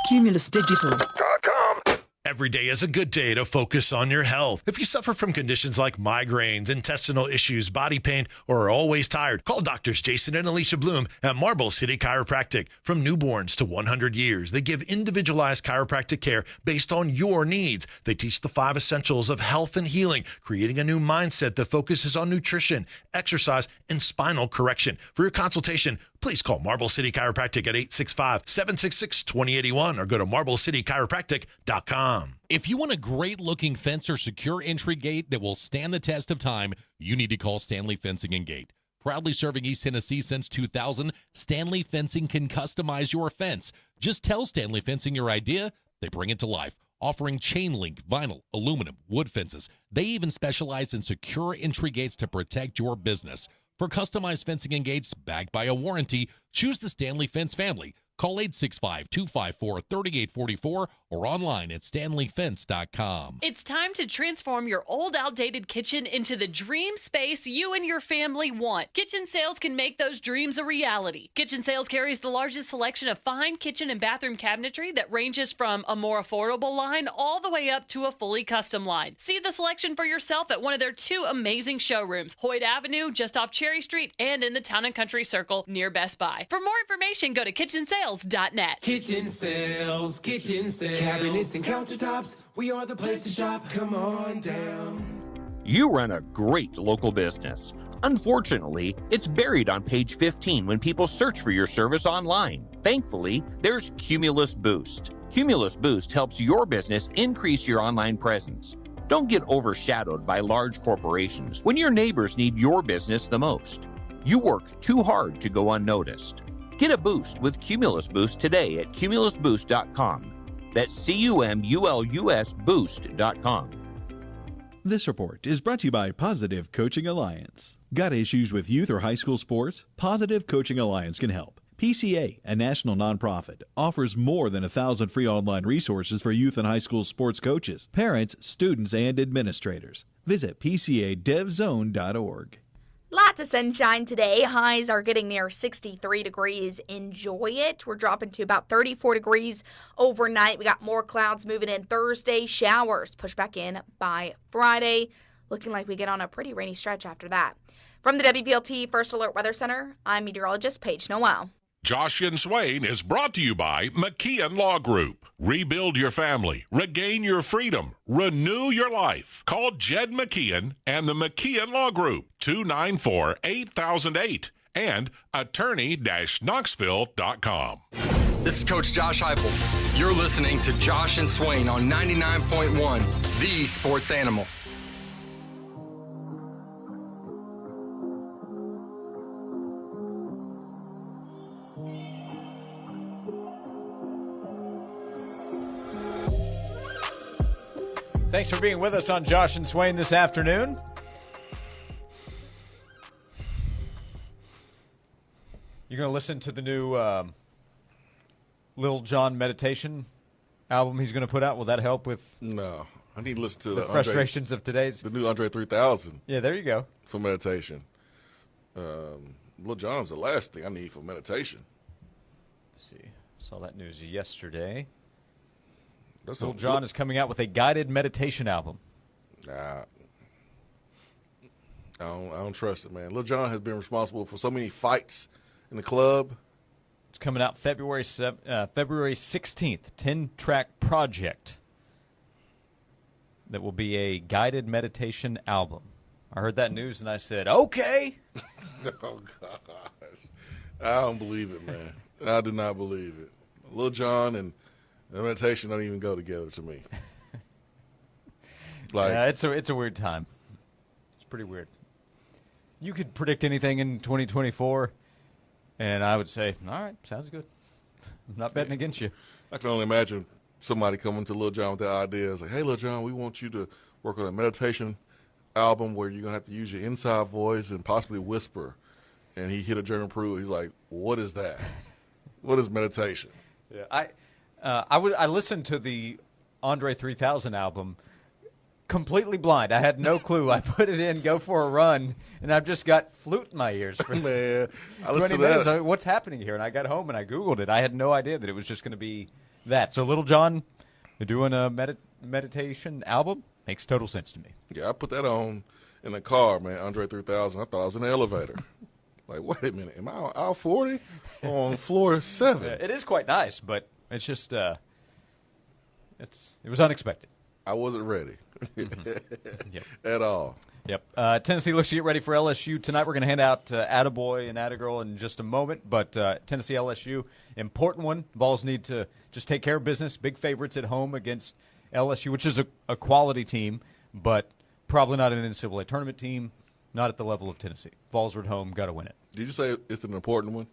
CumulusDigital.com. Every day is a good day to focus on your health. If you suffer from conditions like migraines, intestinal issues, body pain, or are always tired, call doctors Jason and Alicia Bloom at Marble City Chiropractic. From newborns to 100 years, they give individualized chiropractic care based on your needs. They teach the 5 essentials of health and healing, creating a new mindset that focuses on nutrition, exercise, and spinal correction. For your consultation, please call Marble City Chiropractic at 865-766-2081 or go to MarbleCityChiropractic.com. If you want a great-looking fence or secure entry gate that will stand the test of time, you need to call Stanley Fencing and Gate. Proudly serving East Tennessee since 2000, Stanley Fencing can customize your fence. Just tell Stanley Fencing your idea, they bring it to life. Offering chain link, vinyl, aluminum, wood fences. They even specialize in secure entry gates to protect your business. For customized fencing and gates backed by a warranty, choose the Stanley Fence family. Call 865-254-3844 or online at stanleyfence.com. It's time to transform your old, outdated kitchen into the dream space you and your family want. Kitchen Sales can make those dreams a reality. Kitchen Sales carries the largest selection of fine kitchen and bathroom cabinetry that ranges from a more affordable line all the way up to a fully custom line. See the selection for yourself at one of their 2 amazing showrooms, Hoyt Avenue, just off Cherry Street, and in the Town and Country Circle near Best Buy. For more information, go to kitchensales.net. Kitchen Sales, cabinets and countertops. We are the place to shop. Come on down. You run a great local business. Unfortunately, it's buried on page 15 when people search for your service online. Thankfully, there's Cumulus Boost. Cumulus Boost helps your business increase your online presence. Don't get overshadowed by large corporations when your neighbors need your business the most. You work too hard to go unnoticed. Get a boost with Cumulus Boost today at cumulusboost.com. That's CUMULUS Boost.com. This report is brought to you by Positive Coaching Alliance. Got issues with youth or high school sports? Positive Coaching Alliance can help. PCA, a national nonprofit, offers more than 1,000 free online resources for youth and high school sports coaches, parents, students, and administrators. Visit PCADevZone.org. Lots of sunshine today. Highs are getting near 63 degrees. Enjoy it. We're dropping to about 34 degrees overnight. We got more clouds moving in Thursday. Showers push back in by Friday. Looking like we get on a pretty rainy stretch after that. From the WPLT First Alert Weather Center, I'm meteorologist Paige Noel. Josh and Swain is brought to you by McIntyre Law Group. Rebuild your family, regain your freedom, renew your life. Call Jed McKeon and the McKeon Law Group, 294-8008 and attorney-knoxville.com. This is Coach Josh Heupel. You're listening to Josh and Swain on 99.1, the Sports Animal. Thanks for being with us on Josh and Swain this afternoon. You're going to listen to the new Lil Jon meditation album he's going to put out. Will that help with No. I need to listen to the frustrations of today's? The new Andre 3000. Yeah, there you go. For meditation. Lil Jon's the last thing I need for meditation. Let's see. Saw that news yesterday. Lil Jon is coming out with a guided meditation album. Nah. I don't trust it, man. Lil Jon has been responsible for so many fights in the club. It's coming out February 16th, 10-track project that will be a guided meditation album. I heard that news and I said, okay. Oh, gosh. I don't believe it, man. I do not believe it. Lil Jon and meditation don't even go together to me. Like, yeah, it's a weird time. It's pretty weird. You could predict anything in 2024, and I would say, all right, sounds good. I'm not betting against you. I can only imagine somebody coming to Lil Jon with that idea. It's like, hey, Lil Jon, we want you to work on a meditation album where you're going to have to use your inside voice and possibly whisper. And he hit a German Pruitt. He's like, what is that? What is meditation? Yeah, I listened to the Andre 3000 album completely blind. I had no clue. I put it in, go for a run, and I've just got flute in my ears for Man, I 20 listened to minutes. that. What's happening here? And I got home and I Googled it. I had no idea that it was just going to be that. So Little John doing a meditation album makes total sense to me. Yeah, I put that on in the car, man, Andre 3000. I thought I was in the elevator. Like, wait a minute, am I on aisle 40 or on floor 7? It is quite nice, but it's just it was unexpected. I wasn't ready Yep. at all. Yep. Tennessee looks to get ready for LSU tonight. We're going to hand out Attaboy and Attagirl in just a moment, but Tennessee LSU, important one. Vols need to just take care of business. Big favorites at home against LSU, which is a quality team, but probably not an NCAA tournament team. Not at the level of Tennessee. Vols are at home, got to win it. Did you say it's an important one?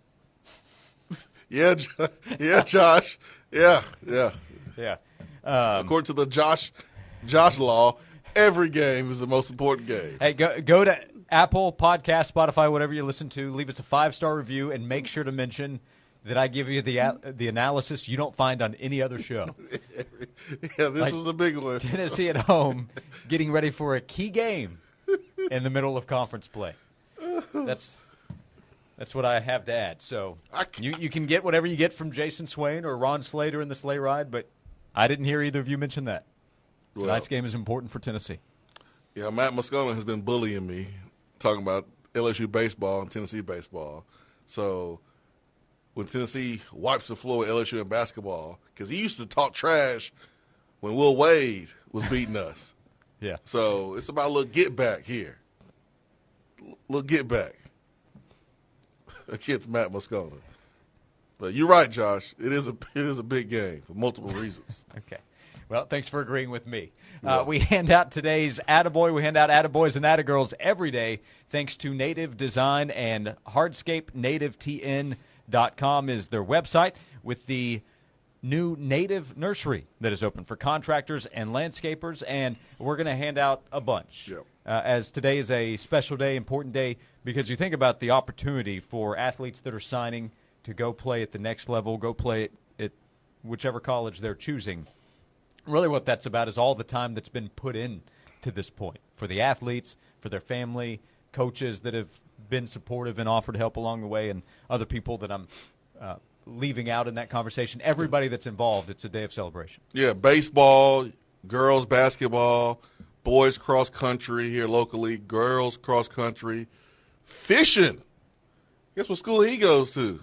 Yeah, Josh. Yeah. Yeah. According to the Josh law, every game is the most important game. Hey, go to Apple Podcast, Spotify, whatever you listen to. Leave us a 5-star review and make sure to mention that I give you the analysis you don't find on any other show. Yeah, this was a big one. Tennessee at home, getting ready for a key game in the middle of conference play. That's what I have to add. So you can get whatever you get from Jason Swain or Ron Slater in the sleigh ride, but I didn't hear either of you mention that. Tonight's game is important for Tennessee. Yeah, Matt Moscona has been bullying me, talking about LSU baseball and Tennessee baseball. So when Tennessee wipes the floor with LSU in basketball, because he used to talk trash when Will Wade was beating us. Yeah. So it's about a little get back here. Little get back against Matt Moscona. But you're right, Josh. It is a big game for multiple reasons. Okay. Well, thanks for agreeing with me. We hand out today's Attaboy. We hand out Attaboys and Attagirls every day thanks to Native Design and Hardscape. NativeTN.com is their website with the new Native Nursery that is open for contractors and landscapers, and we're going to hand out a bunch. Yep. As today is a special day, important day, because you think about the opportunity for athletes that are signing to go play at the next level, go play at whichever college they're choosing. Really what that's about is all the time that's been put in to this point for the athletes, for their family, coaches that have been supportive and offered help along the way, and other people that I'm leaving out in that conversation. Everybody that's involved, it's a day of celebration. Yeah, baseball, girls basketball, boys cross country here locally, girls cross country, fishing. Guess what school he goes to?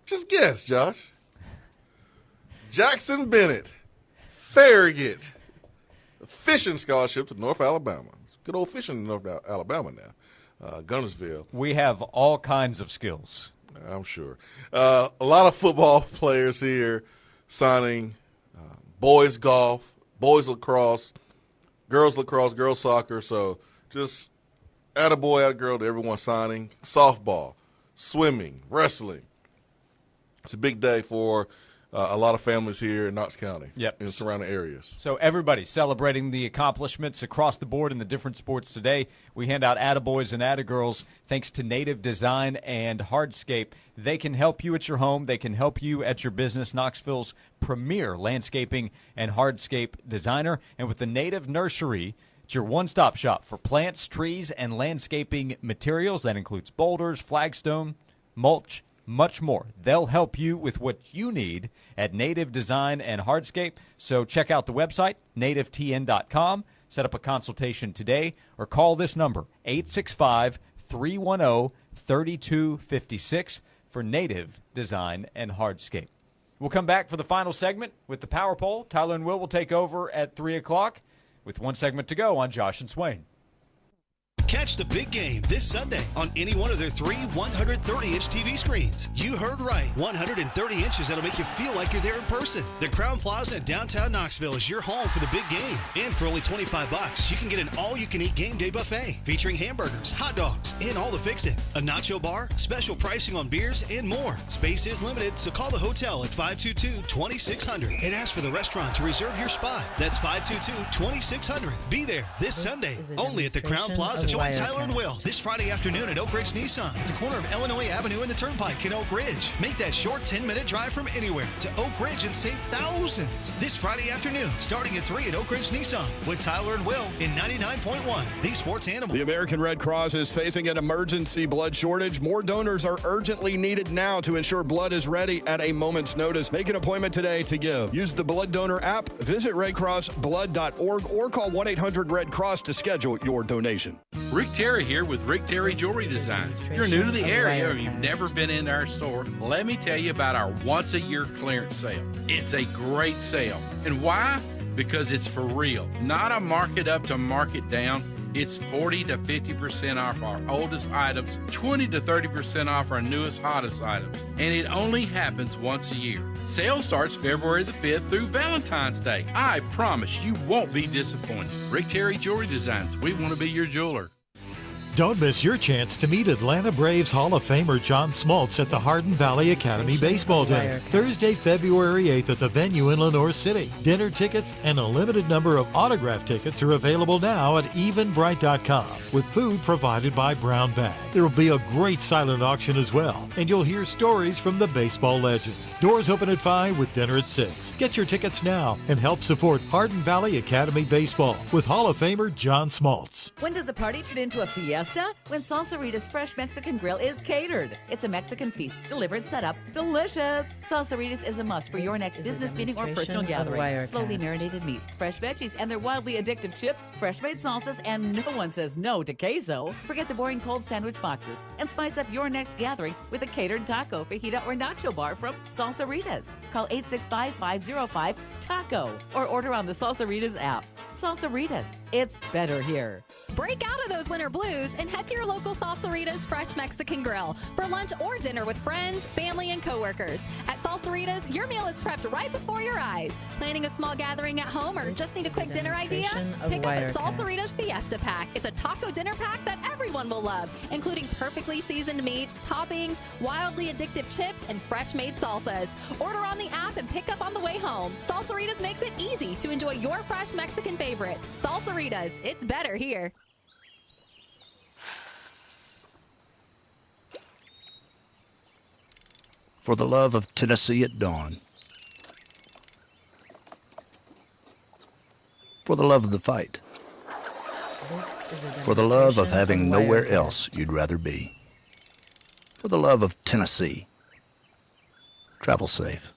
Just guess, Josh. Jackson Bennett, Farragut, a fishing scholarship to North Alabama. It's good old fishing in North Alabama now, Gunnersville. We have all kinds of skills. I'm sure. A lot of football players here signing, boys golf, boys lacrosse, girls soccer. So just attaboy, attagirl to everyone signing. Softball, swimming, wrestling. It's a big day for a lot of families here in Knox County and surrounding areas. So everybody celebrating the accomplishments across the board in the different sports today. We hand out attaboys and attagirls thanks to Native Design and Hardscape. They can help you at your home. They can help you at your business. Knoxville's premier landscaping and hardscape designer. And with the Native Nursery, it's your one-stop shop for plants, trees, and landscaping materials. That includes boulders, flagstone, mulch, much more. They'll help you with what you need at Native Design and Hardscape. So check out the website, nativetn.com. Set up a consultation today or call this number, 865-310-3256 for Native Design and Hardscape. We'll come back for the final segment with the Power Poll. Tyler and Will will take over at 3 o'clock with one segment to go on Josh and Swain. Catch the big game this Sunday on any one of their 3 130-inch TV screens. You heard right. 130 inches that'll make you feel like you're there in person. The Crown Plaza in downtown Knoxville is your home for the big game. And for only $25, you can get an all-you-can-eat game day buffet featuring hamburgers, hot dogs, and all the fix-it. A nacho bar, special pricing on beers, and more. Space is limited, so call the hotel at 522-2600 and ask for the restaurant to reserve your spot. That's 522-2600. Be there this Sunday, only at the Crown Plaza. Join Tyler and Will this Friday afternoon at Oak Ridge Nissan at the corner of Illinois Avenue and the Turnpike in Oak Ridge. Make that short 10-minute drive from anywhere to Oak Ridge and save thousands. This Friday afternoon, starting at 3 at Oak Ridge Nissan with Tyler and Will in 99.1, the Sports Animal. The American Red Cross is facing an emergency blood shortage. More donors are urgently needed now to ensure blood is ready at a moment's notice. Make an appointment today to give. Use the Blood Donor app, visit redcrossblood.org, or call 1-800-RED-CROSS to schedule your donation. Rick Terry here with Rick Terry Jewelry Designs. If you're new to the area or you've never been in our store, let me tell you about our once-a-year clearance sale. It's a great sale. And why? Because it's for real. Not a market up to market down. It's 40 to 50% off our oldest items, 20 to 30% off our newest, hottest items. And it only happens once a year. Sale starts February the 5th through Valentine's Day. I promise you won't be disappointed. Rick Terry Jewelry Designs. We want to be your jeweler. Don't miss your chance to meet Atlanta Braves Hall of Famer John Smoltz at the Hardin Valley Academy Baseball Dinner, Thursday, February 8th at the venue in Lenoir City. Dinner tickets and a limited number of autograph tickets are available now at eventbrite.com, with food provided by Brown Bag. There will be a great silent auction as well, and you'll hear stories from the baseball legend. Doors open at 5 with dinner at 6. Get your tickets now and help support Hardin Valley Academy Baseball with Hall of Famer John Smoltz. When does a party turn into a fiesta? When Salsarita's Fresh Mexican Grill is catered. It's a Mexican feast, delivered, set up, delicious. Salsaritas is a must for your next business meeting or personal gathering. Slowly marinated meats, fresh veggies, and their wildly addictive chips, fresh-made salsas, and no one says no to queso. Forget the boring cold sandwich boxes and spice up your next gathering with a catered taco, fajita, or nacho bar from Salsaritas. Call 865-505-TACO or order on the Salsaritas app. Salsaritas, it's better here. Break out of those winter blues and head to your local Salsaritas Fresh Mexican Grill for lunch or dinner with friends, family, and coworkers. At Salsaritas, your meal is prepped right before your eyes. Planning a small gathering at home or just need a quick dinner idea? Pick up a Salsaritas Fiesta Pack. It's a taco dinner pack that everyone will love, including perfectly seasoned meats, toppings, wildly addictive chips, and fresh-made salsas. Order on the app and pick up on the way home. Salsaritas makes it easy to enjoy your fresh Mexican favorites. Salsaritas, it's better here. For the love of Tennessee at dawn. For the love of the fight. For the love of having nowhere else you'd rather be. For the love of Tennessee. Travel safe.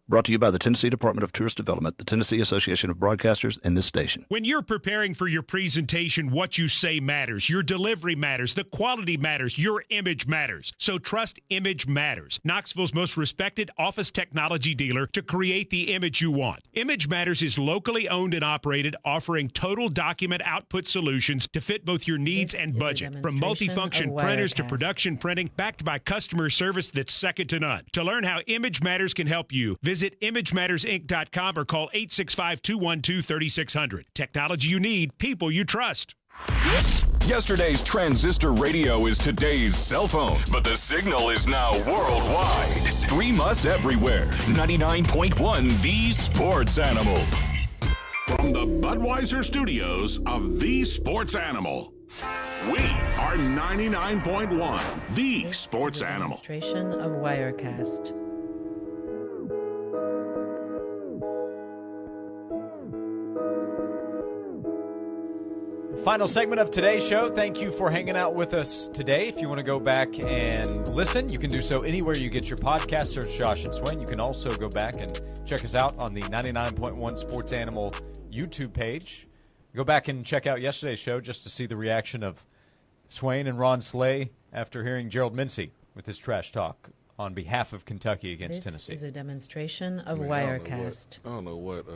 Brought to you by the Tennessee Department of Tourist Development, the Tennessee Association of Broadcasters, and this station. When you're preparing for your presentation, what you say matters. Your delivery matters. The quality matters. Your image matters. So trust Image Matters, Knoxville's most respected office technology dealer to create the image you want. Image Matters is locally owned and operated, offering total document output solutions to fit both your needs and budget. From multifunction printers to production printing, backed by customer service that's second to none. To learn how Image Matters can help you, visit ImageMattersInc.com or call 865-212-3600. Technology you need, people you trust. Yesterday's transistor radio is today's cell phone, but the signal is now worldwide. Stream us everywhere. 99.1 The Sports Animal. From the Budweiser studios of The Sports Animal, we are 99.1 The Sports Animal. Demonstration of Wirecast. Final segment of today's show. Thank you for hanging out with us today. If you want to go back and listen, you can do so anywhere you get your podcast. Search Josh and Swain. You can also go back and check us out on the 99.1 Sports Animal YouTube page. Go back and check out yesterday's show just to see the reaction of Swain and Ron Slay after hearing Gerald Mincy with his trash talk on behalf of Kentucky against Tennessee. This is a demonstration of Wirecast. I don't know what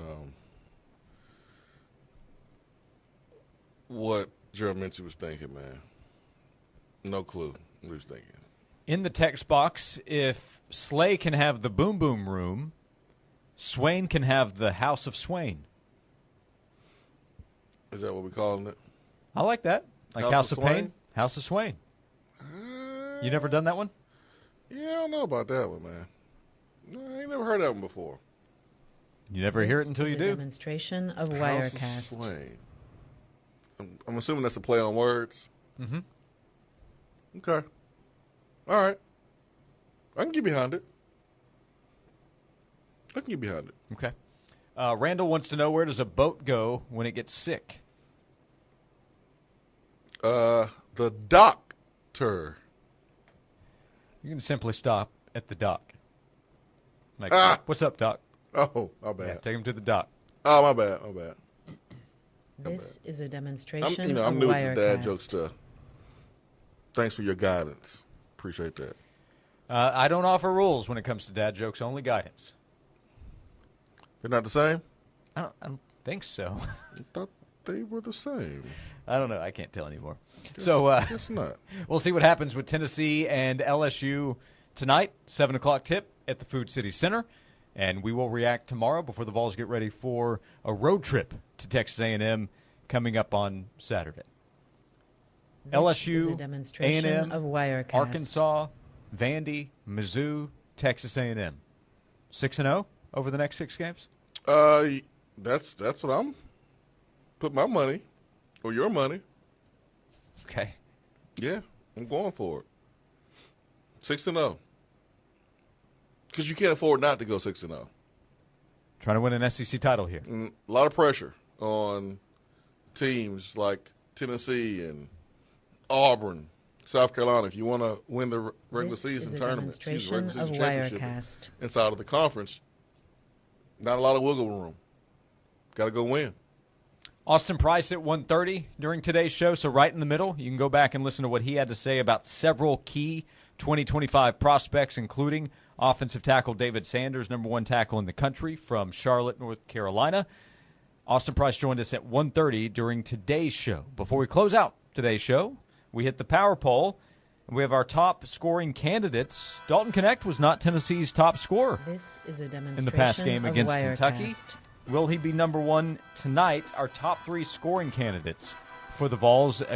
what Gerald Mincy was thinking, man. No clue what he was thinking. In the text box, if Slay can have the Boom Boom Room, Swain can have the House of Swain. Is that what we're calling it? I like that. Like House of Swain? Pain, House of Swain. You never done that one? Yeah, I don't know about that one, man. No, I ain't never heard that one before. You never hear it until you do. Demonstration of House Wirecast. of Swain. I'm assuming that's a play on words. Mm-hmm. Okay. All right. I can get behind it. Okay. Randall wants to know, where does a boat go when it gets sick? The doctor. You can simply stop at the dock. Like, what's up, Doc? Oh, my bad. Yeah, take him to the dock. Oh, my bad. This is a demonstration I'm of new with Wirecast. the dad joke stuff. Thanks for your guidance. Appreciate that. I don't offer rules when it comes to dad jokes, only guidance. They're not the same? I don't think so. I thought they were the same. I don't know. I can't tell anymore. Guess not. We'll see what happens with Tennessee and LSU tonight, 7 o'clock tip at the Food City Center. And we will react tomorrow before the Vols get ready for a road trip to Texas A&M coming up on Saturday. LSU, A&M, of Wirecast. Arkansas, Vandy, Mizzou, Texas A&M. 6-0 over the next 6 games? That's what I'm put my money or your money. Okay. Yeah, I'm going for it. 6-0. Because you can't afford not to go 6-0. Trying to win an SEC title here. A lot of pressure on teams like Tennessee and Auburn, South Carolina. If you want to win the regular season tournament, regular season championship inside of the conference, not a lot of wiggle room. Got to go win. Austin Price at 1:30 during today's show, so right in the middle. You can go back and listen to what he had to say about several key 2025 prospects, including offensive tackle David Sanders, number 1 tackle in the country from Charlotte, North Carolina. Austin Price joined us at 1:30 during today's show. Before we close out today's show, we hit the power poll, and we have our top scoring candidates. Dalton Knecht was not Tennessee's top scorer This is a demonstration in the past game of against Wirecast. Kentucky. Will he be number 1 tonight? Our top 3 scoring candidates for the Vols against